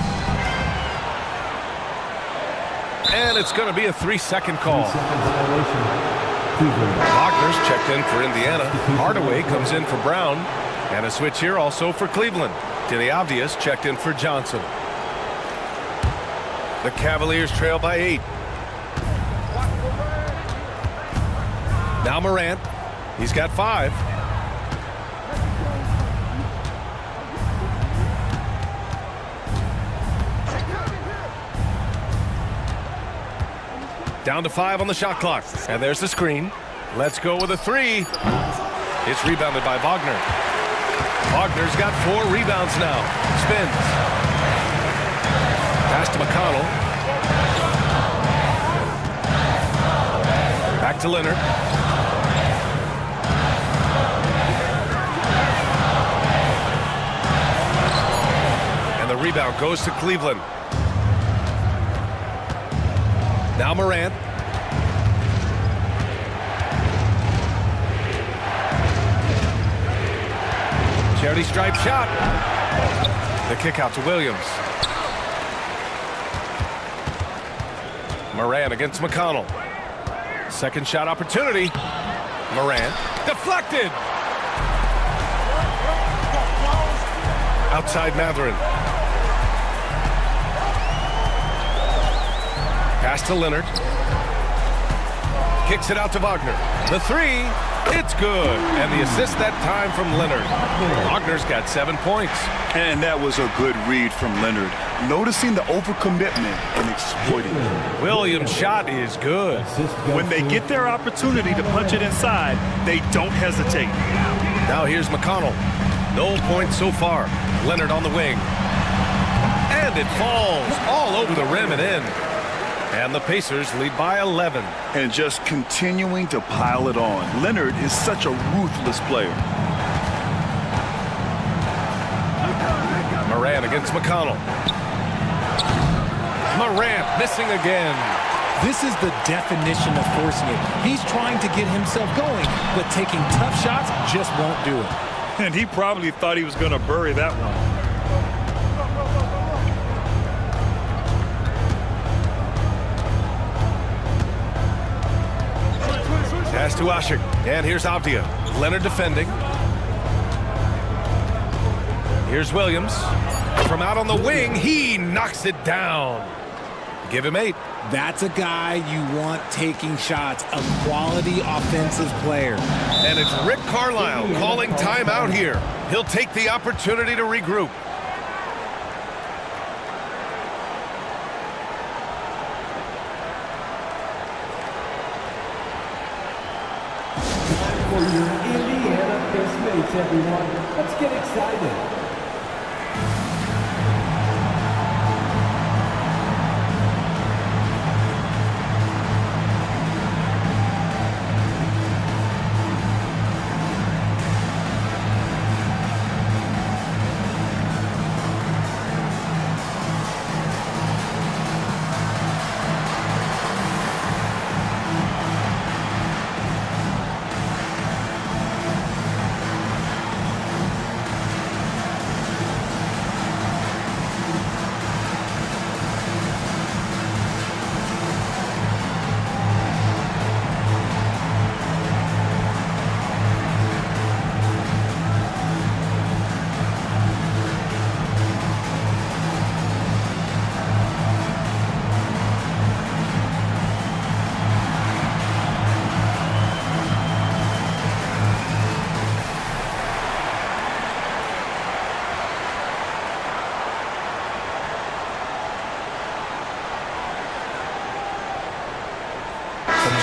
And it's going to be a 3-second call. Wagner's checked in for Indiana. Hardaway comes in for Brown. And a switch here also for Cleveland. Diliavdias checked in for Johnson. The Cavaliers trail by 8. Now Morant. He's got 5. Down to 5 on the shot clock. And there's the screen. Let's go with a 3. It's rebounded by Wagner. Wagner's got 4 rebounds now. Spins. Pass to McConnell. Back to Leonard. And the rebound goes to Cleveland. Now Morant. Charity stripe shot. The kick out to Williams. Morant against McConnell. Second shot opportunity. Morant. Deflected. Outside Mathurin. Pass to Leonard. Kicks it out to Wagner. The 3. It's good. And the assist that time from Leonard. Wagner's got 7 points. And that was a good read from Leonard. Noticing the overcommitment and exploiting it. Williams' shot is good. When they get their opportunity to punch it inside, they don't hesitate. Now here's McConnell. No points so far. Leonard on the wing. And it falls all over the rim and in. And the Pacers lead by 11. And just continuing to pile it on. Leonard is such a ruthless player. Morant against McConnell. Morant missing again. This is the definition of forcing it. He's trying to get himself going, but taking tough shots just won't do it. And he probably thought he was going to bury that one. Pass to Asher. And here's Avdia. Leonard defending. Here's Williams. From out on the wing, he knocks it down. Give him 8. That's a guy you want taking shots, a quality offensive player. And it's Rick Carlisle calling timeout here. He'll take the opportunity to regroup. for your Indiana Pacemates, everyone. Let's get excited.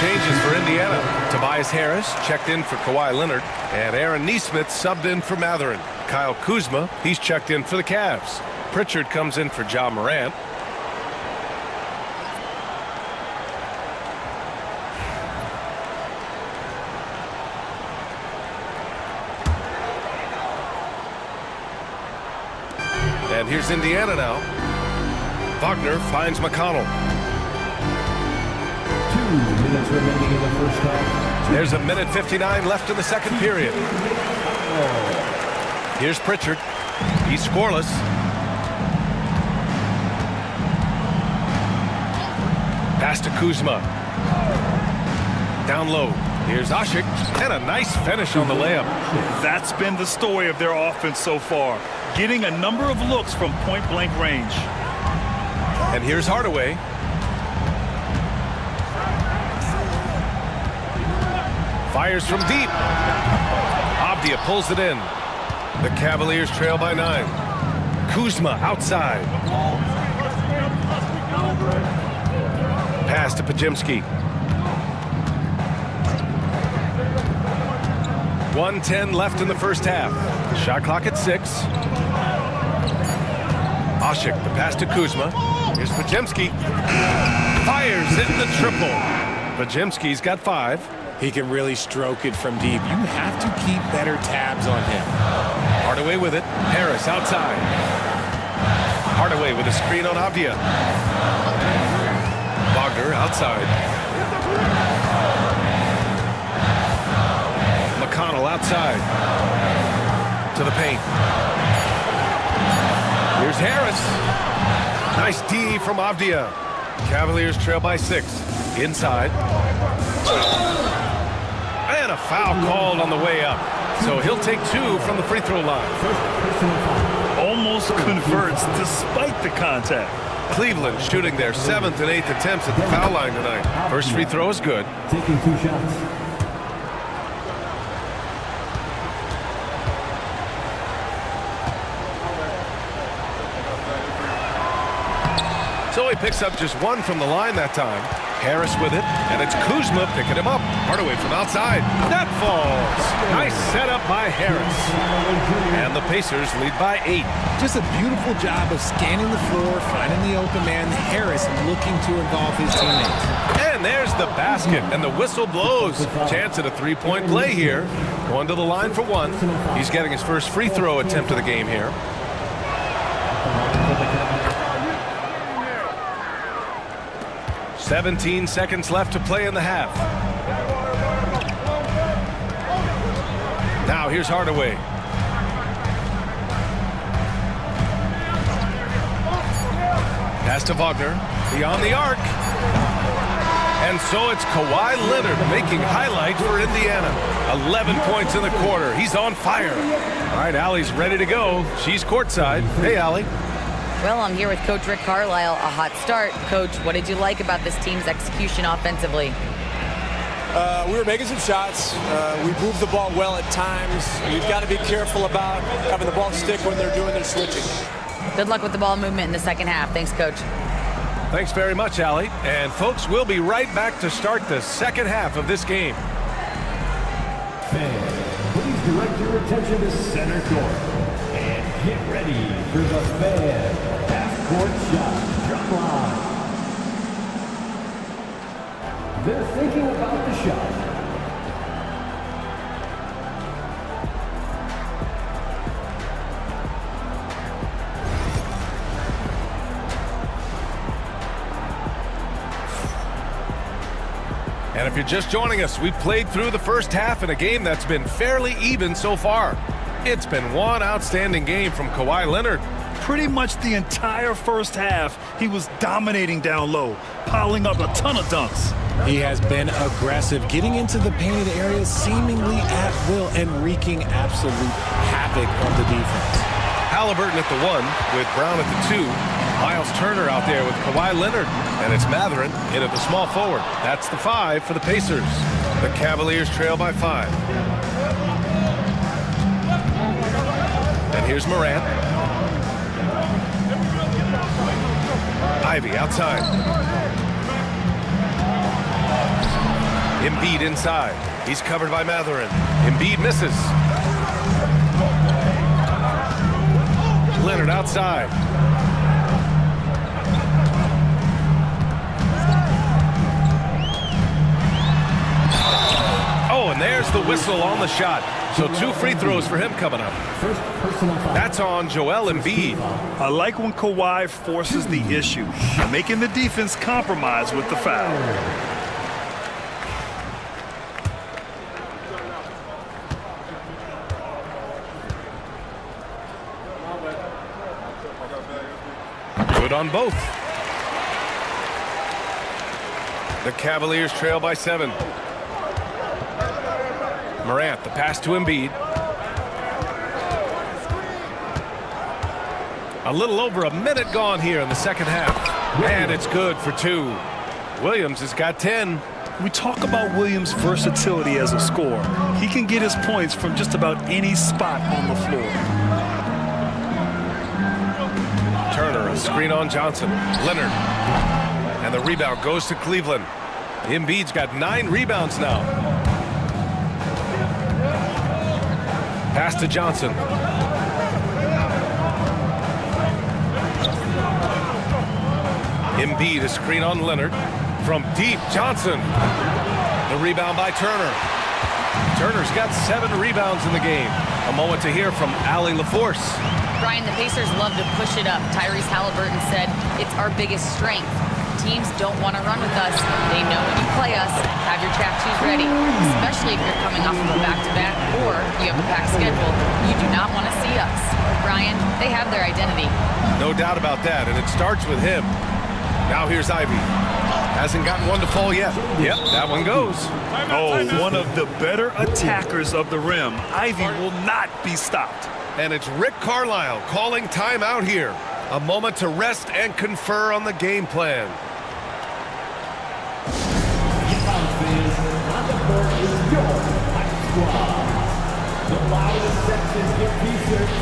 Changes for Indiana. Tobias Harris checked in for Kawhi Leonard, and Aaron Nesmith subbed in for Mathurin. Kyle Kuzma, he's checked in for the Cavs. Pritchard comes in for Ja Morant. And here's Indiana now. Wagner finds McConnell. 2 minutes remaining in the first half. There's a minute 59 left in the second period. Here's Pritchard. He's scoreless. Pass to Kuzma. Down low. Here's Asik. And a nice finish on the layup. That's been the story of their offense so far. Getting a number of looks from point-blank range. And here's Hardaway. Fires from deep. Avdia pulls it in. The Cavaliers trail by 9. Kuzma outside. Pass to Podziemski. 1:10 left in the first half. Shot clock at 6. Asik, the pass to Kuzma. Here's Podziemski. Fires in the triple. Podziemski's got 5. He can really stroke it from deep. You have to keep better tabs on him. Hardaway with it. Harris outside. Hardaway with a screen on Avdia. Wagner outside. McConnell outside. To the paint. Here's Harris. Nice D from Avdia. Cavaliers trail by 6. Inside. And a foul called on the way up. So he'll take 2 from the free throw line. Almost converts despite the contact. Cleveland shooting their 7th and 8th attempts at the foul line tonight. First free throw is good. Taking 2 shots. So he picks up just 1 from the line that time. Harris with it, and it's Kuzma picking him up. Hardaway from outside. That falls. Nice setup by Harris. And the Pacers lead by 8. Just a beautiful job of scanning the floor, finding the open man. Harris looking to involve his teammates. And there's the basket, and the whistle blows. Chance at a 3-point play here. Going to the line for 1. He's getting his first free throw attempt of the game here. 17 seconds left to play in the half. Now here's Hardaway. Pass to Wagner. Beyond the arc. And so it's Kawhi Leonard making highlights for Indiana. 11 points in the quarter. He's on fire. All right, Allie's ready to go. She's courtside. Hey, Allie. Well, I'm here with Coach Rick Carlisle. A hot start. Coach, what did you like about this team's execution offensively? We were making some shots. We moved the ball well at times. You've got to be careful about having the ball stick when they're doing their switching. Good luck with the ball movement in the second half. Thanks, Coach. Thanks very much, Allie. And folks, we'll be right back to start the second half of this game. Fans, please direct your attention to center court. And get ready for the fan half-court shot drum line. They're thinking about the shot. And if you're just joining us, we've played through the first half in a game that's been fairly even so far. It's been one outstanding game from Kawhi Leonard. Pretty much the entire first half, he was dominating down low, piling up a ton of dunks. He has been aggressive, getting into the painted areas seemingly at will and wreaking absolute havoc on the defense. Halliburton at the 1 with Brown at the 2. Miles Turner out there with Kawhi Leonard. And it's Mathurin in at the small forward. That's the 5 for the Pacers. The Cavaliers trail by 5. And here's Morant. Ivy outside. Embiid inside. He's covered by Mathurin. Embiid misses. Leonard outside. Oh, and there's the whistle on the shot. So 2 free throws for him coming up. That's on Joel Embiid. I like when Kawhi forces the issue, making the defense compromise with the foul. Good on both. The Cavaliers trail by 7. Morant, the pass to Embiid. A little over a minute gone here in the second half. And it's good for 2. Williams has got 10. We talk about Williams' versatility as a scorer. He can get his points from just about any spot on the floor. Turner, a screen on Johnson. Leonard. And the rebound goes to Cleveland. Embiid's got 9 rebounds now. Pass to Johnson. Embiid, a screen on Leonard. From deep, Johnson. The rebound by Turner. Turner's got 7 rebounds in the game. A moment to hear from Allie LaForce. Brian, the Pacers love to push it up. Tyrese Halliburton said it's our biggest strength. Teams don't want to run with us. They know when you play us, have your track shoes ready, especially if you're coming off of a back-to-back or you have a packed schedule. You do not want to see us. Brian, they have their identity. No doubt about that, and it starts with him. Now here's Ivy. Hasn't gotten one to fall yet. Yep, that one goes. Oh, one of the better attackers of the rim. Ivy will not be stopped. And it's Rick Carlisle calling timeout here. A moment to rest and confer on the game plan. On the court is your Hype Squad. The loudest sections get Pacers.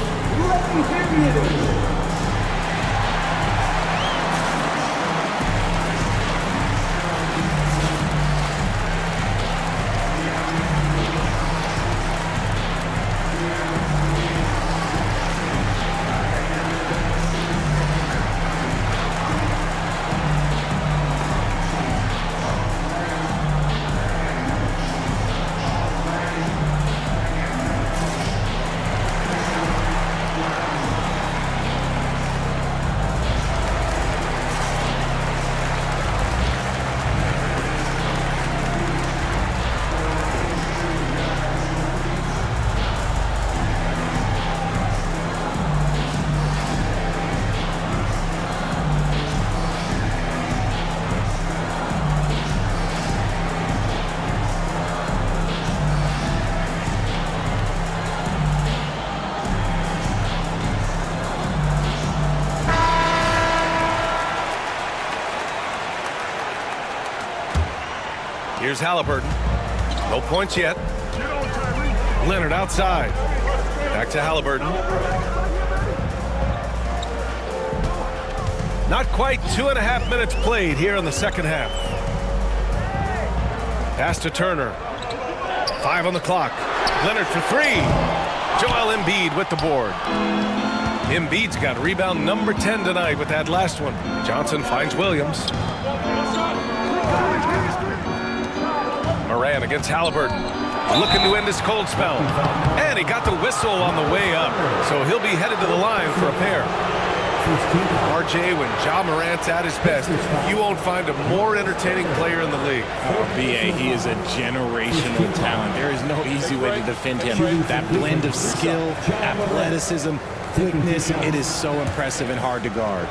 Let me hear you. Here's Halliburton. No points yet. Leonard outside. Back to Halliburton. Not quite 2.5 minutes played here in the second half. Pass to Turner. 5 on the clock. Leonard for three. Joel Embiid with the board. Embiid's got rebound number 10 tonight with that last one. Johnson finds Williams. Moran against Halliburton. Looking to end this cold spell. And he got the whistle on the way up. So he'll be headed to the line for a pair. RJ, when Ja Morant's at his best, you won't find a more entertaining player in the league. B.A., he is a generational talent. There is no easy way to defend him. That blend of skill, athleticism, quickness, it is so impressive and hard to guard.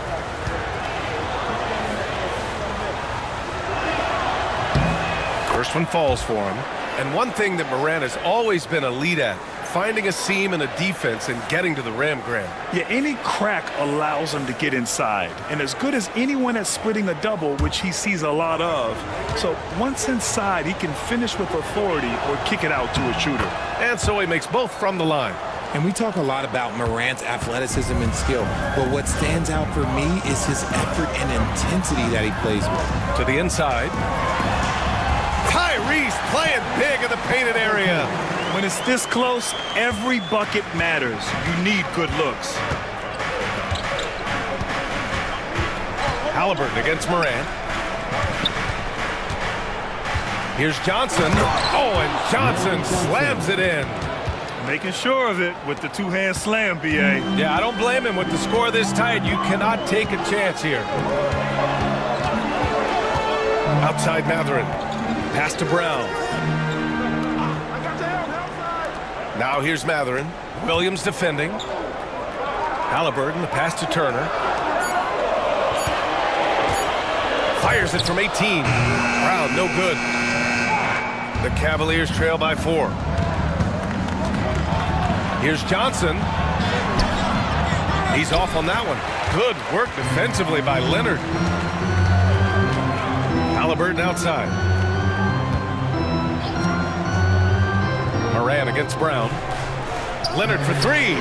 First one falls for him. And one thing that Morant has always been elite at, finding a seam in a defense and getting to the rim, Graham. Yeah, any crack allows him to get inside. And as good as anyone at splitting a double, which he sees a lot of. So once inside, he can finish with authority or kick it out to a shooter. And so he makes both from the line. And we talk a lot about Morant's athleticism and skill, but what stands out for me is his effort and intensity that he plays with. To the inside. Tyrese playing big in the painted area. When it's this close, every bucket matters. You need good looks. Halliburton against Morant. Here's Johnson. Oh, and Johnson slams it in. Making sure of it with the two-hand slam, B.A. Yeah, I don't blame him. With the score this tight, you cannot take a chance here. Outside Mathurin. Pass to Brown. Now here's Mathurin. Williams defending. Halliburton, the pass to Turner. Fires it from 18. Brown, no good. The Cavaliers trail by 4. Here's Johnson. He's off on that one. Good work defensively by Leonard. Halliburton outside. Moran against Brown. Leonard for three.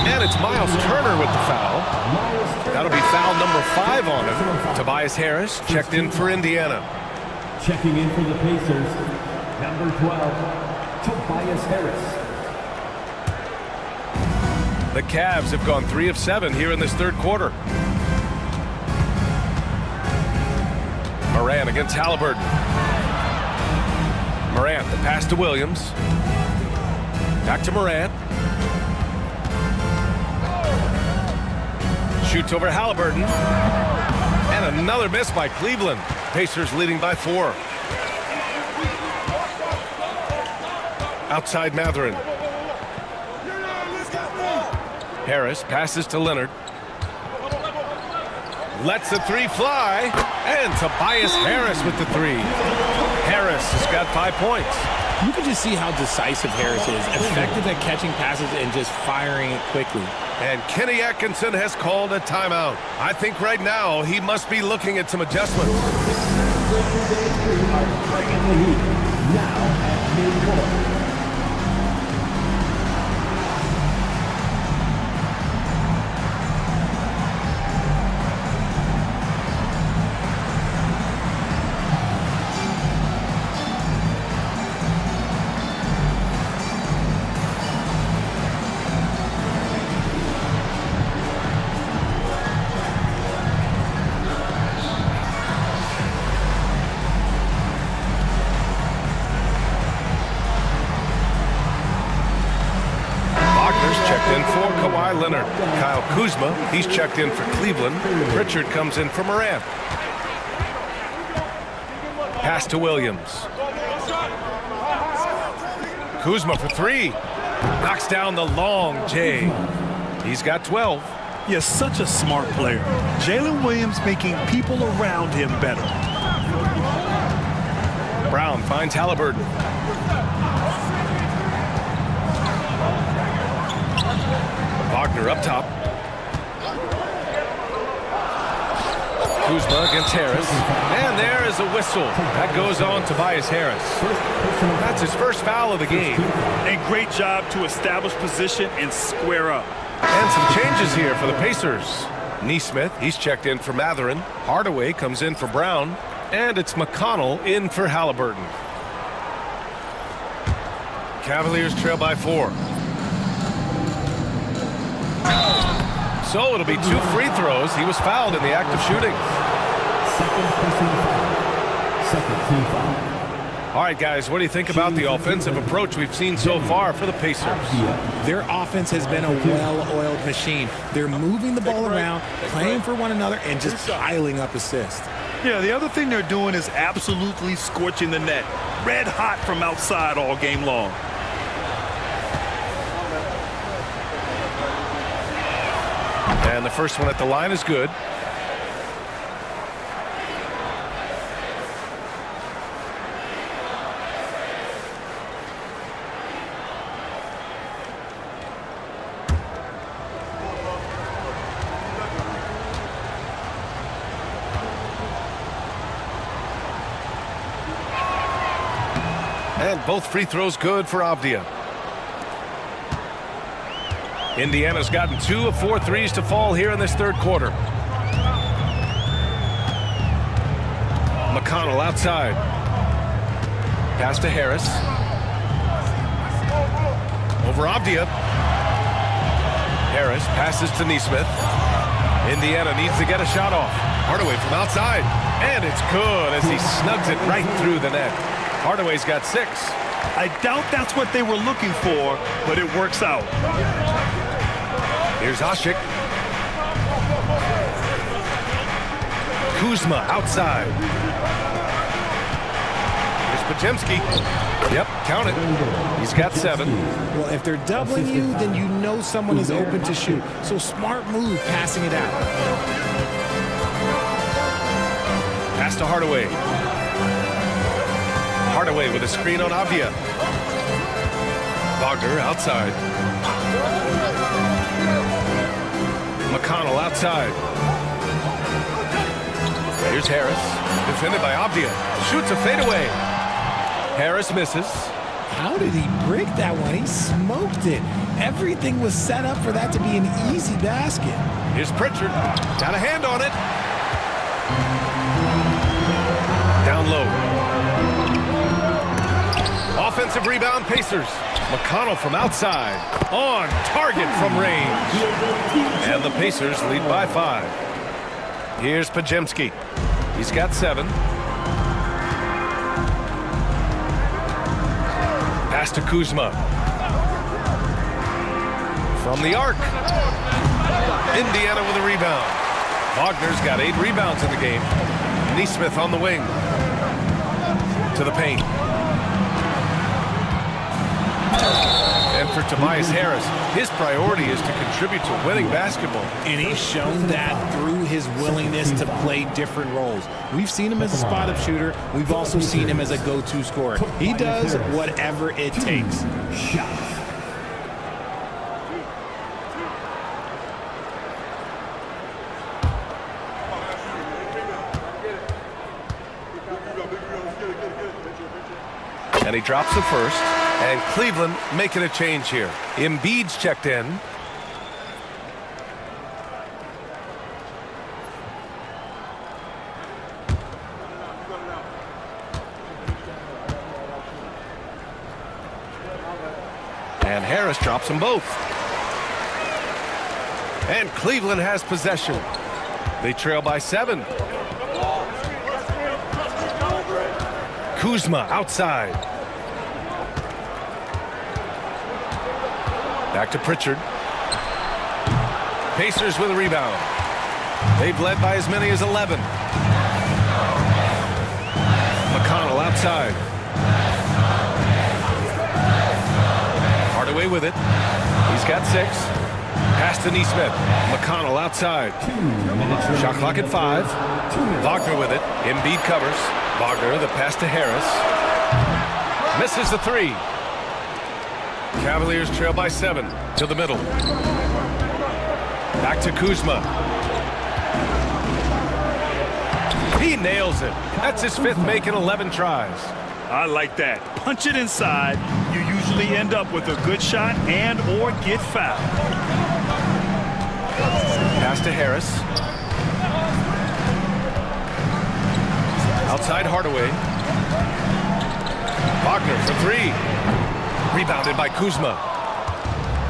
And it's Miles Turner with the foul. That'll be foul number 5 on him. Tobias Harris checked in for Indiana. Checking in for the Pacers, number 12, Tobias Harris. The Cavs have gone 3 of 7 here in this third quarter. Moran against Halliburton. Morant, the pass to Williams. Back to Morant. Shoots over Halliburton. And another miss by Cleveland. Pacers leading by 4. Outside Mathurin. Harris passes to Leonard. Lets the three fly. And Tobias Harris with the 3. Harris has got 5 points. You can just see how decisive Harris is. Effective at catching passes and just firing it quickly. And Kenny Atkinson has called a timeout. I think right now he must be looking at some adjustments. Now at midcourt. Leonard. Kyle Kuzma, he's checked in for Cleveland. Pritchard comes in for Morant. Pass to Williams. Kuzma for 3. Knocks down the long J. He's got 12. Yes, such a smart player. Jalen Williams making people around him better. Brown finds Halliburton. Wagner up top. Kuzma against Harris. And there is a whistle. That goes on Tobias Harris. That's his first foul of the game. And great job to establish position and square up. And some changes here for the Pacers. Neesmith, he's checked in for Mathurin. Hardaway comes in for Brown. And it's McConnell in for Halliburton. Cavaliers trail by 4. So it'll be 2 free throws. He was fouled in the act of shooting. Second team foul. All right, guys, what do you think about the offensive approach we've seen so far for the Pacers? Their offense has been a well-oiled machine. They're moving the ball around, playing for one another, and just piling up assists. Yeah, the other thing they're doing is absolutely scorching the net. Red hot from outside all game long. And the first one at the line is good. And both free throws good for Avdia. Indiana's gotten 2 of 4 threes to fall here in this third quarter. McConnell outside. Pass to Harris. Over Avdia. Harris passes to Nesmith. Indiana needs to get a shot off. Hardaway from outside. And it's good as he snugs it right through the net. Hardaway's got 6. I doubt that's what they were looking for, but it works out. Here's Asik. Kuzma outside. Here's Podziemski. Yep, count it. He's got 7. Well, if they're doubling you, then you know someone is open to shoot. So smart move passing it out. Pass to Hardaway. Hardaway with a screen on Avdia. Wagner outside. McConnell outside. Here's Harris. Defended by Avdia. Shoots a fadeaway. Harris misses. How did he break that one? He smoked it. Everything was set up for that to be an easy basket. Here's Pritchard. Got a hand on it. Down low. Offensive rebound, Pacers. McConnell from outside. On target from range. And the Pacers lead by 5. Here's Podziemski. He's got 7. Pass to Kuzma. From the arc. Indiana with a rebound. Wagner's got 8 rebounds in the game. Nesmith on the wing. To the paint. And for Tobias Harris, his priority is to contribute to winning basketball. And he's shown that through his willingness to play different roles. We've seen him as a spot-up shooter. We've also seen him as a go-to scorer. He does whatever it takes. And he drops the first. And Cleveland making a change here. Embiid's checked in. And Harris drops them both. And Cleveland has possession. They trail by 7. Kuzma outside. Back to Pritchard. Pacers with a rebound. They've led by as many as 11. McConnell outside. Hardaway with it. He's got 6. Pass to Nesmith. McConnell outside. Shot clock at 5. Wagner with it. Embiid covers. Wagner, the pass to Harris. Misses the 3. Cavaliers trail by 7 to the middle. Back to Kuzma. He nails it. That's his 5th make in 11 tries. I like that. Punch it inside. You usually end up with a good shot and or get fouled. Pass to Harris. Outside Hardaway. Wagner for 3. Rebounded by Kuzma.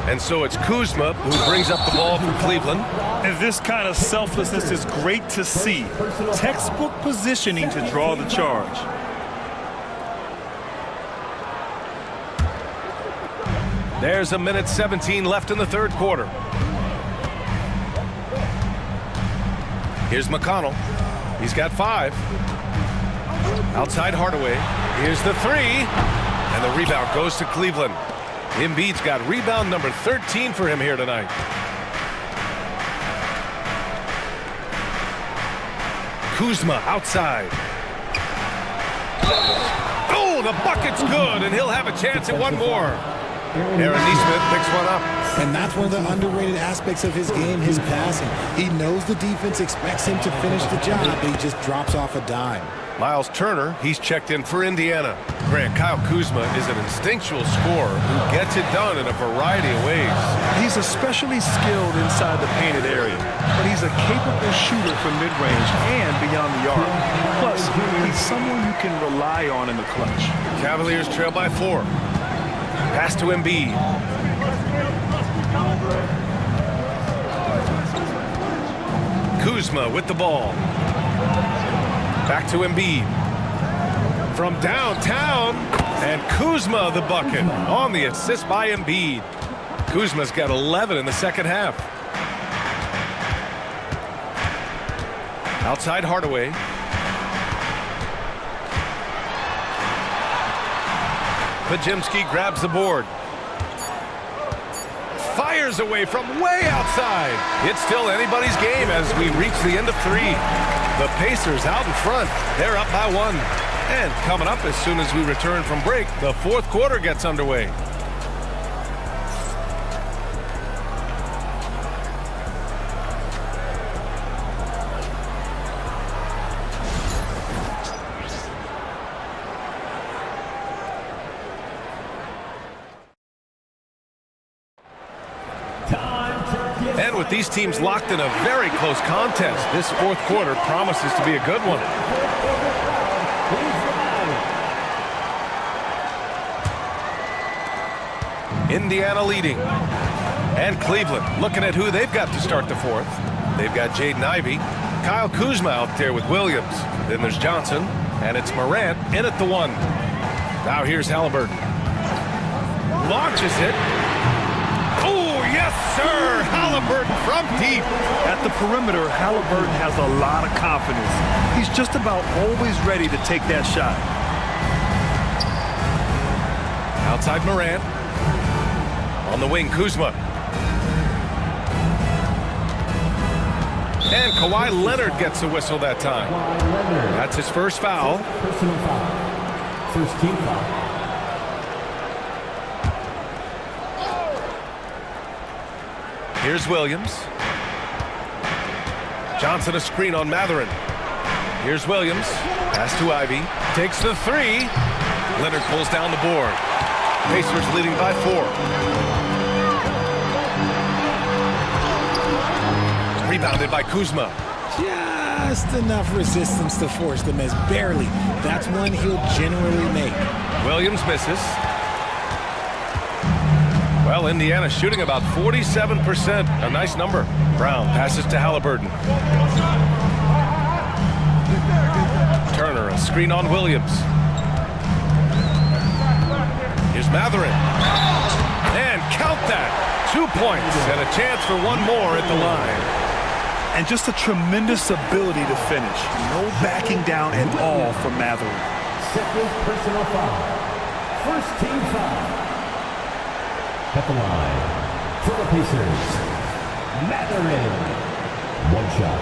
And so it's Kuzma who brings up the ball for Cleveland. And this kind of selflessness is great to see. Textbook positioning to draw the charge. There's a minute 17 left in the third quarter. Here's McConnell. He's got 5. Outside Hardaway. Here's the 3. And the rebound goes to Cleveland. Embiid's got rebound number 13 for him here tonight. Kuzma outside. Oh, the bucket's good, and he'll have a chance at one more. Aaron Nesmith picks one up. And that's one of the underrated aspects of his game, his passing. He knows the defense expects him to finish the job, but he just drops off a dime. Miles Turner, he's checked in for Indiana. Grant, Kyle Kuzma is an instinctual scorer who gets it done in a variety of ways. He's especially skilled inside the painted area, but he's a capable shooter from mid-range and beyond the arc. Plus, he's someone you can rely on in the clutch. Cavaliers trail by 4. Pass to Embiid. Kuzma with the ball. Back to Embiid. From downtown, and Kuzma the bucket on the assist by Embiid. Kuzma's got 11 in the second half. Outside Hardaway. Podziemski grabs the board. Fires away from way outside. It's still anybody's game as we reach the end of 3. The Pacers out in front. They're up by 1. And coming up as soon as we return from break, the fourth quarter gets underway. And with these teams locked in a very close contest, this fourth quarter promises to be a good one. Indiana leading. And Cleveland looking at who they've got to start the fourth. They've got Jaden Ivey, Kyle Kuzma out there with Williams. Then there's Johnson, and it's Morant in at the 1. Now here's Halliburton. Launches it. Oh, yes, sir! Halliburton from deep. At the perimeter, Halliburton has a lot of confidence. He's just about always ready to take that shot. Outside Morant. On the wing, Kuzma. And Kawhi Leonard gets a whistle that time. That's his first foul. Personal foul. First team foul. Here's Williams. Johnson a screen on Mathurin. Here's Williams. Pass to Ivey. Takes the 3. Leonard pulls down the board. Pacers leading by 4. Rebounded by Kuzma. Just enough resistance to force the miss. Barely. That's one he'll generally make. Williams misses. Well, Indiana shooting about 47%. A nice number. Brown passes to Halliburton. Turner, a screen on Williams. Here's Mathurin. And count that. 2 points and a chance for one more at the line. And just a tremendous ability to finish. No backing down at all from Mathurin. Second personal foul. First team foul. At the line, for the Pacers, Mathurin. 1 shot.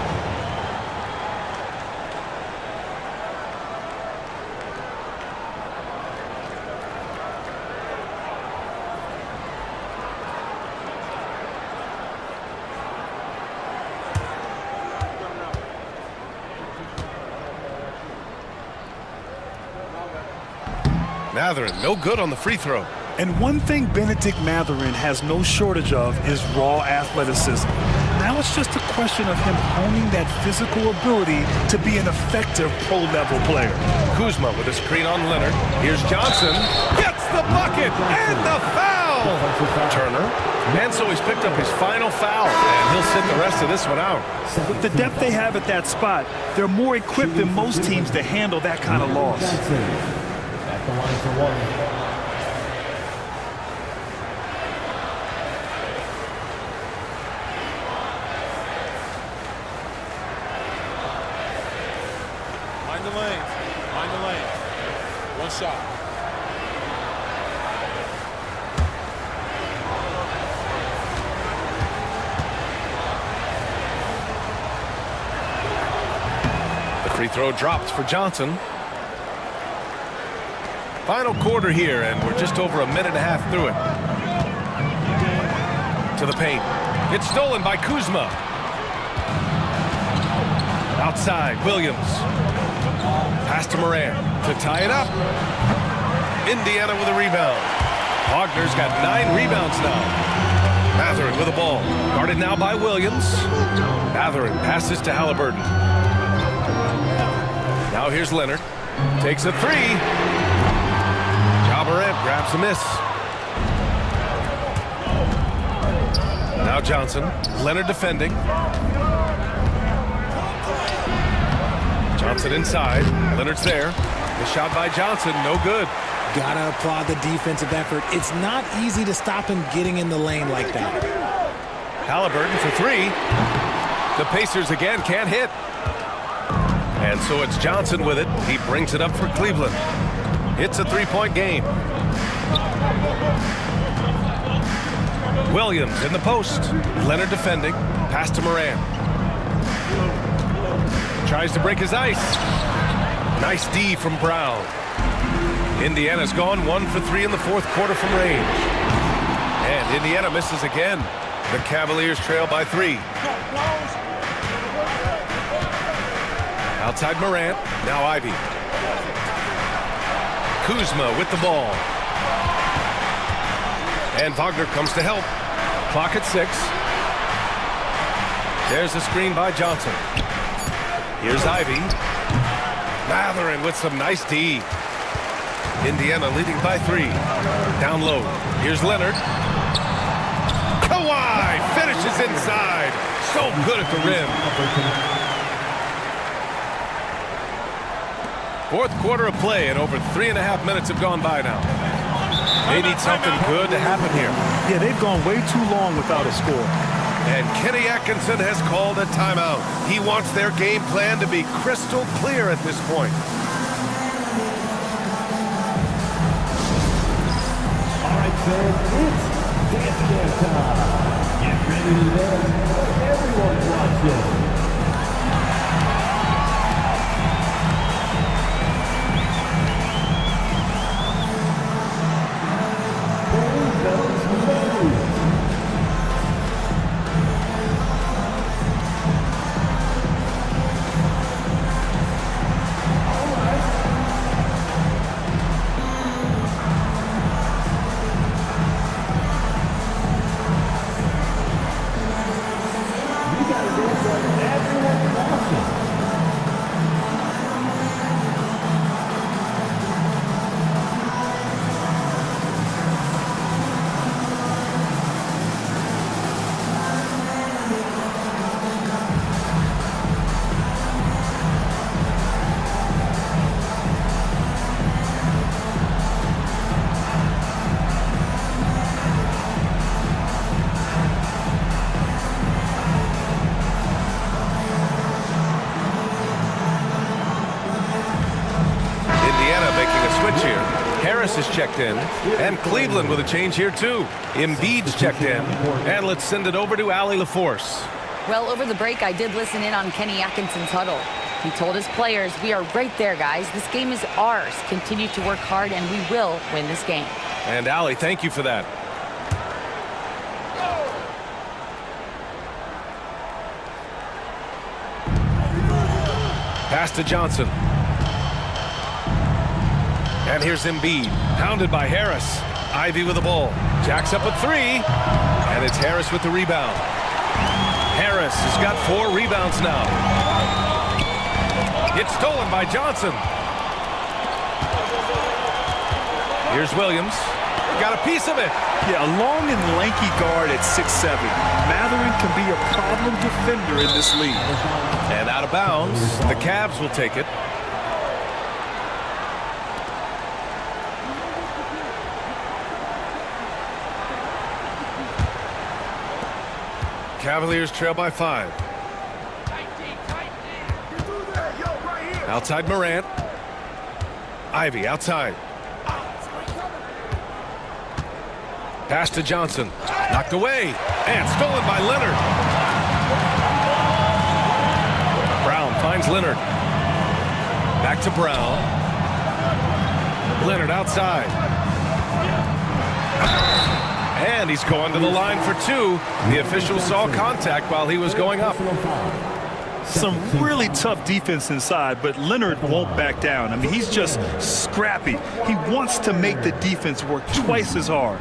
Mathurin, no good on the free throw. And one thing Bennedict Mathurin has no shortage of is raw athleticism. Now Now it's just a question of him honing that physical ability to be an effective pro-level player. Kuzma with a screen on Leonard. Here's Johnson. Gets the bucket and the foul. Turner. And so he's picked up his final foul, and he'll sit the rest of this one out. With the depth they have at that spot, they're more equipped than most teams to handle that kind of loss. At the line for one. Find the lane. One shot. The free throw dropped for Johnson. Final quarter here, and we're just over a minute and a half through it. To the paint. It's stolen by Kuzma. Outside, Williams. Pass to Morant to tie it up. Indiana with a rebound. Wagner's got 9 rebounds now. Mathurin with the ball. Guarded now by Williams. Mathurin passes to Halliburton. Now here's Leonard. Takes a 3. Ja Morant grabs a miss. Now Johnson. Leonard defending. Johnson inside. Leonard's there. The shot by Johnson, no good. Gotta applaud the defensive effort. It's not easy to stop him getting in the lane like that. Halliburton for 3. The Pacers again can't hit. And so it's Johnson with it. He brings it up for Cleveland. It's a 3-point game. Williams in the post. Leonard defending. Pass to Morant. Tries to break his ice. Nice D from Brown. Indiana's gone 1 for 3 in the fourth quarter from range. And Indiana misses again. The Cavaliers trail by 3. Outside Morant. Now Ivy. Kuzma with the ball. And Wagner comes to help. Clock at 6. There's a screen by Johnson. Here's Ivy. Mathurin with some nice D. Indiana leading by 3. Down low. Here's Leonard. Kawhi finishes inside. So good at the rim. Fourth quarter of play, and over 3.5 minutes have gone by now. They need something good to happen here. Yeah, they've gone way too long without a score. And Kenny Atkinson has called a timeout. He wants their game plan to be crystal clear at this point. All right, fans, it's dance time. Get ready to dance. Everyone's watching. Harris is checked in, and Cleveland with a change here too. Embiid's checked in, and let's send it over to Allie LaForce. Well, over the break, I did listen in on Kenny Atkinson's huddle. He told his players, we are right there, guys. This game is ours. Continue to work hard, and we will win this game. And Allie, thank you for that. Pass to Johnson. And here's Embiid, pounded by Harris. Ivy with the ball. Jacks up a 3. And it's Harris with the rebound. Harris Harris has got 4 rebounds now. It's stolen by Johnson. Here's Williams. Got a piece of it. Yeah, a long and lanky guard at 6'7". Mathurin can be a problem defender in this league. And out of bounds, the Cavs will take it. Cavaliers trail by 5. Outside Morant. Ivy outside. Pass to Johnson. Knocked away. And stolen by Leonard. Brown finds Leonard. Back to Brown. Leonard outside. And he's going to the line for 2. The official saw contact while he was going up. Some really tough defense inside, but Leonard won't back down. I mean, he's just scrappy. He wants to make the defense work twice as hard.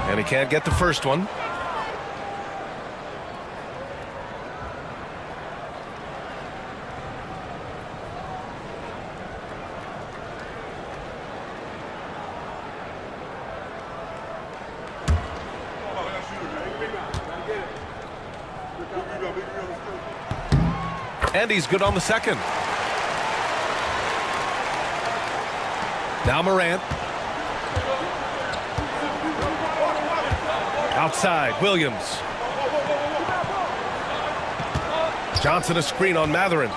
And he can't get the first one. And he's good on the second. Now Morant. Outside, Williams. Johnson a screen on Mathurin.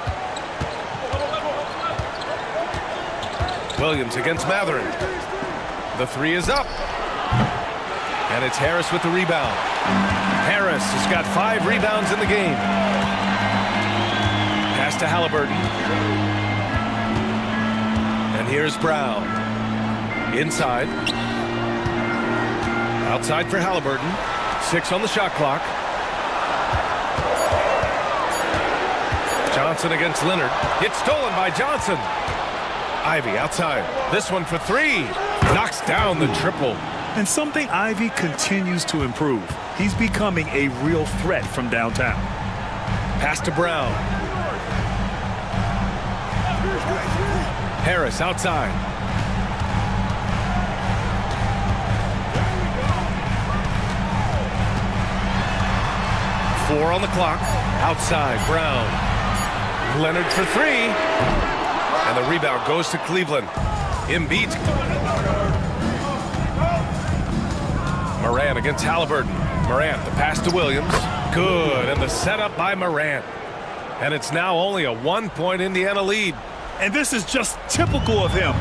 Williams against Mathurin. The 3 is up. And it's Harris with the rebound. Harris has got 5 rebounds in the game. Pass to Halliburton. And here's Brown. Inside. Outside for Halliburton. 6 on the shot clock. Johnson against Leonard. It's stolen by Johnson. Ivy outside. This one for 3. Knocks down the triple. And something Ivy continues to improve. He's becoming a real threat from downtown. Pass to Brown. Harris outside. Four on the clock. Outside, Brown. Leonard for 3. And the rebound goes to Cleveland. Embiid. Morant against Halliburton. Morant, the pass to Williams. Good, and the setup by Morant. And it's now only a 1-point Indiana lead. And this is just typical of him.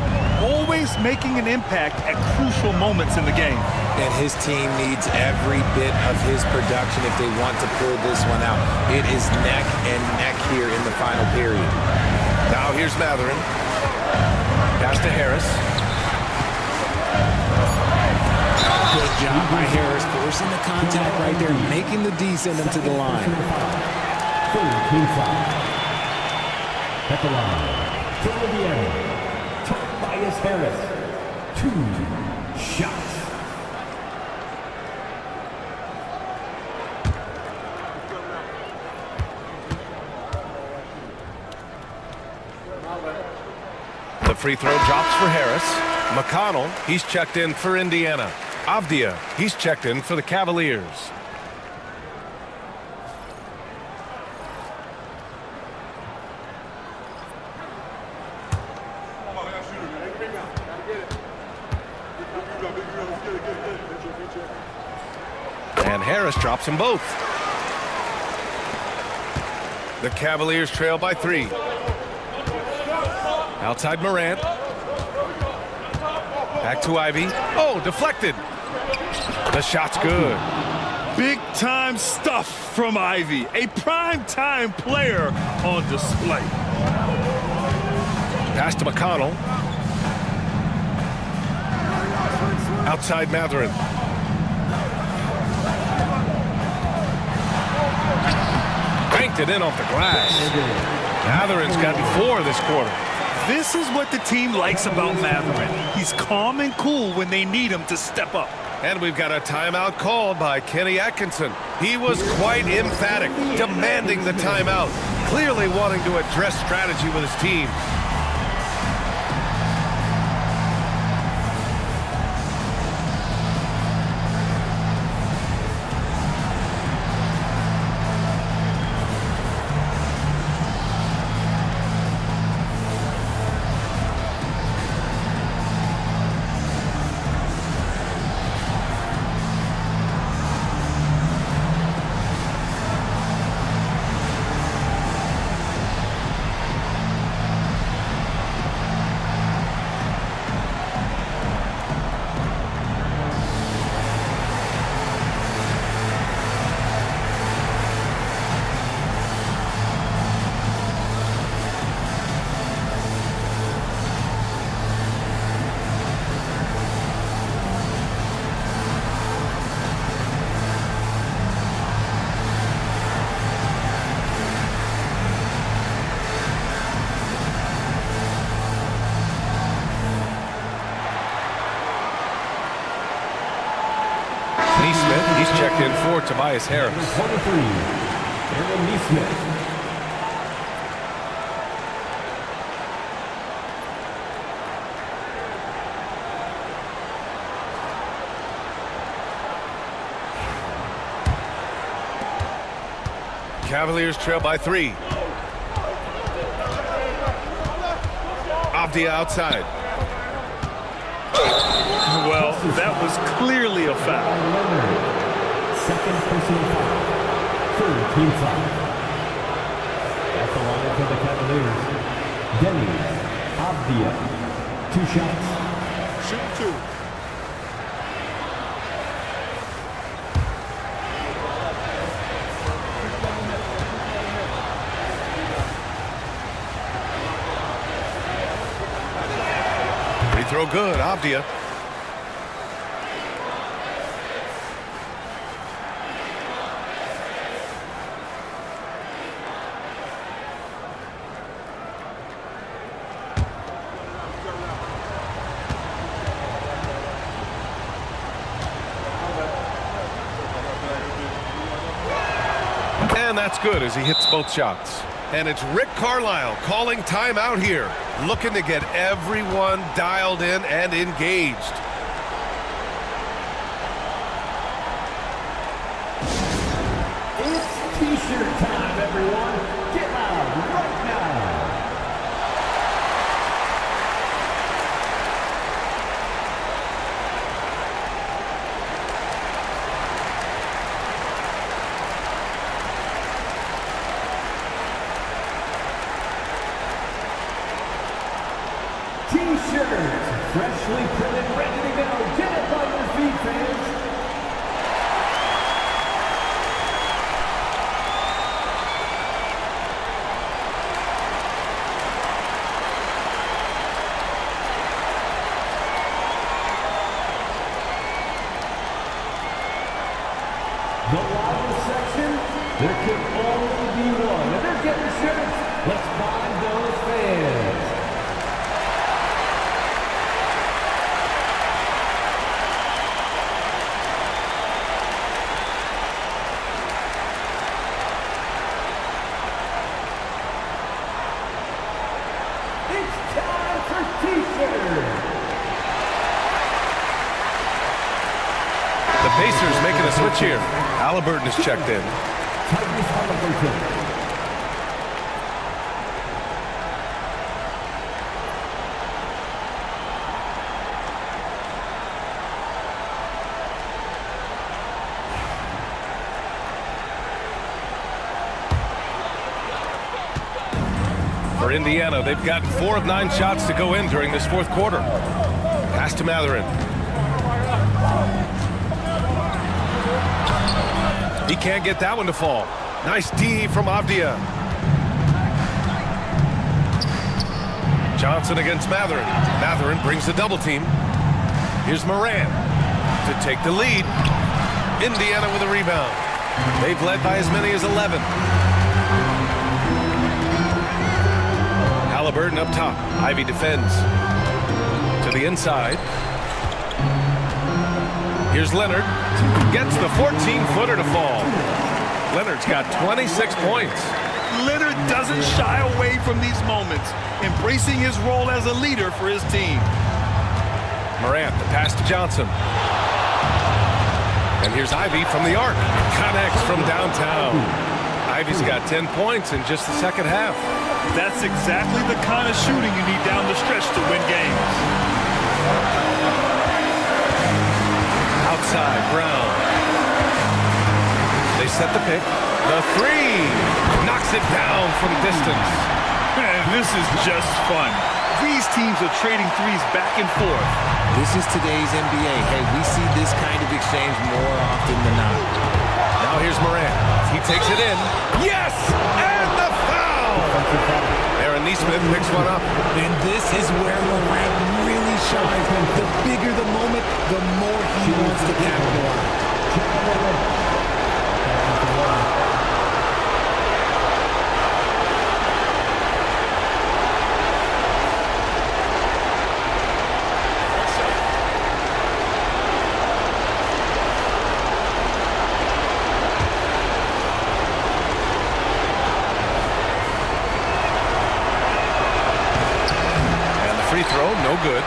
Always making an impact at crucial moments in the game. And his team needs every bit of his production if they want to pull this one out. It is neck and neck here in the final period. Now here's Mathurin. Pass to Harris. Good job by Harris, forcing the contact right there, making the D send him to the line. At the line, from Indiana, Tobias Harris, 2 shots. The free throw drops for Harris. McConnell, he's checked in for Indiana. Avdia, he's checked in for the Cavaliers. And Harris drops them both. The Cavaliers trail by 3. Outside Morant. Back to Ivy. Oh, deflected. The shot's good. Big time stuff from Ivy. A prime time player on display. Pass to McConnell. Outside Mathurin. knocked it in off the glass. Matherin's gotten 4 this quarter. This is what the team likes about Matherin. He's calm and cool when they need him to step up. And we've got a timeout called by Kenny Atkinson. He was quite emphatic, demanding the timeout, clearly wanting to address strategy with his team. He's checked in for Tobias Harris. 23, Aaron Neesmith. Cavaliers trail by 3. Avdia outside. Well, that was clearly a foul. Second personal foul. Third team foul. At the line for the Cavaliers, Denny Avdia. 2 shots. Shoot 2. Free throw good, Avdia. And that's good as he hits both shots. And it's Rick Carlisle calling timeout here, looking to get everyone dialed in and engaged. It's T-shirt time, everyone. Get loud right now. T-shirts, freshly printed, ready to go. Get up on your feet, fans. The Wild section, there can only be one. And they're getting shirts. Let's find those fans. It's time for T-shirts. The Pacers making a switch here. Halliburton is checked in. Tyrese Halliburton. For Indiana, they've gotten 4 of 9 shots to go in during this fourth quarter. Pass to Matherin. He can't get that one to fall. Nice D from Avdia. Johnson against Matherin. Matherin brings the double team. Here's Moran to take the lead. Indiana with a rebound. They've led by as many as 11. Halliburton up top. Ivy defends. To the inside. Here's Leonard. Gets the 14-footer to fall. Leonard's got 26 points. Leonard doesn't shy away from these moments, embracing his role as a leader for his team. Morant, the pass to Johnson. And here's Ivy from the arc. Connects from downtown. Ivy's got 10 points in just the second half. That's exactly the kind of shooting you need down the stretch to win games. Outside, Brown. They set the pick. The three. Knocks it down from distance. Man, this is just fun. These teams are trading threes back and forth. This is today's NBA. Hey, we see this kind of exchange more often than not. Now here's Morant. He takes it in. Yes! And the foul! Aaron Nesmith picks one up. And this is where Morant really shines. The bigger the moment, the more he wants to capitalize. No good.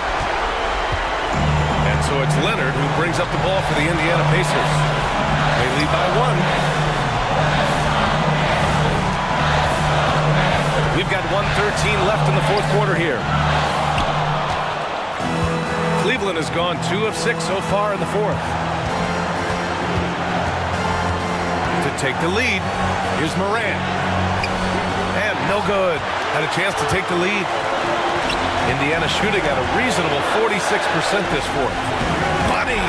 And so it's Leonard who brings up the ball for the Indiana Pacers. They lead by one. We've got 1:13 left in the fourth quarter here. Cleveland has gone 2 of 6 so far in the fourth. To take the lead, here's Morant. And no good. Had a chance to take the lead. Indiana shooting at a reasonable 46% this fourth. Buddy!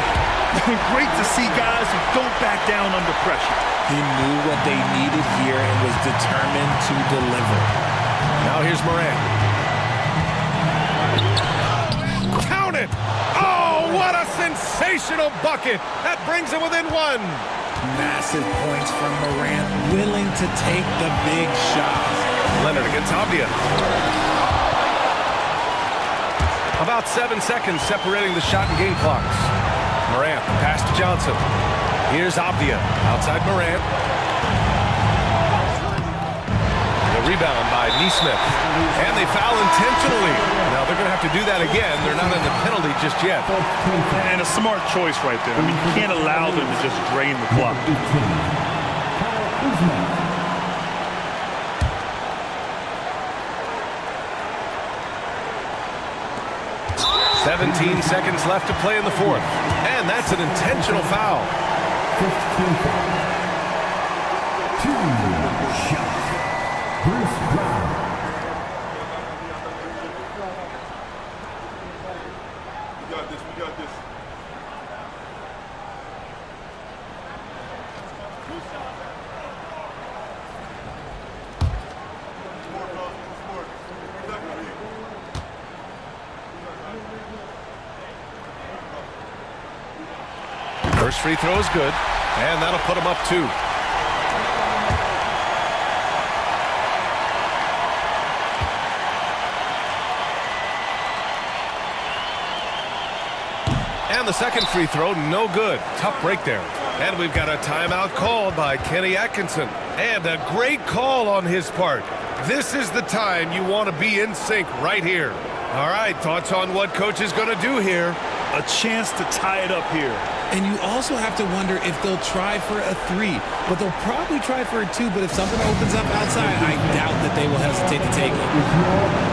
Great to see guys who don't back down under pressure. He knew what they needed here and was determined to deliver. Now here's Morant. Count it! Oh, what a sensational bucket! That brings him within one. Massive points from Morant, willing to take the big shots. Leonard against Avdia. About 7 seconds separating the shot and game clocks. Morant, pass to Johnson. Here's Avdia, outside Morant. The rebound by Nesmith. And they foul intentionally. Now they're going to have to do that again. They're not in the penalty just yet. And a smart choice right there. I mean, you can't allow them to just drain the clock. 17 seconds left to play in the fourth. And that's an intentional foul. 15 foul. 2 shot. Bruce Brown. We got this. We got this. First free throw is good, and that'll put him up 2. And the second free throw, no good. Tough break there. And we've got a timeout called by Kenny Atkinson. And a great call on his part. This is the time you want to be in sync right here. All right, thoughts on what coach is going to do here? A chance to tie it up here. And you also have to wonder if they'll try for a 3. But they'll probably try for a 2. But if something opens up outside, I doubt that they will hesitate to take it.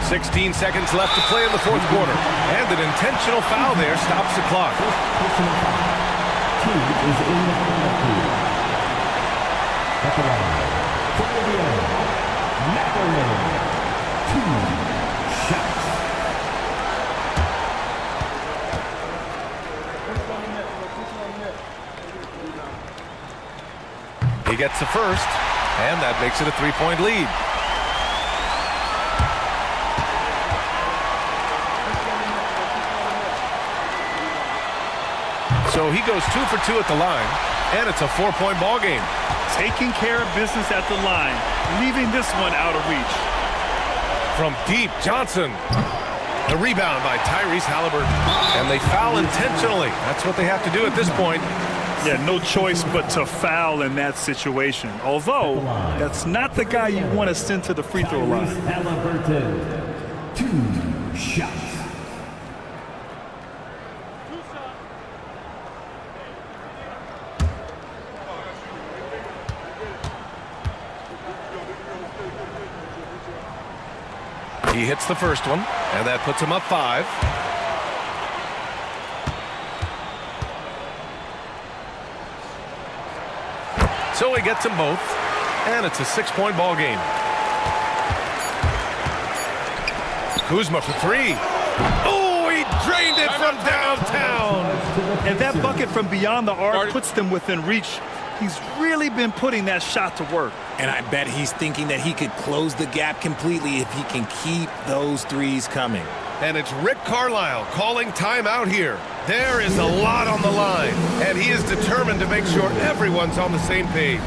16 seconds left to play in the fourth quarter. And an intentional foul there stops the clock. Team is in the penalty. At the line, for Indiana, McElroy, 2 shots. He gets the first, and that makes it a 3-point lead. So he goes 2 for 2 at the line, and it's a 4-point ball game. Taking care of business at the line, leaving this one out of reach. From deep, Johnson. The rebound by Tyrese Halliburton. And they foul intentionally. That's what they have to do at this point. Yeah, no choice but to foul in that situation. Although, that's not the guy you want to send to the free throw line. Halliburton, 2 shots. He hits the first one, and that puts him up 5. So he gets them both, and it's a 6-point ball game. Kuzma for 3. Oh, he drained it from downtown. And that bucket from beyond the arc puts them within reach. He's really been putting that shot to work. And I bet he's thinking that he could close the gap completely if he can keep those threes coming. And it's Rick Carlisle calling timeout here. There is a lot on the line, and he is determined to make sure everyone's on the same page.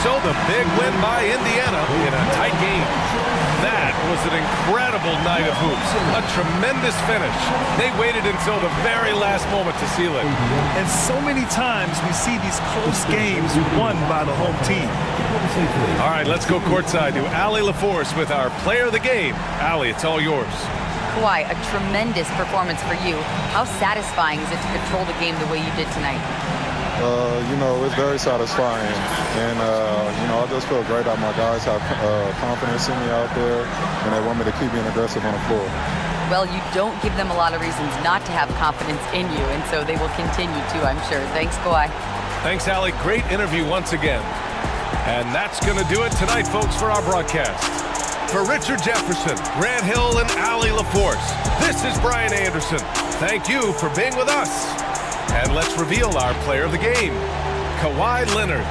So the big win by Indiana in a tight game. That was an incredible night of hoops. A tremendous finish. They waited until the very last moment to seal it. And so many times we see these close games won by the home team. All right, let's go courtside to Allie LaForce with our player of the game. Allie, it's all yours. Kawhi, a tremendous performance for you. How satisfying is it to control the game the way you did tonight? It's very satisfying. And, I just feel great that my guys have confidence in me out there, and they want me to keep being aggressive on the floor. Well, you don't give them a lot of reasons not to have confidence in you, and so they will continue to, I'm sure. Thanks, Kawhi. Thanks, Allie. Great interview once again. And that's going to do it tonight, folks, for our broadcast. For Richard Jefferson, Grant Hill, and Allie LaForce, this is Brian Anderson. Thank you for being with us. And let's reveal our player of the game, Kawhi Leonard.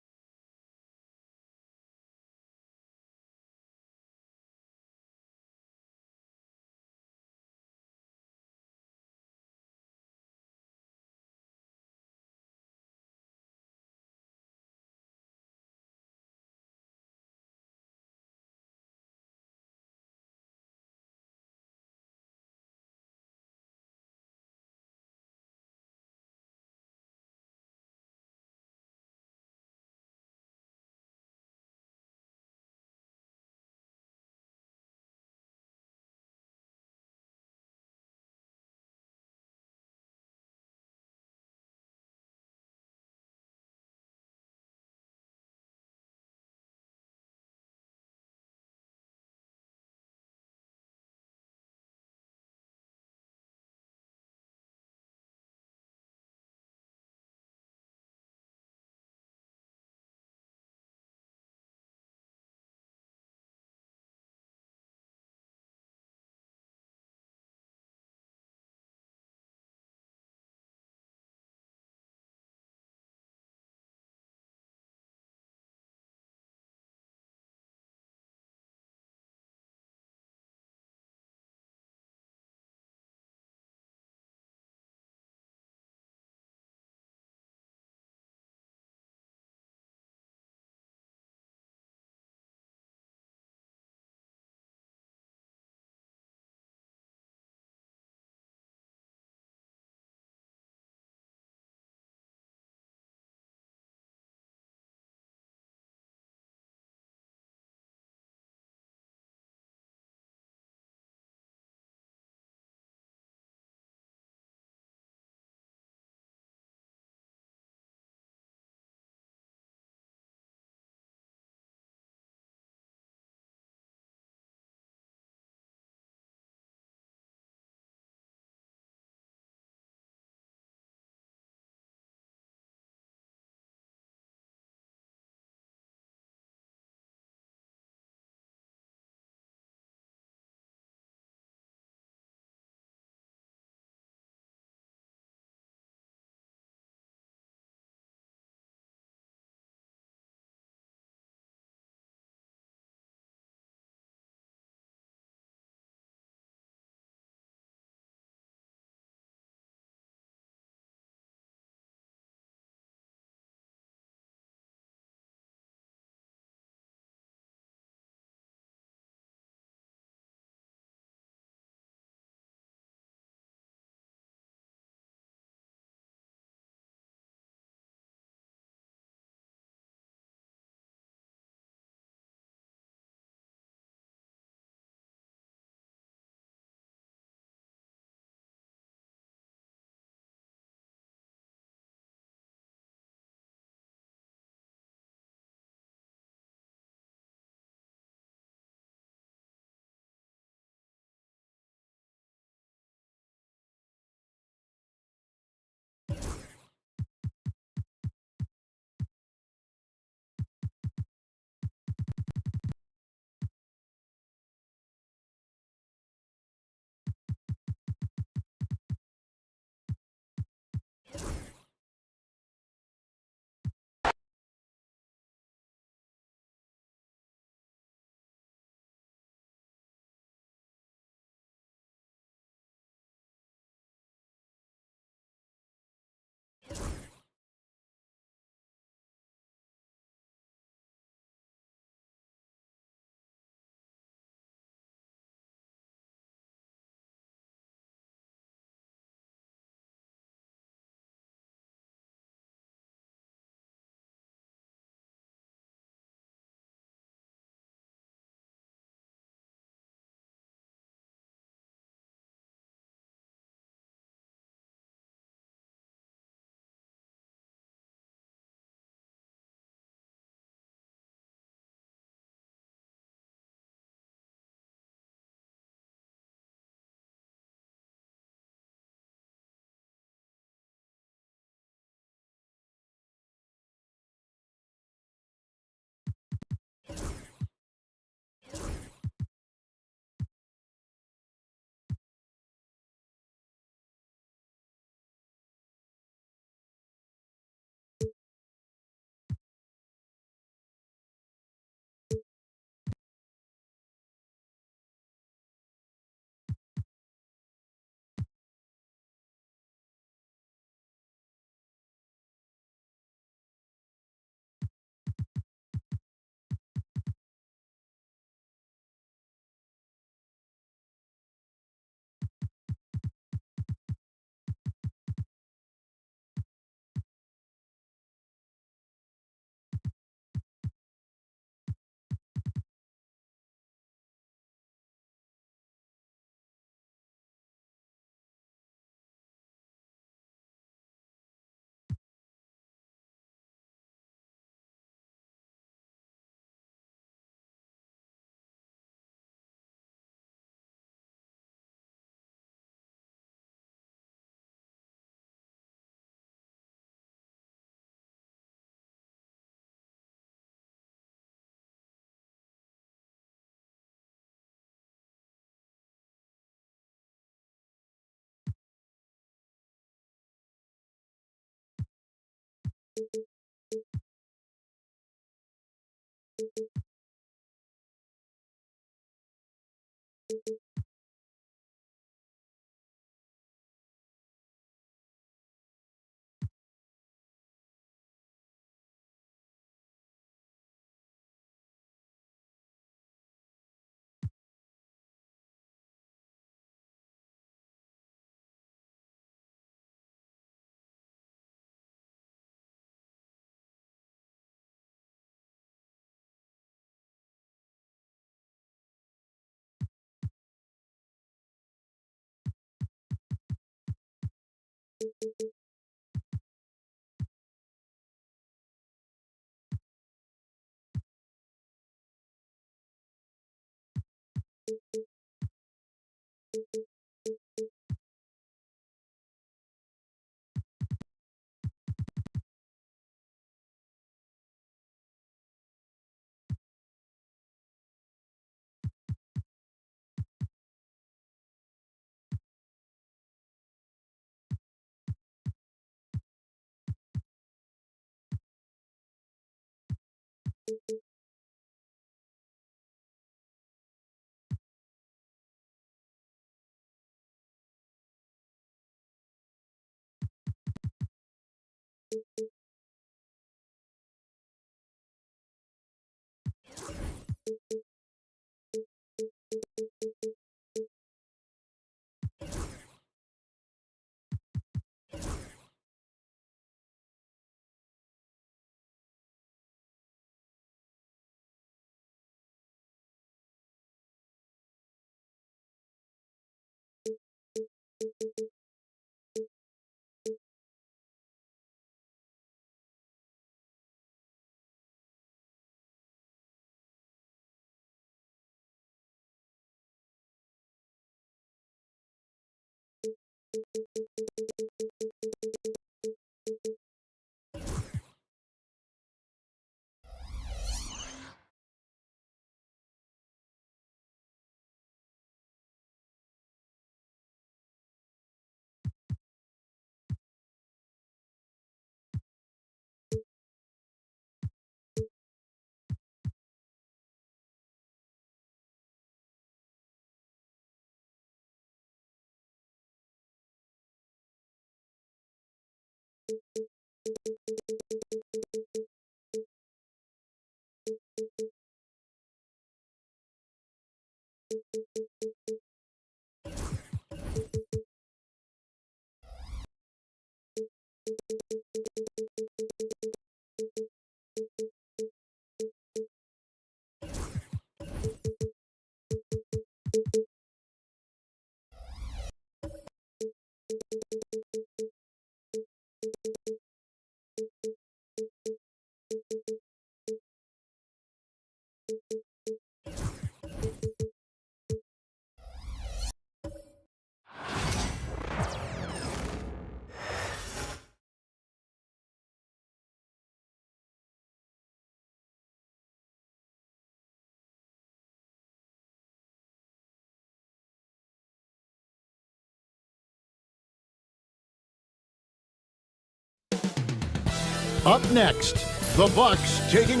Up next, the Bucks taking...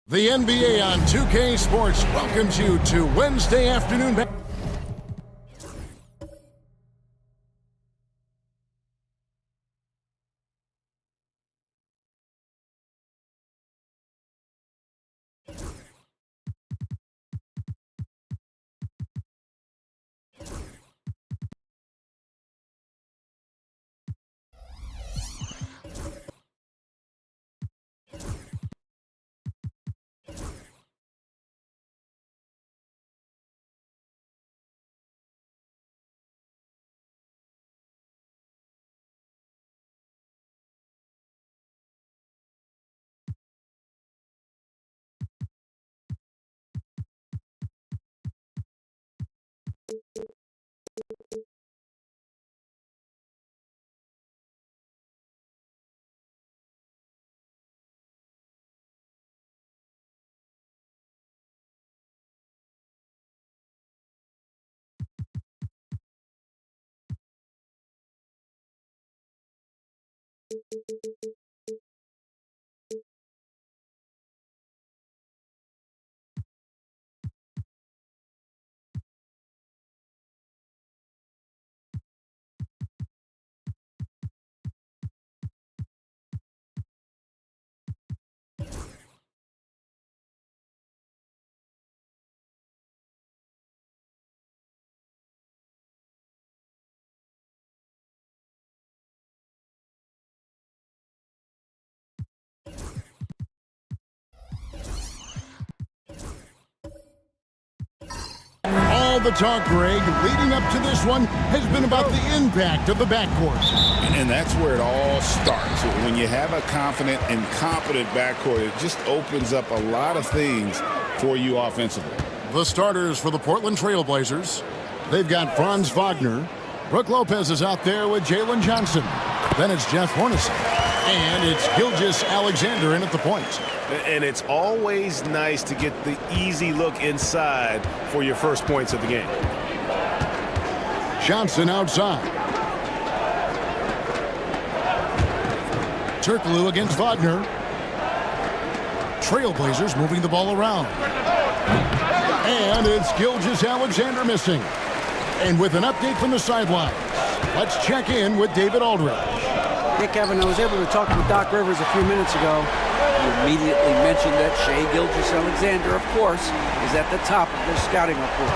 The NBA on 2K Sports welcomes you to Wednesday afternoon. All the talk, Greg, leading up to this one has been about the impact of the backcourt. And that's where it all starts. When you have a confident and competent backcourt, it just opens up a lot of things for you offensively. The starters for the Portland Trail Blazers. They've got Franz Wagner. Brook Lopez is out there with Jalen Johnson. Then it's Jeff Hornacek. And it's Gilgeous-Alexander in at the point. And it's always nice to get the easy look inside for your first points of the game. Johnson outside. Turkoglu against Wagner. Trailblazers moving the ball around. And it's Gilgeous-Alexander missing. And with an update from the sidelines, let's check in with David Aldridge. Hey, Kevin, I was able to talk with Doc Rivers a few minutes ago. He immediately mentioned that Shai Gilgeous-Alexander, of course, is at the top of their scouting report.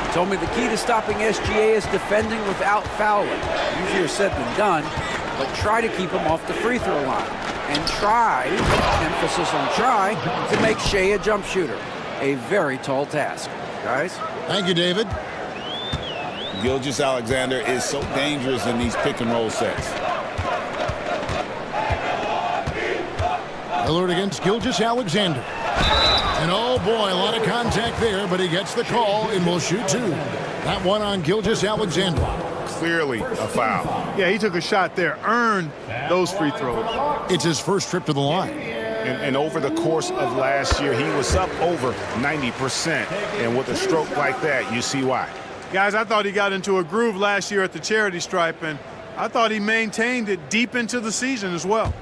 He told me the key to stopping SGA is defending without fouling. Easier said than done, but try to keep him off the free throw line. And try, emphasis on try, to make Shai a jump shooter. A very tall task. Guys? Thank you, David. Gilgeous-Alexander is so dangerous in these pick-and-roll sets. Lillard against Gilgeous-Alexander. And oh boy, a lot of contact there, but he gets the call and will shoot two. That one on Gilgeous-Alexander. Clearly a foul. Yeah, he took a shot there, earned those free throws. It's his first trip to the line. And over the course of last year, he was up over 90%. And with a stroke like that, you see why. Guys, I thought he got into a groove last year at the charity stripe, and I thought he maintained it deep into the season as well.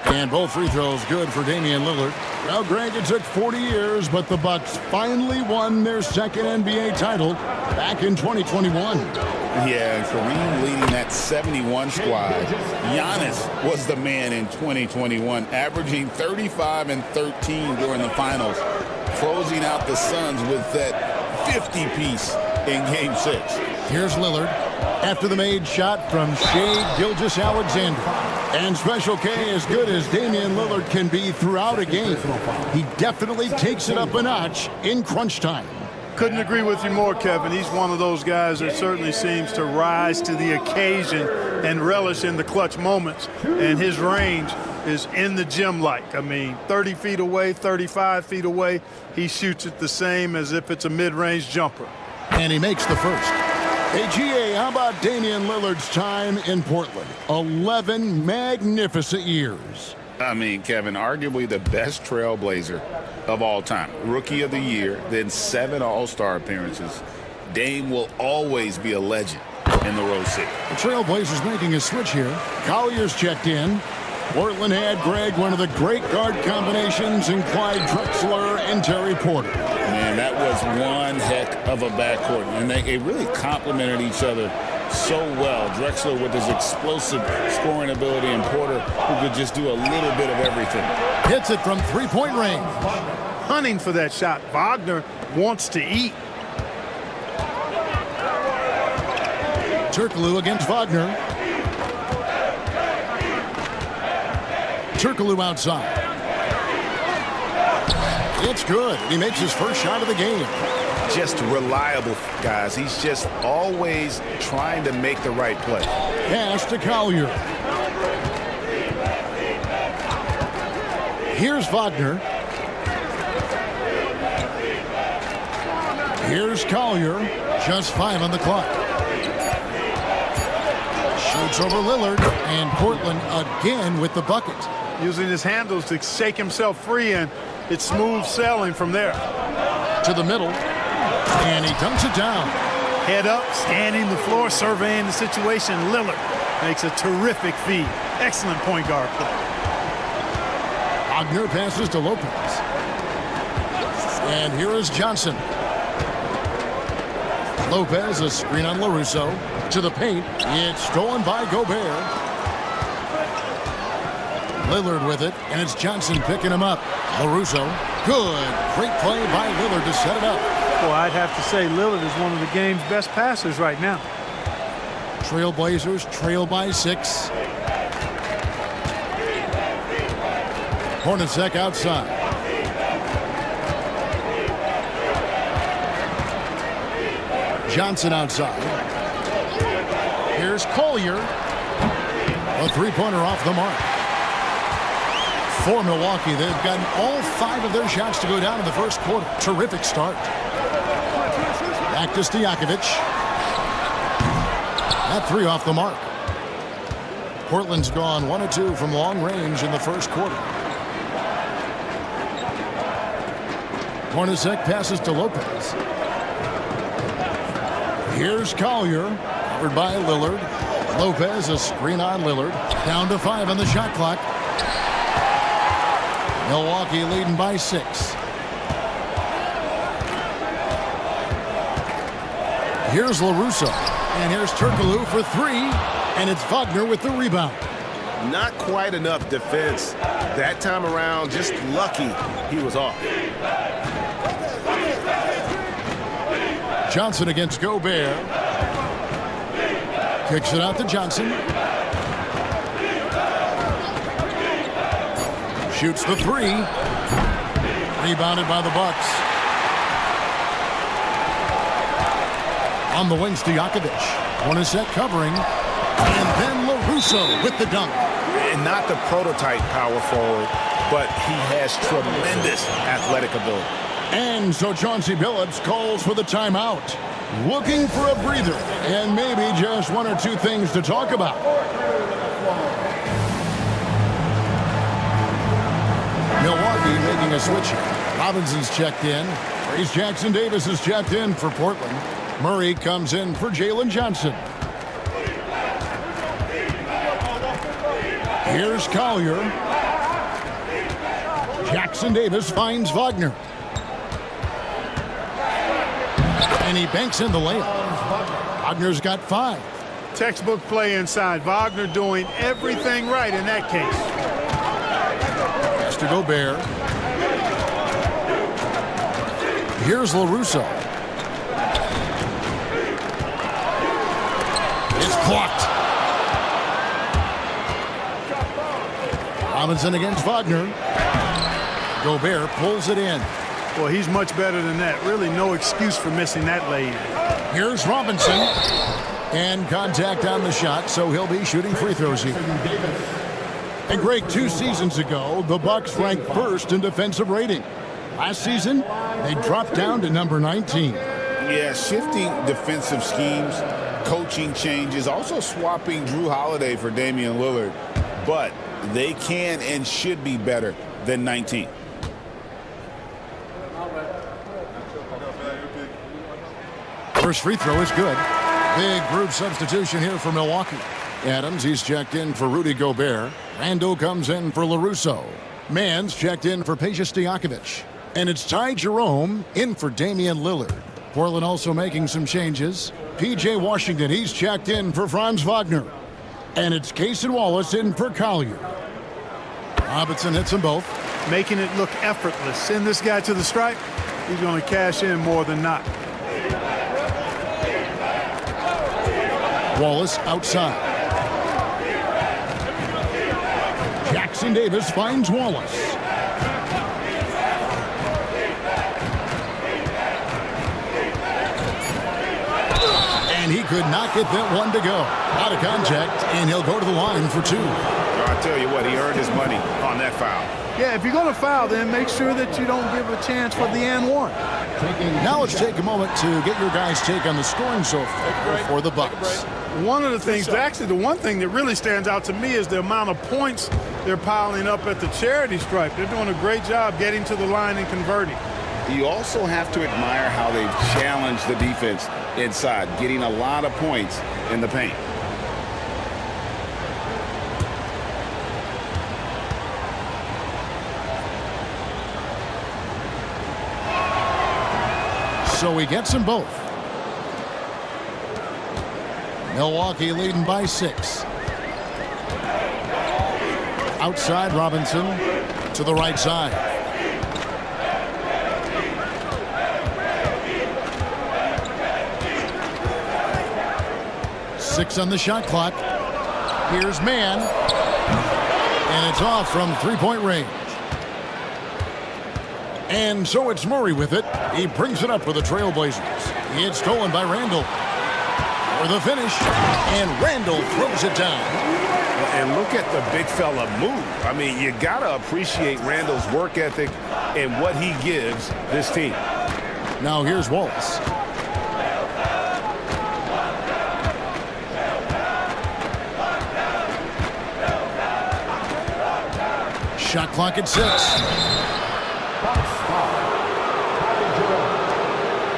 And both free throws good for Damian Lillard. Well, Greg, it took 40 years, but the Bucks finally won their second NBA title back in 2021. Yeah, Kareem leading that 71 squad. Giannis was the man in 2021, averaging 35 and 13 during the finals, closing out the Suns with that 50-piece in Game 6. Here's Lillard after the made shot from Shai Gilgeous-Alexander. And Special K, as good as Damian Lillard can be throughout a game, he definitely takes it up a notch in crunch time. Couldn't agree with you more, Kevin. He's one of those guys that certainly seems to rise to the occasion and relish in the clutch moments. And his range is in the gym-like. I mean, 30 feet away, 35 feet away, he shoots it the same as if it's a mid-range jumper. And he makes the first. Hey, GA, how about Damian Lillard's time in Portland? 11 magnificent years. I mean, Kevin, arguably the best trailblazer of all time. Rookie of the year, then 7 All-Star appearances. Dame will always be a legend in the Rose City. The Trailblazers making a switch here. Collier's checked in. Portland had, Greg, one of the great guard combinations in Clyde Drexler and Terry Porter. Man, that was one heck of a backcourt, and they really complemented each other so well. Drexler with his explosive scoring ability, and Porter who could just do a little bit of everything. Hits it from three-point range. Hunting for that shot. Wagner wants to eat. Turkoglu against Wagner. Turkoglu outside. It's good. He makes his first shot of the game. Just reliable, guys. He's just always trying to make the right play. Pass to Collier. Here's Wagner. Here's Collier. Just 5 on the clock. Shoots over Lillard, and Portland again with the bucket. Using his handles to shake himself free, and it's smooth sailing from there. To the middle, and he dunks it down. Head up, scanning the floor, surveying the situation. Lillard makes a terrific feed. Excellent point guard play. Wagner passes to Lopez. And here is Johnson. Lopez, a screen on LaRusso. To the paint. It's stolen by Gobert. Lillard with it, and it's Johnson picking him up. LaRusso, good. Great play by Lillard to set it up. Well, I'd have to say Lillard is one of the game's best passers right now. Trailblazers trail by 6. Hornacek outside. Johnson outside. Here's Collier. A three-pointer off the mark. For Milwaukee, they've gotten all 5 of their shots to go down in the first quarter. Terrific start. Back to Stojakovic. That 3 off the mark. Portland's gone 1 of 2 from long range in the first quarter. Hornacek passes to Lopez. Here's Collier, covered by Lillard. Lopez, a screen on Lillard. Down to 5 on the shot clock. Milwaukee leading by 6. Here's LaRusso. And here's Turkoglu for 3. And it's Wagner with the rebound. Not quite enough defense that time around. Just lucky he was off. Johnson against Gobert. Kicks it out to Johnson. Shoots the 3. Rebounded by the Bucks. On the wing, Stojakovic. Hornacek covering. And then LaRusso with the dunk. And not the prototype power forward, but he has tremendous athletic ability. And so Chauncey Billups calls for the timeout. Looking for a breather and maybe just 1 or 2 things to talk about. Milwaukee making a switch here. Robinson's checked in. Trace Jackson Davis is checked in for Portland. Murray comes in for Jalen Johnson. Here's Collier. Jackson Davis finds Wagner. And he banks in the layup. Wagner's got 5. Textbook play inside. Wagner doing everything right in that case. Pass to Gobert. Here's LaRusso. It's blocked. Robinson against Wagner. Gobert pulls it in. Well, he's much better than that. Really no excuse for missing that lay. Here's Robinson. And contact on the shot, so he'll be shooting free throws here. And Greg, 2 seasons ago, the Bucks ranked 1st in defensive rating. Last season, they dropped down to number 19. Yeah, shifting defensive schemes, coaching changes, also swapping Drew Holiday for Damian Lillard. But they can and should be better than 19. First free throw is good. Big group substitution here for Milwaukee. Adams, he's checked in for Rudy Gobert. Randall comes in for LaRusso. Mans checked in for Peja Stojakovic. And it's Ty Jerome in for Damian Lillard. Portland also making some changes. P.J. Washington, he's checked in for Franz Wagner. And it's Cason Wallace in for Collier. Robinson hits them both. Making it look effortless. Send this guy to the stripe. He's going to cash in more than not. Wallace outside. Jackson Davis finds Wallace. And he could not get that one to go. Out of contact, and he'll go to the line for 2. I'll tell you what, he earned his money on that foul. Yeah, if you're going to foul, then make sure that you don't give a chance for the and 1. Now let's take a moment to get your guys' take on the scoring so far for the Bucks. One of the things, actually the one thing that really stands out to me is the amount of points they're piling up at the charity stripe. They're doing a great job getting to the line and converting. You also have to admire how they've challenged the defense inside, getting a lot of points in the paint. So he gets them both. Milwaukee leading by 6. Outside Robinson to the right side. Six on the shot clock. Here's Mann. And it's off from 3-point range. And so it's Murray with it. He brings it up for the Trailblazers. It's stolen by Randall. For the finish. And Randall throws it down. And look at the big fella move. I mean, you got to appreciate Randall's work ethic and what he gives this team. Now here's Wallace. Shot clock at 6.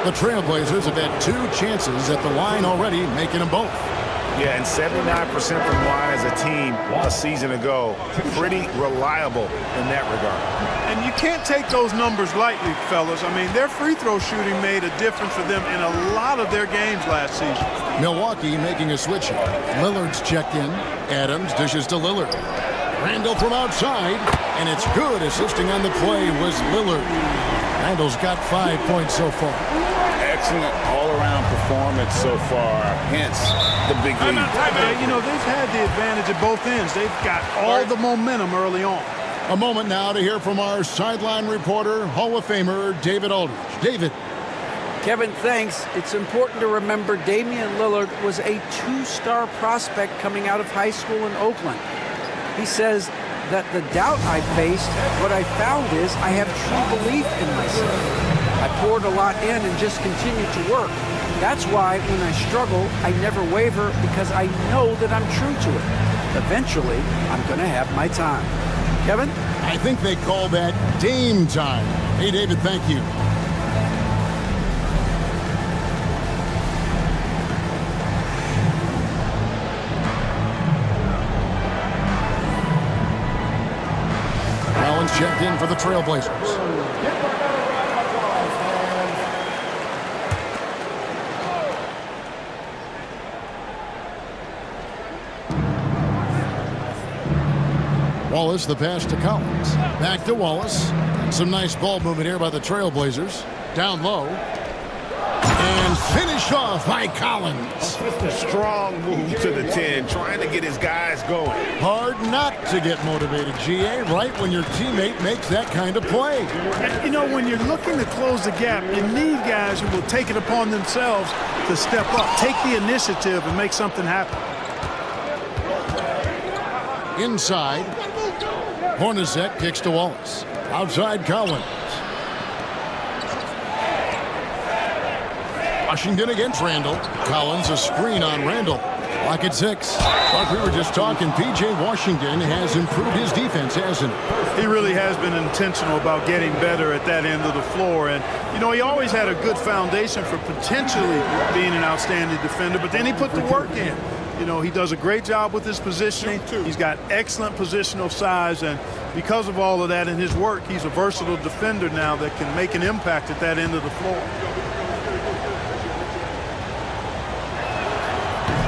The Trailblazers have had 2 chances at the line already, making them both. Yeah, and 79% from the line as a team a season ago. Pretty reliable in that regard. And you can't take those numbers lightly, fellas. I mean, their free throw shooting made a difference for them in a lot of their games last season. Milwaukee making a switch here. Lillard's checked in. Adams dishes to Lillard. Randall from outside, and it's good. Assisting on the play was Lillard. Randall's got 5 points so far. Excellent all-around performance so far, hence the big lead. You know, they've had the advantage at both ends. They've got all the momentum early on. A moment now to hear from our sideline reporter, Hall of Famer David Aldridge. David. Kevin, thanks. It's important to remember Damian Lillard was a 2-star prospect coming out of high school in Oakland. He says that the doubt I faced, what I found is I have true belief in myself. I poured a lot in and just continued to work. That's why when I struggle, I never waver because I know that I'm true to it. Eventually, I'm going to have my time. Kevin? I think they call that Dame time. Hey, David, thank you. Collins checked in for the Trailblazers. Wallace, the pass to Collins. Back to Wallace. Some nice ball movement here by the Trailblazers. Down low. And finished off by Collins. Just a strong move to the 10, trying to get his guys going. Hard not to get motivated, GA, right when your teammate makes that kind of play. You know, when you're looking to close the gap, you need guys who will take it upon themselves to step up, take the initiative, and make something happen. Inside. Hornacek kicks to Wallace. Outside Collins. Washington against Randall. Collins a screen on Randall. Lock at 6. Like we were just talking, P.J. Washington has improved his defense, hasn't he? He really has been intentional about getting better at that end of the floor. And, you know, he always had a good foundation for potentially being an outstanding defender, but then he put the work in. You know, he does a great job with his positioning. He's got excellent positional size, and because of all of that in his work, he's a versatile defender now that can make an impact at that end of the floor.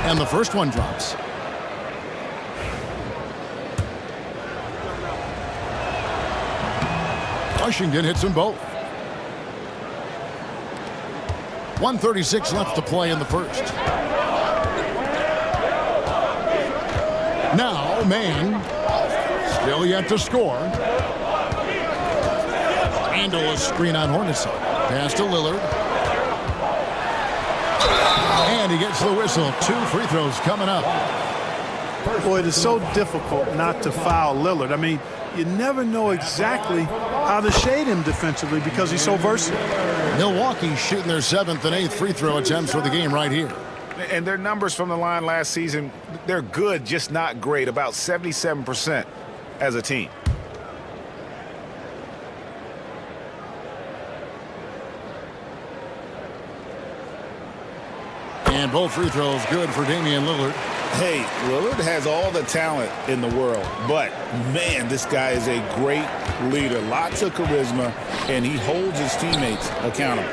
And the first one drops. Washington hits them both. 1:36 left to play in the first. Now, man, still yet to score. Randall a screen on Hornacek. Pass to Lillard. And he gets the whistle. 2 free throws coming up. Boy, it is so difficult not to foul Lillard. I mean, you never know exactly how to shade him defensively because he's so versatile. Milwaukee shooting their 7th and 8th free throw attempts for the game right here. And their numbers from the line last season, they're good, just not great. About 77% as a team. And both free throws good for Damian Lillard. Hey, Lillard has all the talent in the world, but, man, this guy is a great leader. Lots of charisma, and he holds his teammates accountable.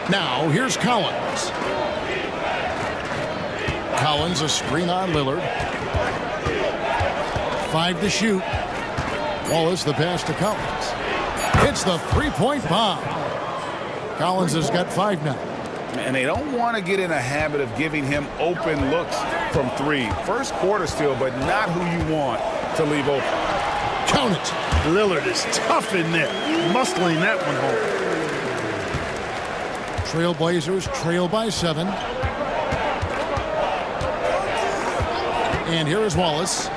Now, here's Collins. Collins a screen on Lillard. 5 to shoot. Wallace the pass to Collins. Hits the three-point bomb. Collins has got 5 now. And they don't want to get in a habit of giving him open looks from 3. First quarter still, but not who you want to leave open. Count it. Lillard is tough in there, muscling that one home. Trailblazers trail by 7. And here is Wallace.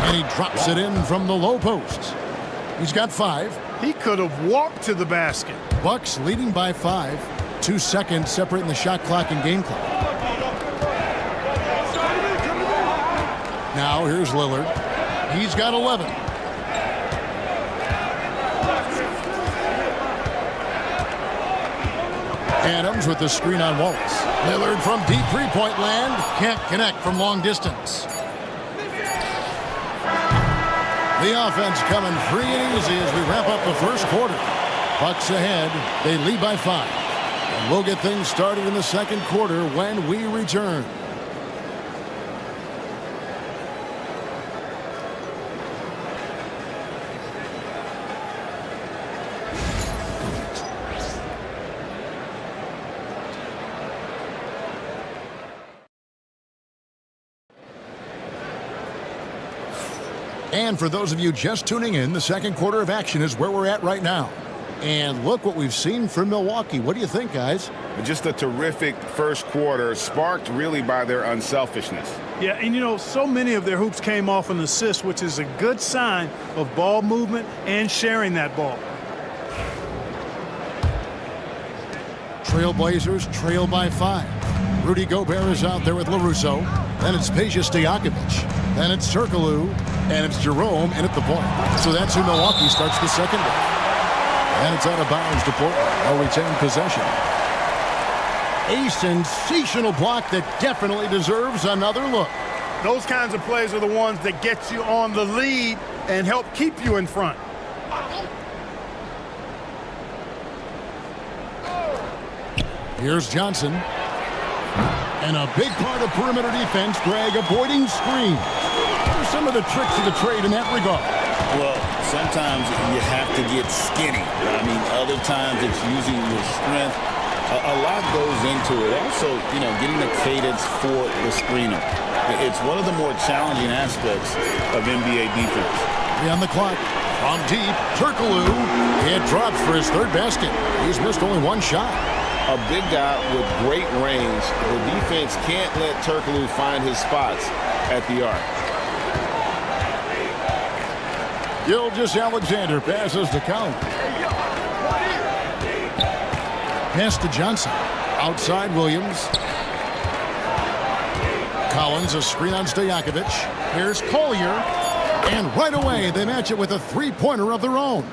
And he drops it in from the low post. He's got 5. He could have walked to the basket. Bucks leading by 5. 2 seconds separating the shot clock and game clock. now. Here's Lillard. He's got 11. Adams with the screen on Wallace. Lillard from deep three-point land. Can't connect from long distance. The offense coming free and easy as we wrap up the first quarter. Bucks ahead. They lead by 5. And we'll get things started in the second quarter when we return. And for those of you just tuning in, the second quarter of action is where we're at right now. And look what we've seen from Milwaukee. What do you think, guys? Just a terrific first quarter, sparked really by their unselfishness. Yeah, and you know, so many of their hoops came off an assist, which is a good sign of ball movement and sharing that ball. Trailblazers trail by 5. Rudy Gobert is out there with LaRusso. Then it's Peja Stojakovic. Then it's Turkoglu. And it's Jerome in at the point. So that's who Milwaukee starts the second half. And it's out of bounds to Portland. They'll retain possession. A sensational block that definitely deserves another look. Those kinds of plays are the ones that get you on the lead and help keep you in front. Here's Johnson. And a big part of perimeter defense, Greg, avoiding screens. What are some of the tricks of the trade in that regard? Well, sometimes you have to get skinny. I mean, other times it's using your strength. A lot goes into it. Also, you know, getting the cadence for the screener. It's one of the more challenging aspects of NBA defense. On the clock. From deep, Turkoglu. It drops for his third basket. He's missed only one shot. A big guy with great range. The defense can't let Turkoglu find his spots at the arc. Gilgeous-Alexander passes to Collins. Pass to Johnson. Outside Williams. Collins, a screen on Stojakovic. Here's Collier. And right away, they match it with a three-pointer of their own.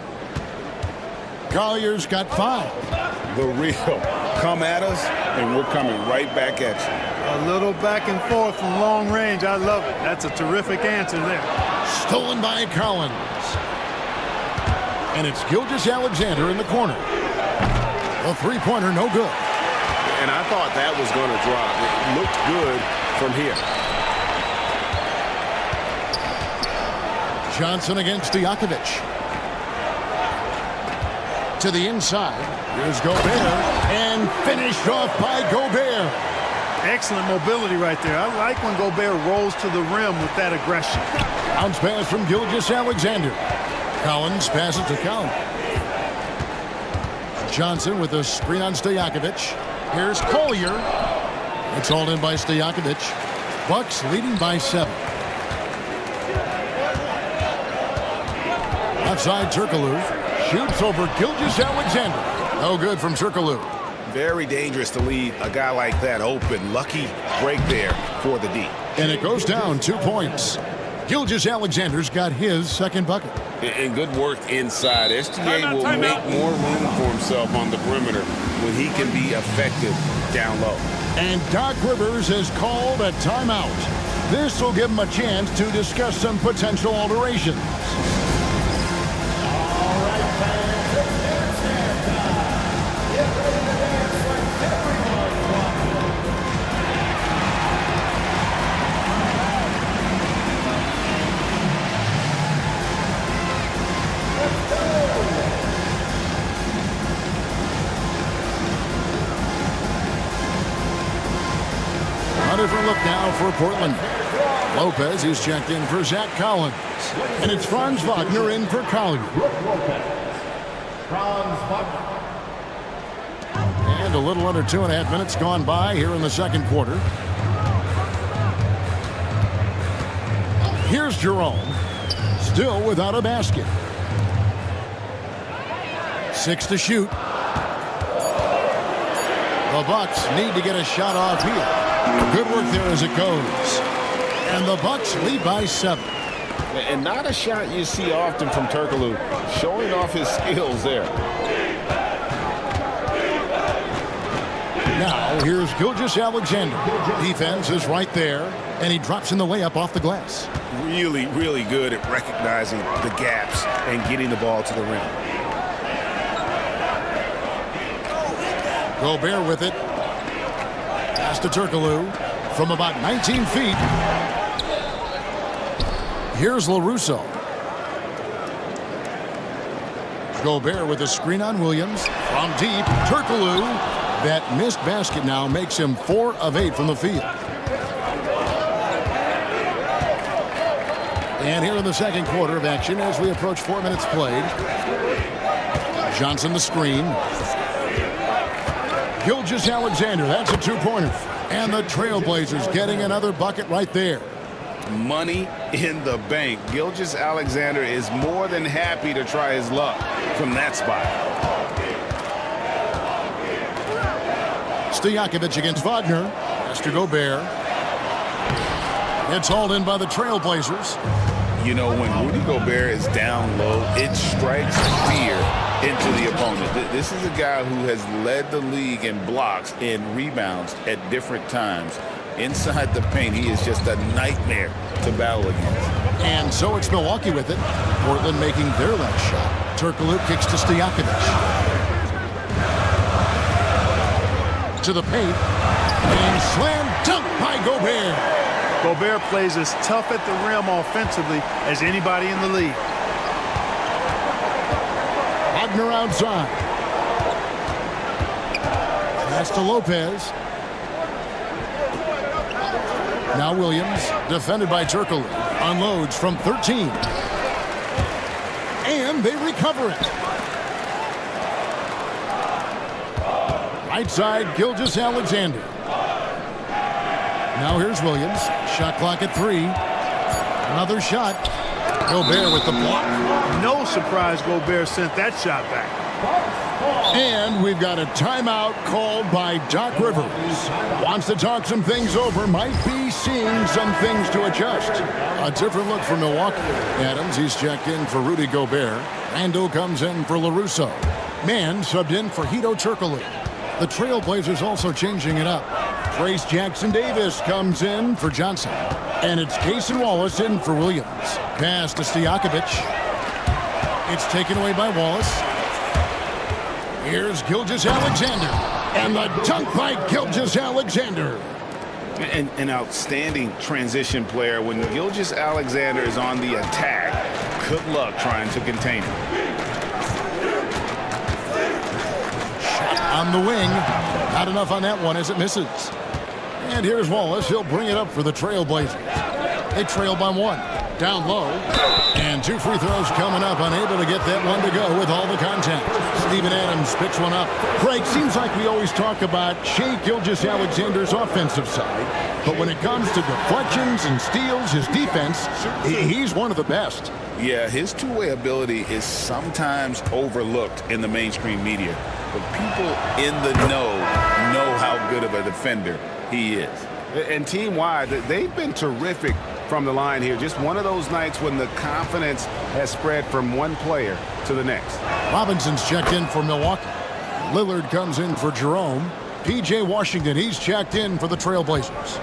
Collier's got 5. The real. Come at us, and we're coming right back at you. A little back and forth from long range. I love it. That's a terrific answer there. Stolen by Collins. And it's Gilgeous-Alexander in the corner. A three-pointer, no good. And I thought that was going to drop. It looked good from here. Johnson against Stojakovic. To the inside. Here's Gobert. And finished off by Gobert. Excellent mobility right there. I like when Gobert rolls to the rim with that aggression. Bounce pass from Gilgeous-Alexander. Collins passes to Collins. Johnson with a screen on Stojakovic. Here's Collier. It's hauled in by Stojakovic. Bucks leading by 7. Outside Turkoglu. Shoots over Gilgeous-Alexander. No good from Turkoglu. Very dangerous to leave a guy like that open. Lucky break there for the D. And it goes down 2 points. Gilgeous-Alexander's got his second bucket. And good work inside. SGA will make more room for himself on the perimeter when he can be effective down low. And Doc Rivers has called a timeout. This will give him a chance to discuss some potential alterations. Different look now for Portland. Lopez is checked in for Zach Collins. And it's Franz Wagner in for Collier. And a little under 2.5 minutes gone by here in the second quarter. Here's Jerome. Still without a basket. 6 to shoot. The Bucks need to get a shot off here. Good work there as it goes. And the Bucks lead by 7. And not a shot you see often from Turkoglu, showing off his skills there. Now, here's Gilgeous-Alexander. Defense is right there, and he drops in the layup off the glass. Really, really good at recognizing the gaps and getting the ball to the rim. Gobert with it. Pass to Turkoglu from about 19 feet. Here's LaRusso. Gobert with a screen on Williams. From deep, Turkoglu. That missed basket now makes him 4 of 8 from the field. And here in the second quarter of action as we approach 4 minutes played. Johnson the screen. Gilgeous-Alexander, that's a 2-pointer. And the Trailblazers getting another bucket right there. Money in the bank. Gilgeous-Alexander is more than happy to try his luck from that spot. Stojakovic against Wagner. Pass to Gobert. It's hauled in by the Trailblazers. You know, when Rudy Gobert is down low, it strikes fear into the opponent. This is a guy who has led the league in blocks and rebounds at different times. Inside the paint, he is just a nightmare to battle against. And so it's Milwaukee with it. Portland making their last shot. Turkoglu kicks to Stojakovic. To the paint. And slam dunk by Gobert. Gobert plays as tough at the rim offensively as anybody in the league. Wagner outside. Pass to Lopez. Now Williams, defended by Turkoglu, unloads from 13. And they recover it. Right side, Gilgeous-Alexander. Now here's Williams. Shot clock at 3. Another shot. Gobert with the block. No surprise Gobert sent that shot back. And we've got a timeout called by Doc Rivers. Wants to talk some things over. Might be seeing some things to adjust. A different look for Milwaukee. Adams, he's checked in for Rudy Gobert. Randle comes in for LaRusso. Mann subbed in for Hedo Turkoglu. The Trailblazers also changing it up. Trace Jackson-Davis comes in for Johnson. And it's Cason Wallace in for Williams. Pass to Stojakovic. It's taken away by Wallace. Here's Gilgeous-Alexander. And the dunk by Gilgeous-Alexander. An outstanding transition player. When Gilgeous-Alexander is on the attack, good luck trying to contain him. Shot on the wing. Not enough on that one as it misses. And here's Wallace. He'll bring it up for the Trailblazers. They trail by 1. Down low. And 2 free throws coming up. Unable to get that one to go with all the contact. Steven Adams picks one up. Craig, seems like we always talk about Shai Gilgeous-Alexander's offensive side. But when it comes to deflections and steals, his defense, he's one of the best. Yeah, his two-way ability is sometimes overlooked in the mainstream media. But people in the know how good of a defender he is. And team-wide, they've been terrific from the line here. Just one of those nights when the confidence has spread from one player to the next. Robinson's checked in for Milwaukee. Lillard comes in for Jerome. P.J. Washington, he's checked in for the Trailblazers.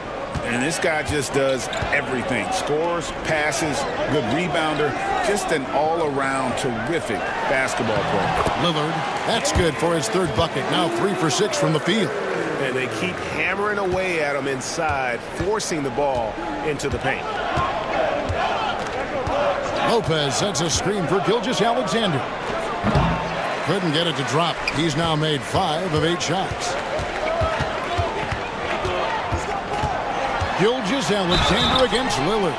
And this guy just does everything. Scores, passes, good rebounder. Just an all-around terrific basketball player. Lillard, that's good for his 3rd bucket. Now 3 for 6 from the field. And they keep hammering away at him inside, forcing the ball into the paint. Lopez sets a screen for Gilgeous-Alexander. Couldn't get it to drop. He's now made 5 of 8 shots. Gilgeous-Alexander against Lillard.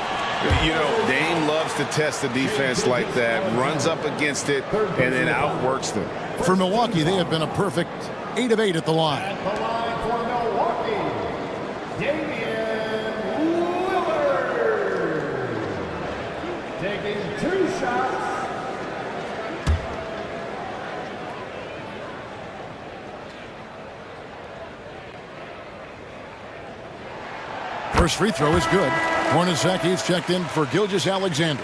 You know, Dame loves to test the defense like that, runs up against it, and then outworks them. For Milwaukee, they have been a perfect 8 of 8 at the line. Taking 2 shots. First free throw is good. Hornacek is checked in for Gilgeous-Alexander.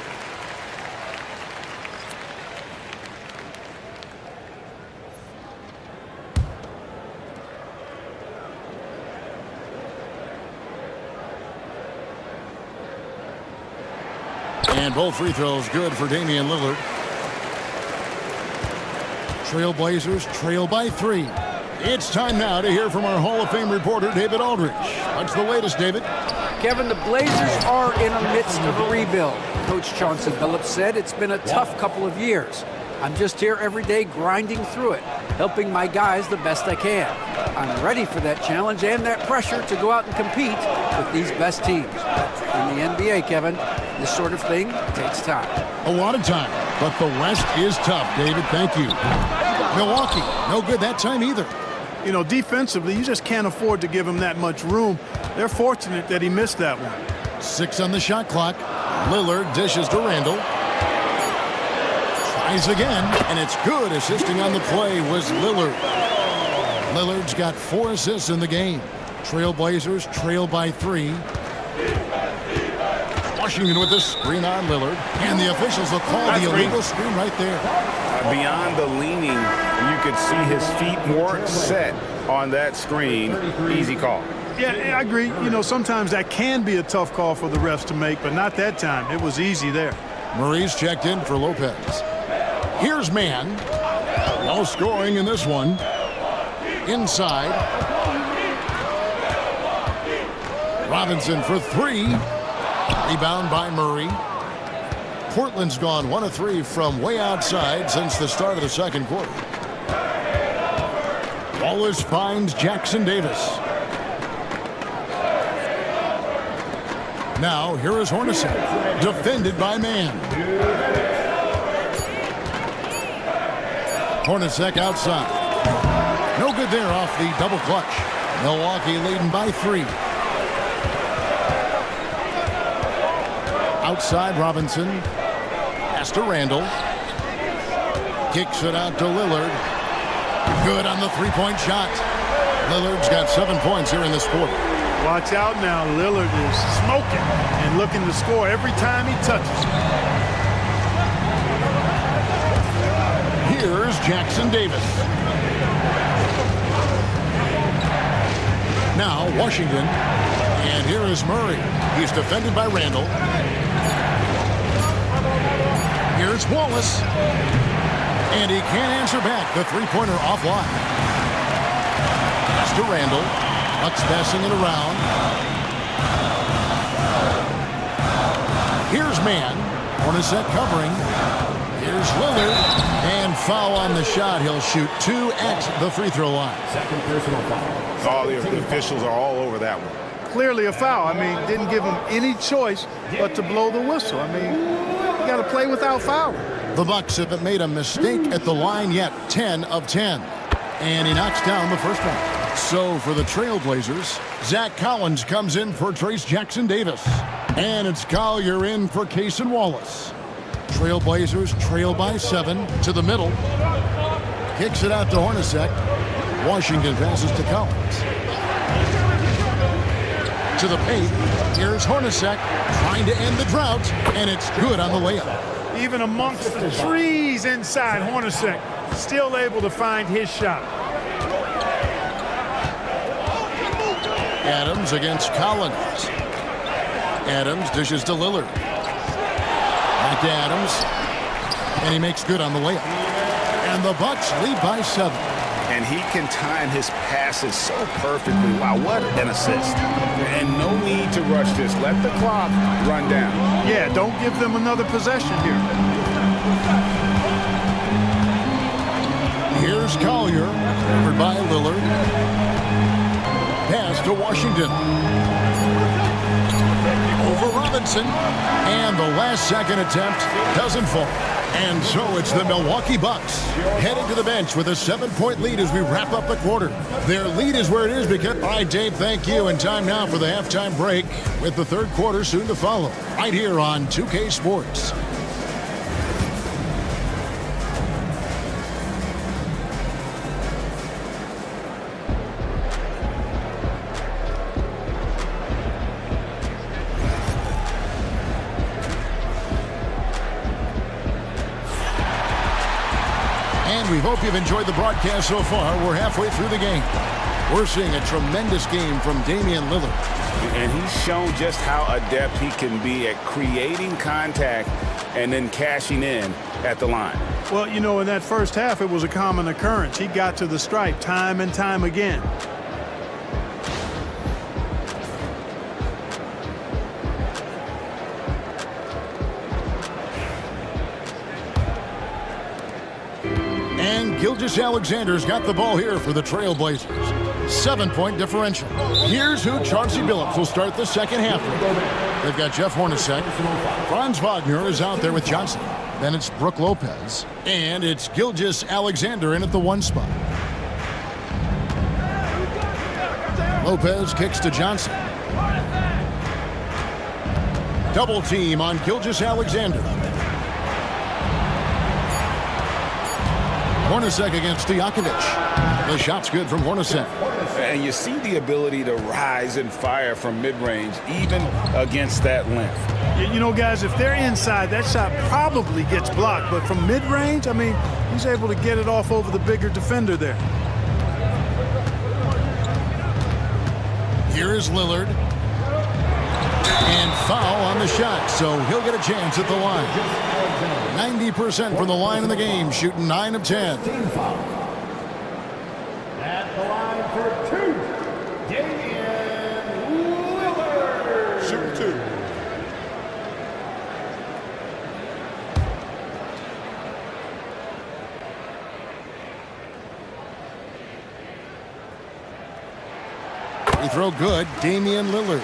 And both free throws good for Damian Lillard. Trailblazers trail by 3. It's time now to hear from our Hall of Fame reporter, David Aldridge. What's the latest, David? Kevin, the Blazers are in the midst of a rebuild. Coach Chauncey Billups said it's been a tough couple of years. I'm just here every day grinding through it, helping my guys the best I can. I'm ready for that challenge and that pressure to go out and compete with these best teams. In the NBA, Kevin, this sort of thing takes time. A lot of time, but the West is tough, David. Thank you. Milwaukee, no good that time either. You know, defensively, you just can't afford to give him that much room. They're fortunate that he missed that one. 6 on the shot clock. Lillard dishes to Randall. Tries again, and it's good. Assisting on the play was Lillard. Lillard's got 4 assists in the game. Trailblazers trail by 3. Washington with the screen on Lillard. And the officials will call the illegal screen right there. Beyond the leaning, you could see his feet weren't set on that screen. Easy call. Yeah, I agree. You know, sometimes that can be a tough call for the refs to make, but not that time. It was easy there. Murray's checked in for Lopez. Here's Mann. No scoring in this one. Inside. Robinson for 3. Rebound by Murray. Portland's gone 1 of 3 from way outside since the start of the second quarter. Wallace finds Jackson Davis. Now, here is Hornacek, defended by Mann. Hornacek outside. No good there off the double clutch. Milwaukee leading by 3. Outside Robinson. Pass to Randall. Kicks it out to Lillard. Good on the three-point shot. Lillard's got 7 points here in this quarter. Watch out now. Lillard is smoking and looking to score every time he touches it. Here's Jackson Davis. Now Washington. And here is Murray. He's defended by Randall. Here's Wallace. And he can't answer back. The three-pointer offline. Pass to Randall. Bucks passing it around. Here's Mann. Hornacek covering. Here's Lillard. And foul on the shot. He'll shoot 2 at the free throw line. Second personal foul. All the officials are all over that one. Clearly a foul. I mean, didn't give him any choice but to blow the whistle. I mean, you got to play without fouling. The Bucks haven't made a mistake at the line yet. 10 of 10. And he knocks down the first one. So for the Trailblazers, Zach Collins comes in for Trace Jackson Davis. And it's Collier in for Cason Wallace. Trailblazers trail by 7 to the middle. Kicks it out to Hornacek. Washington passes to Collins. To the paint. Here's Hornacek trying to end the drought. And it's good on the layup. Even amongst the trees inside, Hornacek still able to find his shot. Adams against Collins. Adams dishes to Lillard. Back to Adams. And he makes good on the layup. And the Bucks lead by 7. And he can time his passes so perfectly. Wow, what an assist. And no need to rush this. Let the clock run down. Yeah, don't give them another possession here. Here's Collier, covered by Lillard. Pass to Washington. Over Robinson. And the last second attempt doesn't fall. And so it's the Milwaukee Bucks heading to the bench with a 7-point lead as we wrap up the quarter. Their lead is where it is because... All right, Dave, thank you. And time now for the halftime break with the third quarter soon to follow. Right here on 2K Sports. And we hope you've enjoyed the broadcast so far. We're halfway through the game. We're seeing a tremendous game from Damian Lillard. And he's shown just how adept he can be at creating contact and then cashing in at the line. Well, you know, in that first half, it was a common occurrence. He got to the stripe time and time again. And Gilgeous-Alexander's got the ball here for the Trailblazers. 7-point differential. Here's who Chauncey Billups will start the second half with. They've got Jeff Hornacek. Franz Wagner is out there with Johnson. Then it's Brook Lopez. And it's Gilgeous-Alexander in at the 1 spot. Lopez kicks to Johnson. Double team on Gilgeous-Alexander. Hornacek against Stojakovic. The shot's good from Hornacek. And you see the ability to rise and fire from mid-range, even against that length. You know, guys, if they're inside, that shot probably gets blocked. But from mid-range, I mean, he's able to get it off over the bigger defender there. Here is Lillard. And foul on the shot, so he'll get a chance at the line. 90% from the line in the game, shooting 9 of 10. At the line for 2, Damian Lillard. Shoot 2. Free throw good, Damian Lillard.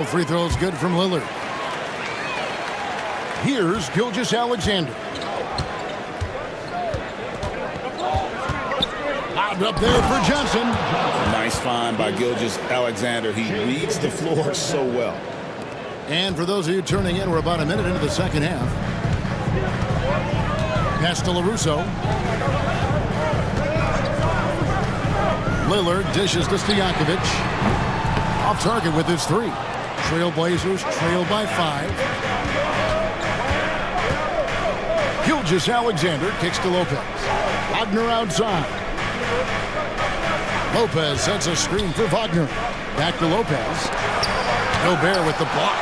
Free throws good from Lillard. Here's Gilgeous-Alexander. Lobbed up there for Johnson. Nice find by Gilgeous-Alexander. He reads the floor so well. And for those of you turning in, we're about a minute into the second half. Pass to LaRusso. Lillard dishes to Stojakovic. Off target with his 3. Trailblazers trail by 5. Gilgeous-Alexander kicks to Lopez. Wagner outside. Lopez sets a screen for Wagner. Back to Lopez. Gobert with the block.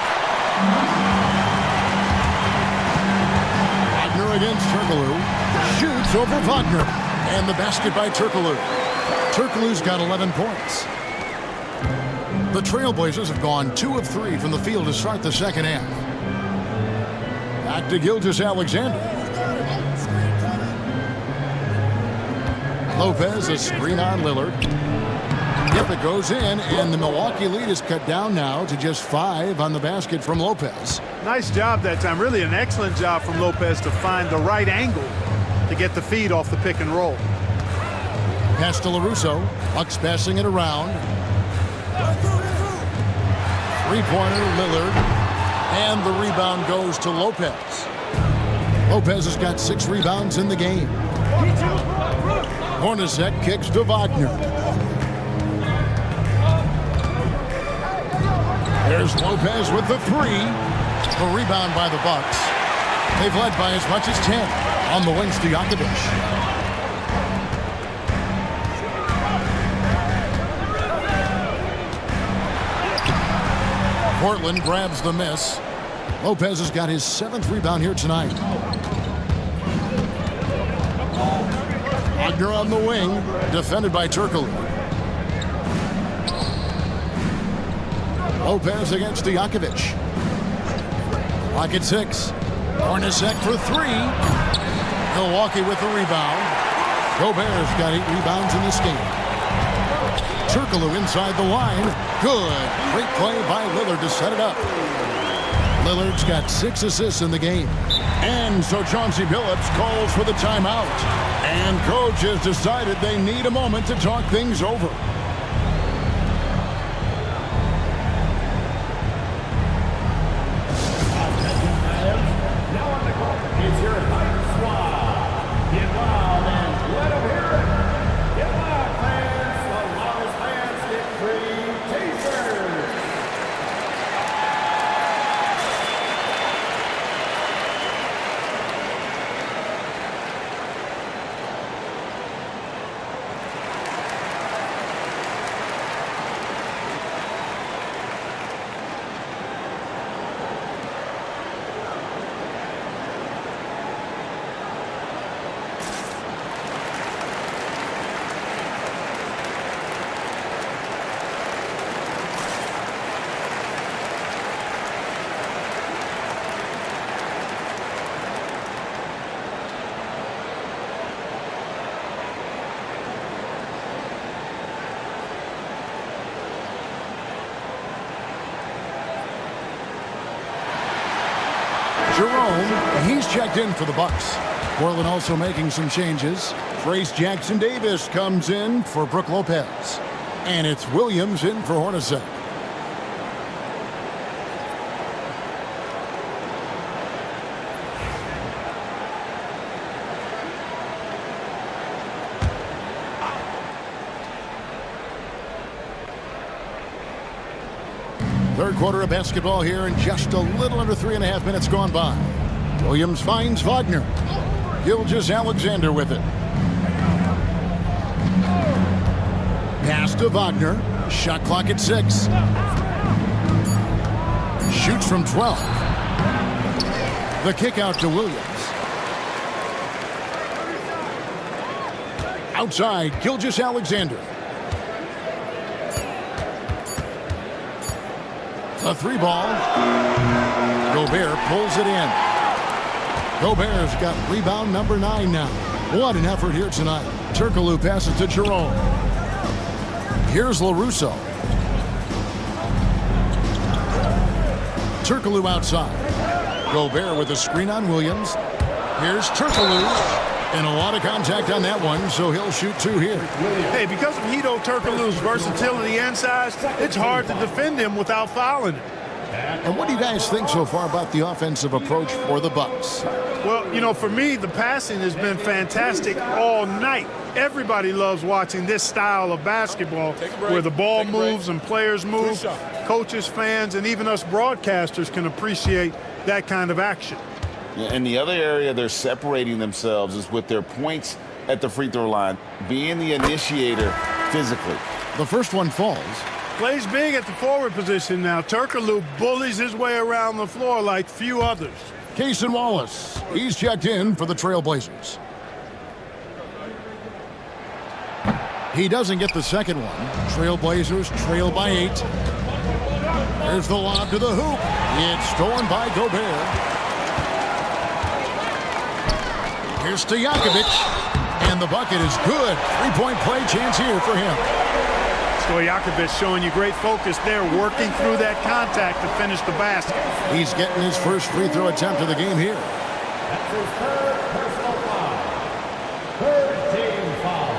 Wagner against Turkoglu. Shoots over Wagner. And the basket by Turkoglu. Turkoglu's got 11 points. The Trailblazers have gone 2 of 3 from the field to start the second half. Back to Gilgeous-Alexander. Lopez, a screen on Lillard. Yep, it goes in, and the Milwaukee lead is cut down now to just 5 on the basket from Lopez. Nice job that time. Really an excellent job from Lopez to find the right angle to get the feed off the pick and roll. Pass to LaRusso. Bucks passing it around. Three-pointer, Lillard, and the rebound goes to Lopez. Lopez has got 6 rebounds in the game. Hornacek kicks to Wagner. There's Lopez with the 3. The rebound by the Bucks. They've led by as much as 10 on the wings to Stojakovic. Portland grabs the miss. Lopez has got his 7th rebound here tonight. Wagner on the wing, defended by Turkoglu. Lopez against Stojakovic. Clock at 6. Hornacek for 3. Milwaukee with the rebound. Gobert's got 8 rebounds in this game. Turkoglu inside the line. Good. Great play by Lillard to set it up. Lillard's got 6 assists in the game. And so Chauncey Billups calls for the timeout. And coach has decided they need a moment to talk things over. Now on the court is your Thunder Squad. Jerome, he's checked in for the Bucks. Portland also making some changes. Trace Jackson-Davis comes in for Brook Lopez. And it's Williams in for Hornacek. Third quarter of basketball here, and just a little under 3.5 minutes gone by. Williams finds Wagner. Gilgeous-Alexander with it. Pass to Wagner. Shot clock at 6. Shoots from 12. The kick out to Williams. Outside, Gilgeous-Alexander. A 3-ball. Gobert pulls it in. Gobert's got rebound number 9 now. What an effort here tonight. Turkoglu passes to Jerome. Here's LaRusso. Turkoglu outside. Gobert with a screen on Williams. Here's Turkoglu. And a lot of contact on that one, so he'll shoot 2 here. Hey, because of Hedo Turkoglu's versatility and size, it's hard to defend him without fouling him. And what do you guys think so far about the offensive approach for the Bucks? Well, you know, for me, the passing has been fantastic all night. Everybody loves watching this style of basketball where the ball moves and players move. Coaches, fans, and even us broadcasters can appreciate that kind of action. And the other area they're separating themselves is with their points at the free throw line, being the initiator physically. The first one falls. Plays big at the forward position now. Turkoglu bullies his way around the floor like few others. Cason Wallace, he's checked in for the Trailblazers. He doesn't get the second one. Trailblazers trail by 8. There's the lob to the hoop. It's stolen by Gobert. Here's Stojakovic, and the bucket is good. 3-point play chance here for him. Stojakovic showing you great focus there, working through that contact to finish the basket. He's getting his first free throw attempt of the game here. That's his third personal foul. Third team foul.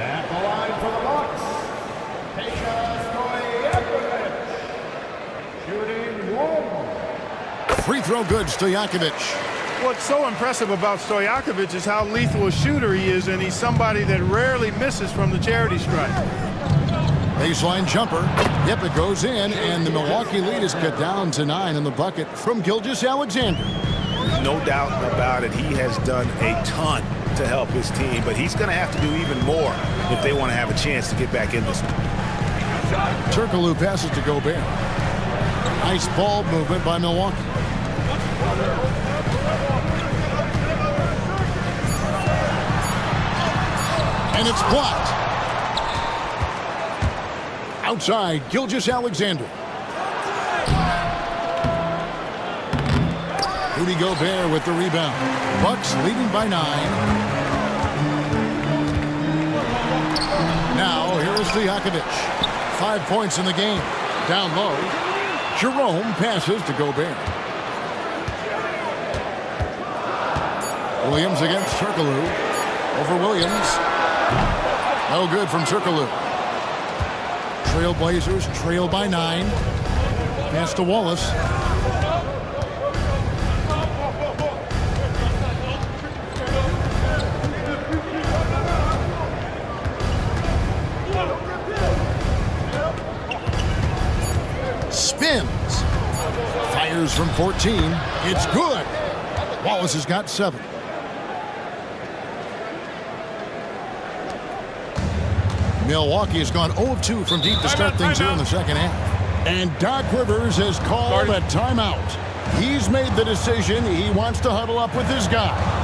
At the line for the Bucks, Peja Stojakovic, shooting 1. Free throw good, Stojakovic. What's so impressive about Stojakovic is how lethal a shooter he is, and he's somebody that rarely misses from the charity stripe. Baseline jumper. Yep, it goes in, and the Milwaukee lead is cut down to 9 in the bucket from Gilgeous-Alexander. No doubt about it. He has done a ton to help his team, but he's going to have to do even more if they want to have a chance to get back in this one. Turkoglu passes to Gobert. Nice ball movement by Milwaukee. And it's blocked. Outside, Gilgeous-Alexander. Rudy Gobert with the rebound. Bucks leading by 9. Now, here is Stojakovic. 5 points in the game. Down low. Jerome passes to Gobert. Williams against Turkoglu. Over Williams. No good from Turkoglu. Trailblazers trail by 9. Pass to Wallace. Spins. Fires from 14. It's good. Wallace has got 7. Milwaukee has gone 0 of 2 from deep to start things here in the second half. And Doc Rivers has called a timeout. He's made the decision. He wants to huddle up with his guys.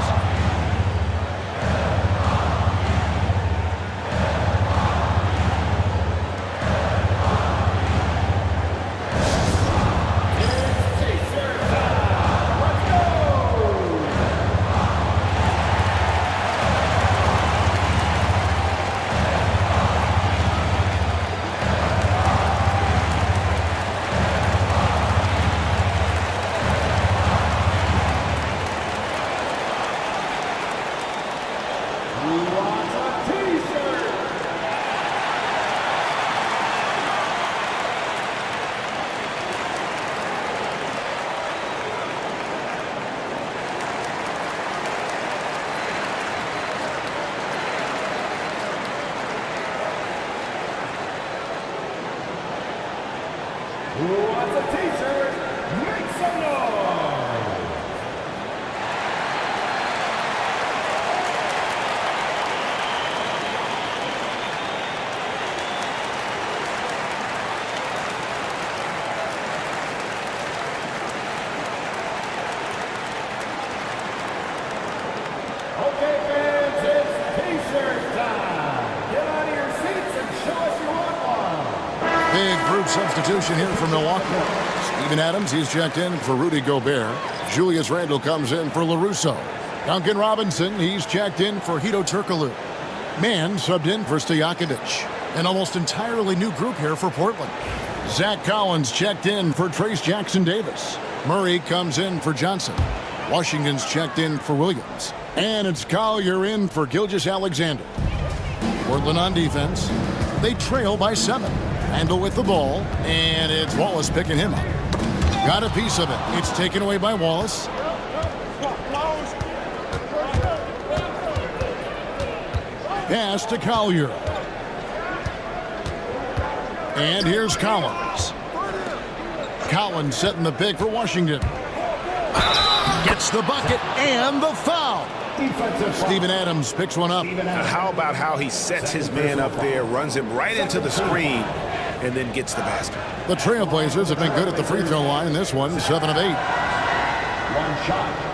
wants a t-shirt, make some noise. Okay, fans, it's t-shirt time. Get out of your seats and show us you want one. Big group substitution here for Milwaukee. Steven Adams, he's checked in for Rudy Gobert. Julius Randle comes in for LaRusso. Duncan Robinson, he's checked in for Hedo Turkoglu. Mann subbed in for Stojakovic. An almost entirely new group here for Portland. Zach Collins checked in for Trace Jackson-Davis. Murray comes in for Johnson. Washington's checked in for Williams. And it's Collier in for Gilgeous-Alexander. Portland on defense. They trail by 7. Randle with the ball, and it's Wallace picking him up. Got a piece of it. It's taken away by Wallace. Pass to Collier. And here's Collins. Collins setting the pick for Washington. Gets the bucket and the foul. Steven Adams picks one up. How about how he sets his man up there, runs him right into the screen, and then gets the basket. The Trailblazers have been good at the free throw line in this one, 7 of 8. One shot.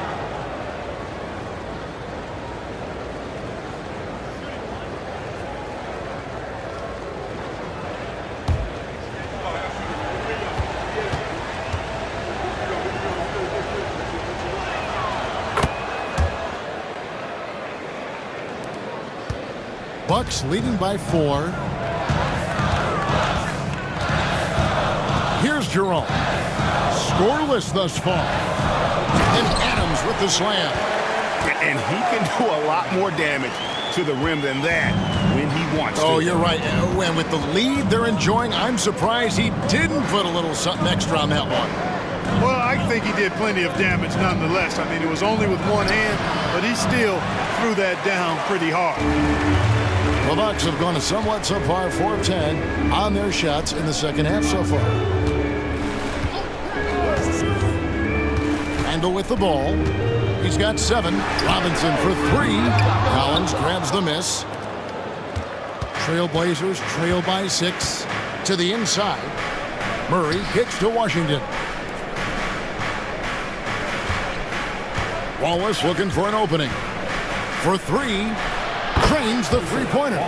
Bucks leading by 4. Here's Jerome. Scoreless thus far. And Adams with the slam. And he can do a lot more damage to the rim than that when he wants to. Oh, you're right. And with the lead they're enjoying, I'm surprised he didn't put a little something extra on that one. Well, I think he did plenty of damage nonetheless. I mean, it was only with one hand, but he still threw that down pretty hard. The Bucks have gone a somewhat subpar 4 of 10 on their shots in the second half so far. Randle with the ball. He's got 7. Robinson for 3. Collins grabs the miss. Trailblazers trail by 6 to the inside. Murray kicks to Washington. Wallace looking for an opening. For 3. Cranes the three-pointer.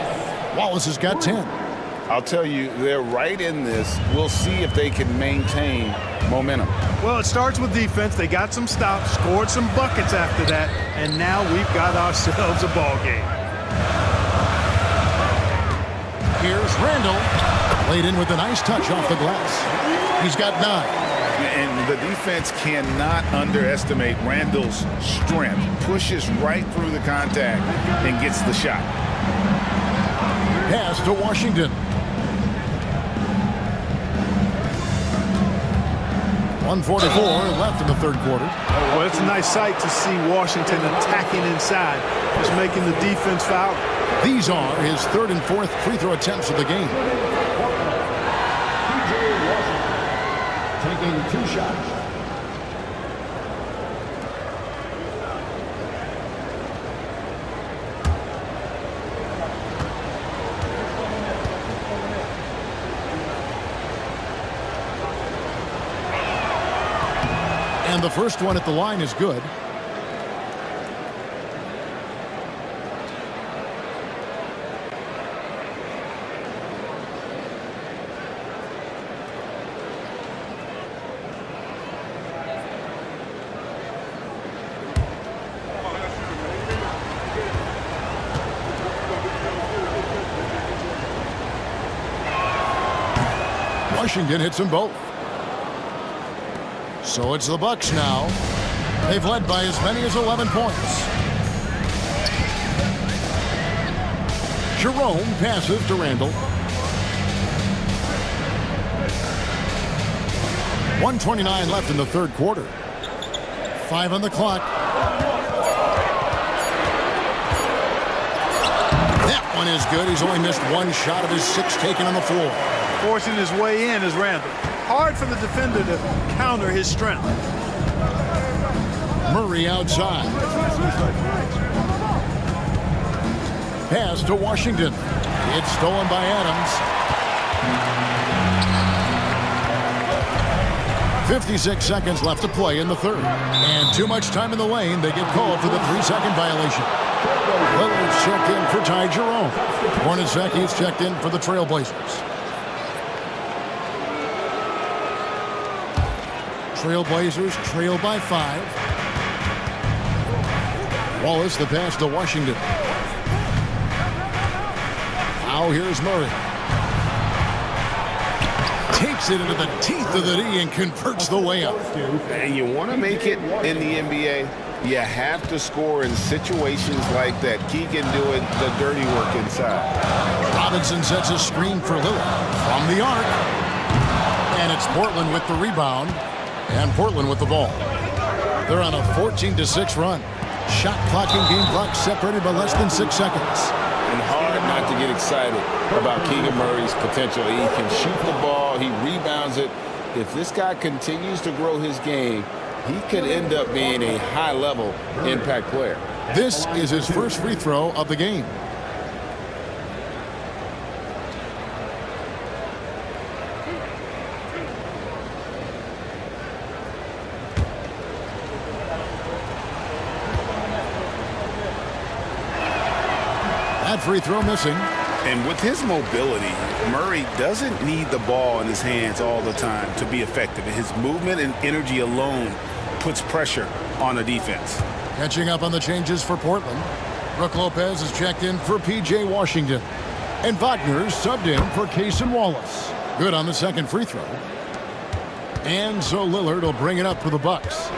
Wallace has got 10. I'll tell you, they're right in this. We'll see if they can maintain momentum. Well, it starts with defense. They got some stops, scored some buckets after that, and now we've got ourselves a ball game. Here's Randle. Laid in with a nice touch off the glass. He's got 9. And the defense cannot underestimate Randle's strength. Pushes right through the contact and gets the shot. Pass to Washington. 1:44 left in the third quarter. Well, it's a nice sight to see Washington attacking inside, just making the defense foul. These are his 3rd and 4th free throw attempts of the game. Taking 2 shots. And the first one at the line is good. Washington hits them both. So it's the Bucks now. They've led by as many as 11 points. Jerome passes to Randle. 1:29 left in the third quarter. 5 on the clock. That one is good. He's only missed 1 shot of his 6 taken on the floor. Forcing his way in is Randle. hard for the defender to counter his strength. Murray outside. Pass to Washington. It's stolen by Adams. 56 seconds left to play in the third. And too much time in the lane. They get called for the 3-second violation. Lillard's checked in for Ty Jerome. Hornacek is checked in for the Trailblazers. Trailblazers trail by 5. Wallace the pass to Washington. Now here's Murray. Takes it into the teeth of the D and converts the layup. And you want to make it in the NBA, you have to score in situations like that. Keegan doing the dirty work inside. Robinson sets a screen for Lillard from the arc. And it's Portland with the rebound. And Portland with the ball. They're on a 14-6 run. Shot clock and game clock separated by less than 6 seconds. And hard not to get excited about Keegan Murray's potential. He can shoot the ball. He rebounds it. If this guy continues to grow his game, he could end up being a high-level impact player. This is his first free throw of the game. That free throw missing. And with his mobility, Murray doesn't need the ball in his hands all the time to be effective. And his movement and energy alone puts pressure on the defense. Catching up on the changes for Portland. Brook Lopez is checked in for P.J. Washington. And Wagner's subbed in for Cason Wallace. Good on the second free throw. And so Lillard will bring it up for the Bucks.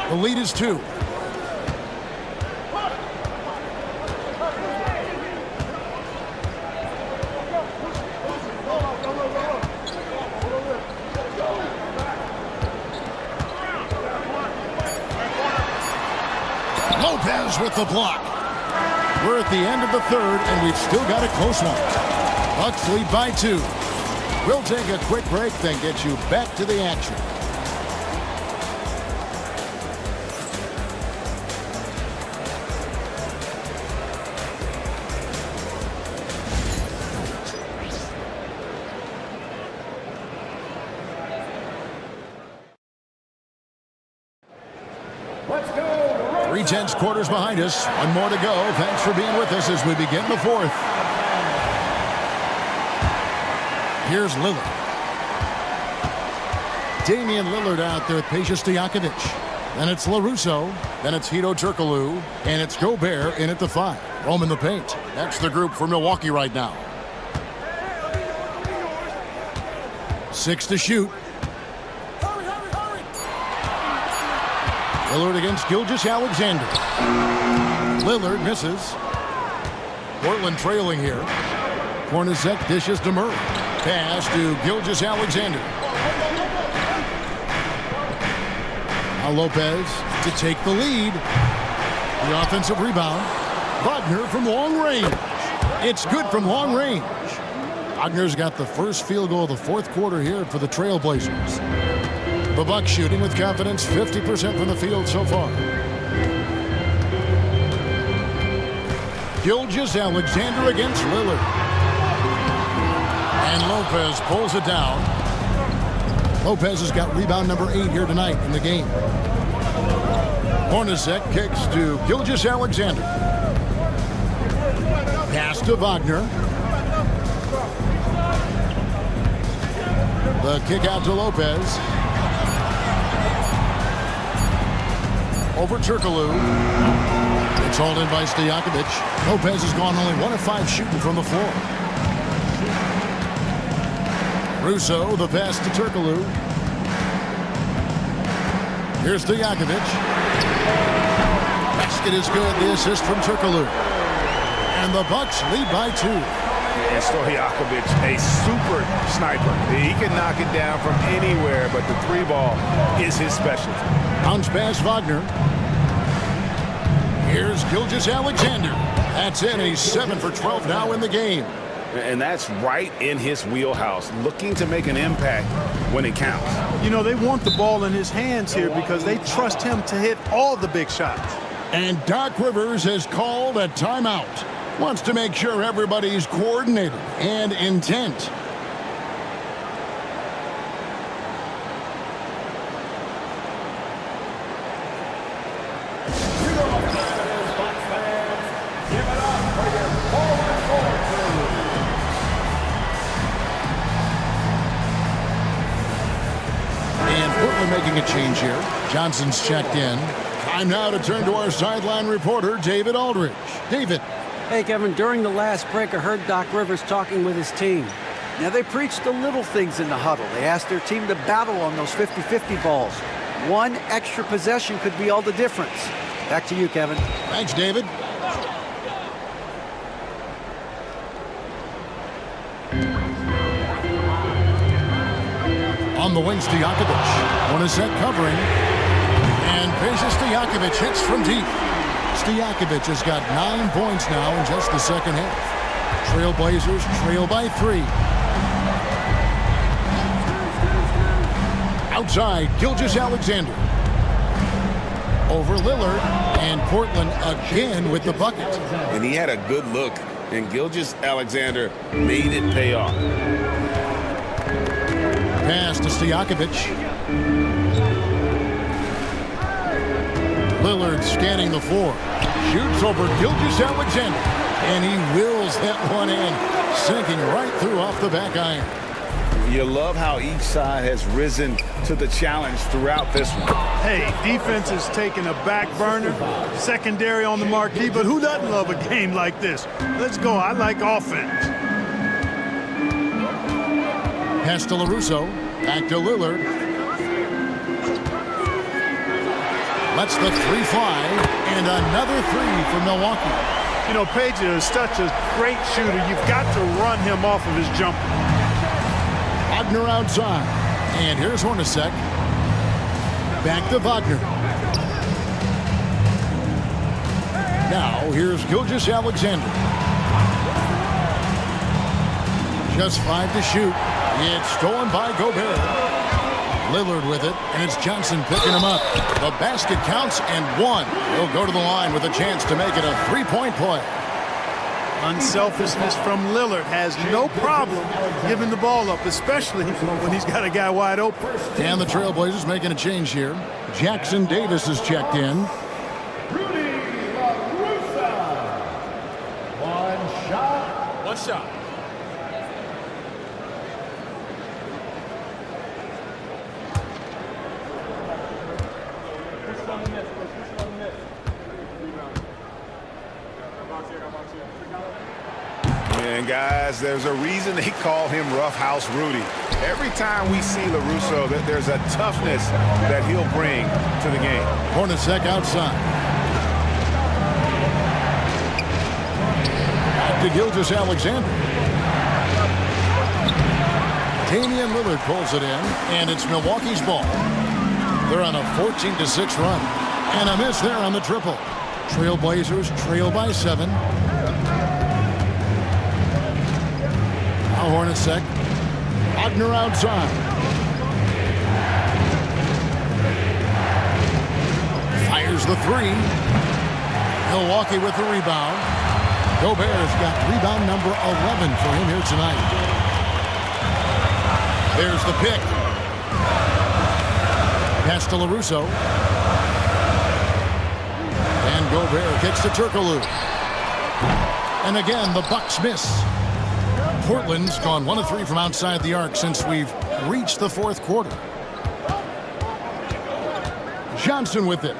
The lead is 2. Lopez with the block. We're at the end of the third, and we've still got a close one. Bucks lead by 2. We'll take a quick break, then get you back to the action. Let's go. 3/10 quarters behind us. One more to go. Thanks for being with us as we begin the fourth. Here's Lillard. Damian Lillard out there with Peja Stojakovic. Then it's LaRusso. Then it's Hedo Turkoglu. And it's Gobert in at the 5. Rome in the paint. That's the group for Milwaukee right now. 6 to shoot. Lillard against Gilgeous-Alexander. Lillard misses. Portland trailing here. Hornacek dishes to Murray. Pass to Gilgeous-Alexander. Now Lopez to take the lead. The offensive rebound. Wagner from long range. It's good from long range. Wagner's got the first field goal of the fourth quarter here for the Trailblazers. The Bucks shooting with confidence, 50% from the field so far. Gilgeous-Alexander against Lillard. And Lopez pulls it down. Lopez has got rebound number 8 here tonight in the game. Hornacek kicks to Gilgeous-Alexander. Pass to Wagner. The kick out to Lopez. Over Turkoglu. It's hauled in by Stojakovic. Lopez has gone only 1 of 5 shooting from the floor. Russo, the pass to Turkoglu. Here's Stojakovic. Basket is good. The assist from Turkoglu. And the Bucks lead by 2. And Stojakovic, a super sniper. He can knock it down from anywhere, but the 3 ball is his specialty. Bounce pass Wagner. Here's Gilgeous-Alexander. That's it. He's 7 for 12 now in the game. And that's right in his wheelhouse, looking to make an impact when it counts. You know, they want the ball in his hands here because they trust him to hit all the big shots. And Doc Rivers has called a timeout. Wants to make sure everybody's coordinated and intent. And Portland making a change here. Johnson's checked in. Time now to turn to our sideline reporter, David Aldridge. David. Hey, Kevin, during the last break, I heard Doc Rivers talking with his team. Now, they preached the little things in the huddle. They asked their team to battle on those 50-50 balls. One extra possession could be all the difference. Back to you, Kevin. Thanks, David. On the wing, Stojakovic. Hornacek covering. And Peja Stojakovic hits from deep. Stojakovic has got 9 points now in just the second half. Trailblazers trail by 3. Outside, Gilgeous-Alexander. Over Lillard, and Portland again with the bucket. And he had a good look, and Gilgeous-Alexander made it pay off. Pass to Stojakovic. Lillard scanning the floor. Shoots over Gilgeous-Alexander. And he wills that one in. Sinking right through off the back iron. You love how each side has risen to the challenge throughout this one. Hey, defense is taking a back burner. Secondary on the marquee, but who doesn't love a game like this? Let's go. I like offense. Pass to LaRusso. Back to Lillard. Lets the 3 fly, and another 3 for Milwaukee. You know, Peja is such a great shooter. You've got to run him off of his jumper. Wagner outside, and here's Hornacek. Back to Wagner. Now, here's Gilgeous-Alexander. Just 5 to shoot. It's stolen by Gobert. Lillard with it, and it's Johnson picking him up. The basket counts, and 1. He'll go to the line with a chance to make it a 3-point play. Unselfishness from Lillard. Has no problem giving the ball up, especially when he's got a guy wide open. And the Trailblazers making a change here. Jackson Davis is checked in. One shot. And guys, there's a reason they call him Rough House Rudy. Every time we see LaRusso, there's a toughness that he'll bring to the game. Hornacek outside. Back to Gilgeous-Alexander. Damian Lillard pulls it in, and it's Milwaukee's ball. They're on a 14-6 run. And a miss there on the triple. Trailblazers trail by 7. Now Hornacek. Wagner outside. Fires the 3. Milwaukee with the rebound. Gobert's got rebound number 11 for him here tonight. There's the pick. Pass to LaRusso. And Gobert kicks to Turkoglu. And again, the Bucks miss. Portland's gone 1 of 3 from outside the arc since we've reached the 4th quarter. Johnson with it.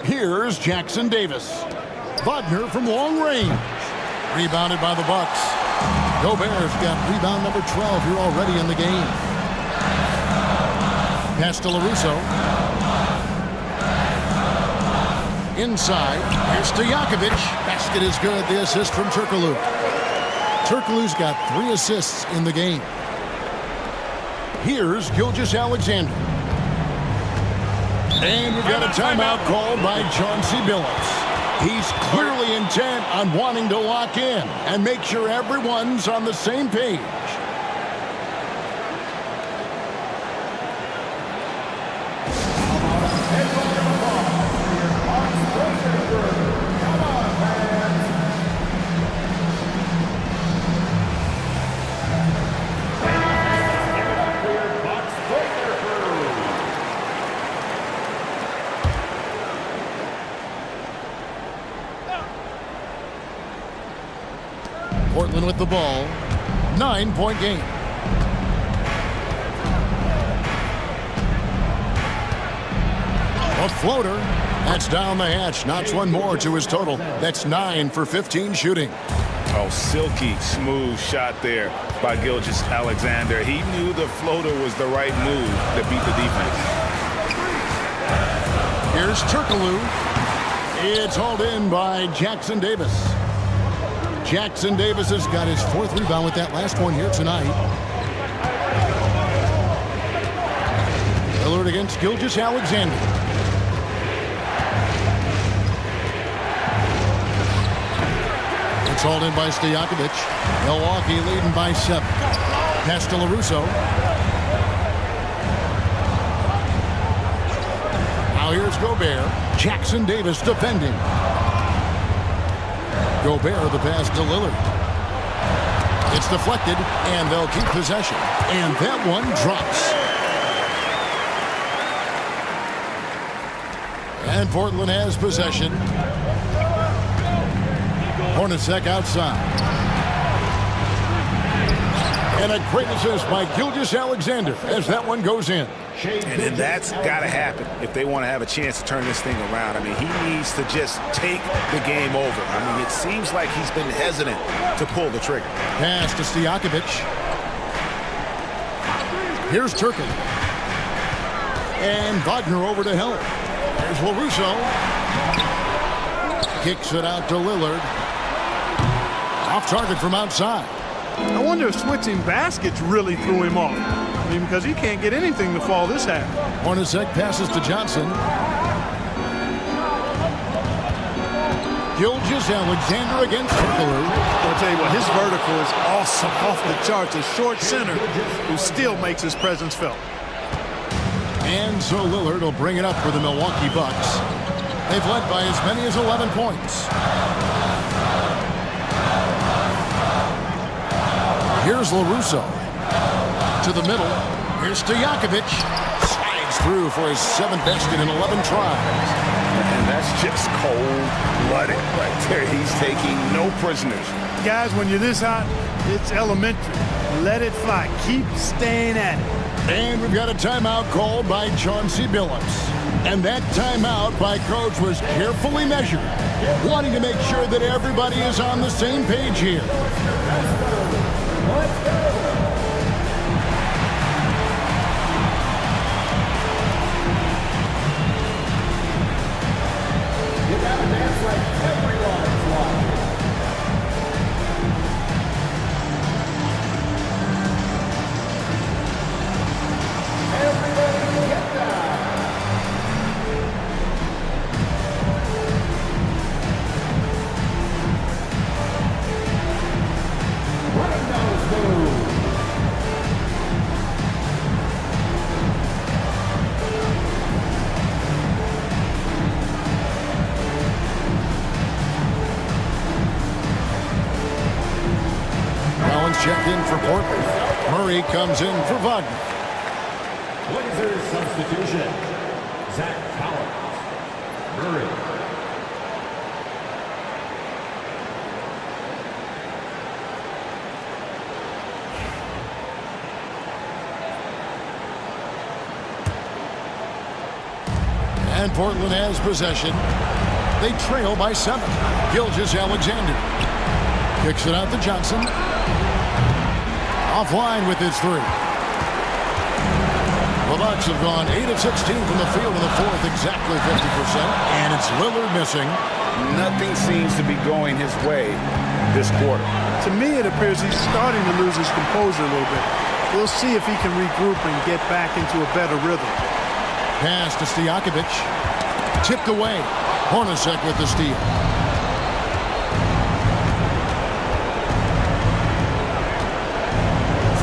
Here's Jackson Davis. Wagner from long range. Rebounded by the Bucks. Gobert's got rebound number 12 here already in the game. Pass to LaRusso. Inside, here's Stojakovic. Basket is good. The assist from Turkoglu. Turkoglu's got 3 assists in the game. Here's Gilgeous-Alexander. And we've got a timeout called by Chauncey Billups. He's clearly intent on wanting to lock in and make sure everyone's on the same page. Portland with the ball. 9-point game. A floater. That's down the hatch. Knocks one more to his total. That's 9 for 15 shooting. Oh, silky smooth shot there by Gilgeous-Alexander. He knew the floater was the right move to beat the defense. Here's Turkoglu. It's hauled in by Jackson Davis. Jackson Davis has got his 4th rebound with that last one here tonight. Lillard against Gilgeous-Alexander. It's hauled in by Stojakovic. Milwaukee leading by 7. Pass to LaRusso. Now here's Gobert. Jackson Davis defending. Gobert, the pass to Lillard. It's deflected, and they'll keep possession. And that one drops. And Portland has possession. Hornacek outside. And a great assist by Gilgeous-Alexander as that one goes in. And that's got to happen if they want to have a chance to turn this thing around. I mean, he needs to just take the game over. I mean, it seems like he's been hesitant to pull the trigger. Pass to Stojakovic. Here's Turkoglu. And Wagner over to help. There's LaRusso. Kicks it out to Lillard. Off target from outside. I wonder if switching baskets really threw him off. I mean, because he can't get anything to fall this half. Hornacek passes to Johnson. Gilgeous-Alexander against Turkoglu. I'll tell you what, his vertical is awesome, off the charts. A short center who still makes his presence felt. And so Lillard will bring it up for the Milwaukee Bucks. They've led by as many as 11 points. Here's LaRusso. To the middle. Here's Stojakovic. Slides through for his 7th basket in 11 tries. And that's just cold-blooded right there. He's taking no prisoners. Guys, when you're this hot, it's elementary. Let it fly. Keep staying at it. And we've got a timeout called by Chauncey Billups. And that timeout by Coach was carefully measured, wanting to make sure that everybody is on the same page here. You gotta dance like everyone's watching. Everybody get down. Running those moves. Collins checked in for Portland. Murray comes in for Wagner. Blazers substitution. Zach Collins. Murray. And Portland has possession. They trail by 7. Gilgeous-Alexander kicks it out to Johnson. Offline with his 3. The Bucks have gone 8 of 16 from the field in the 4th, exactly 50%. And it's Lillard missing. Nothing seems to be going his way this quarter. To me, it appears he's starting to lose his composure a little bit. We'll see if he can regroup and get back into a better rhythm. Pass to Stojakovic. Tipped away. Hornacek with the steal.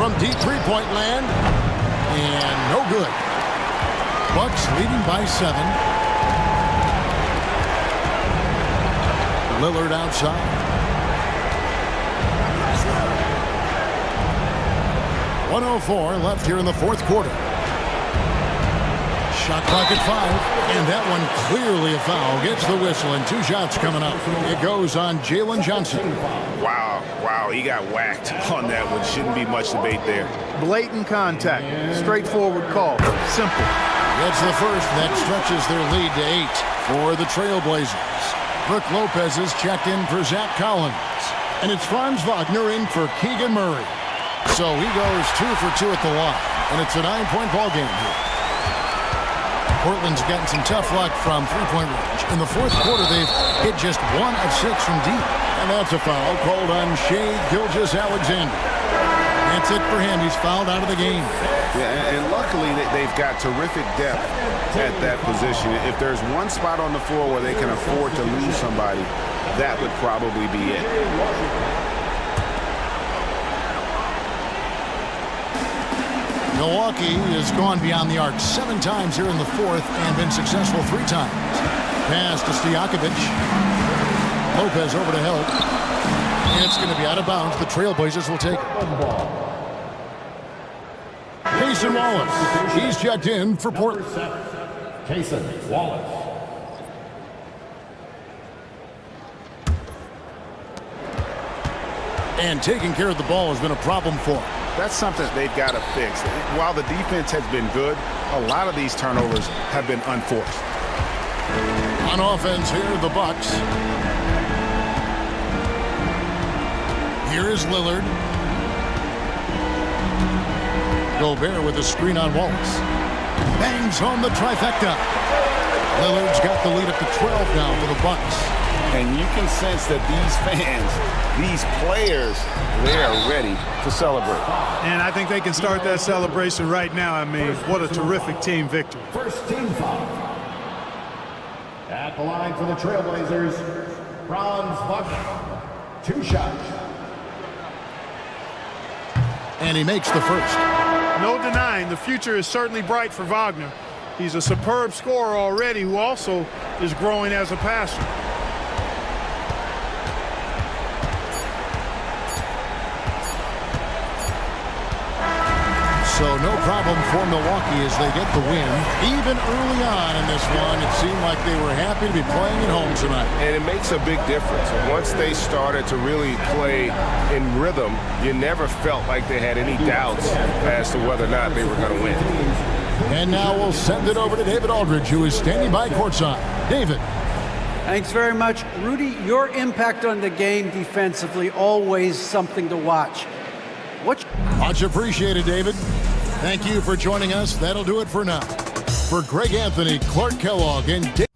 from deep three-point land. And no good. Bucks leading by 7. Lillard outside. 1:04 left here in the fourth quarter. Shot clock at 5, and that one clearly a foul. Gets the whistle, and 2 shots coming up. It goes on Jalen Johnson. Wow, he got whacked on that one. Shouldn't be much debate there. Blatant contact. Straightforward call. Simple. That's the first. That stretches their lead to 8 for the Trailblazers. Brook Lopez is checked in for Zach Collins. And it's Franz Wagner in for Keegan Murray. So he goes 2 for 2 at the line. And it's a 9-point ball game here. Portland's gotten some tough luck from three-point range. In the fourth quarter, they've hit just 1 of 6 from deep. And that's a foul called on Shai Gilgeous-Alexander. That's it for him. He's fouled out of the game. Yeah, and luckily they've got terrific depth at that position. If there's one spot on the floor where they can afford to lose somebody, that would probably be it. Milwaukee has gone beyond the arc 7 times here in the fourth and been successful 3 times. Pass to Stojakovic. Lopez over to help. And it's going to be out of bounds. The Trailblazers will take it. Cason Wallace. He's checked in for Portland. Cason Wallace. And taking care of the ball has been a problem for him. That's something they've got to fix. While the defense has been good, a lot of these turnovers have been unforced. On offense here, the Bucks. Here is Lillard. Gobert with a screen on Wallace. Bangs home the trifecta. Lillard's got the lead up to 12 now for the Bucks. And you can sense that these fans, these players, they are ready to celebrate. And I think they can start that celebration right now. I mean, what a terrific team victory. First team foul. At the line for the Trailblazers, Franz Wagner. 2 shots. And he makes the first. No denying the future is certainly bright for Wagner. He's a superb scorer already who also is growing as a passer. So no problem for Milwaukee as they get the win. Even early on in this one, it seemed like they were happy to be playing at home tonight. And it makes a big difference. Once they started to really play in rhythm, you never felt like they had any doubts as to whether or not they were going to win. And now we'll send it over to David Aldridge, who is standing by courtside. David. Thanks very much. Rudy, your impact on the game defensively, always something to watch. Much appreciated, David. Thank you for joining us. That'll do it for now. For Greg Anthony, Clark Kellogg, and David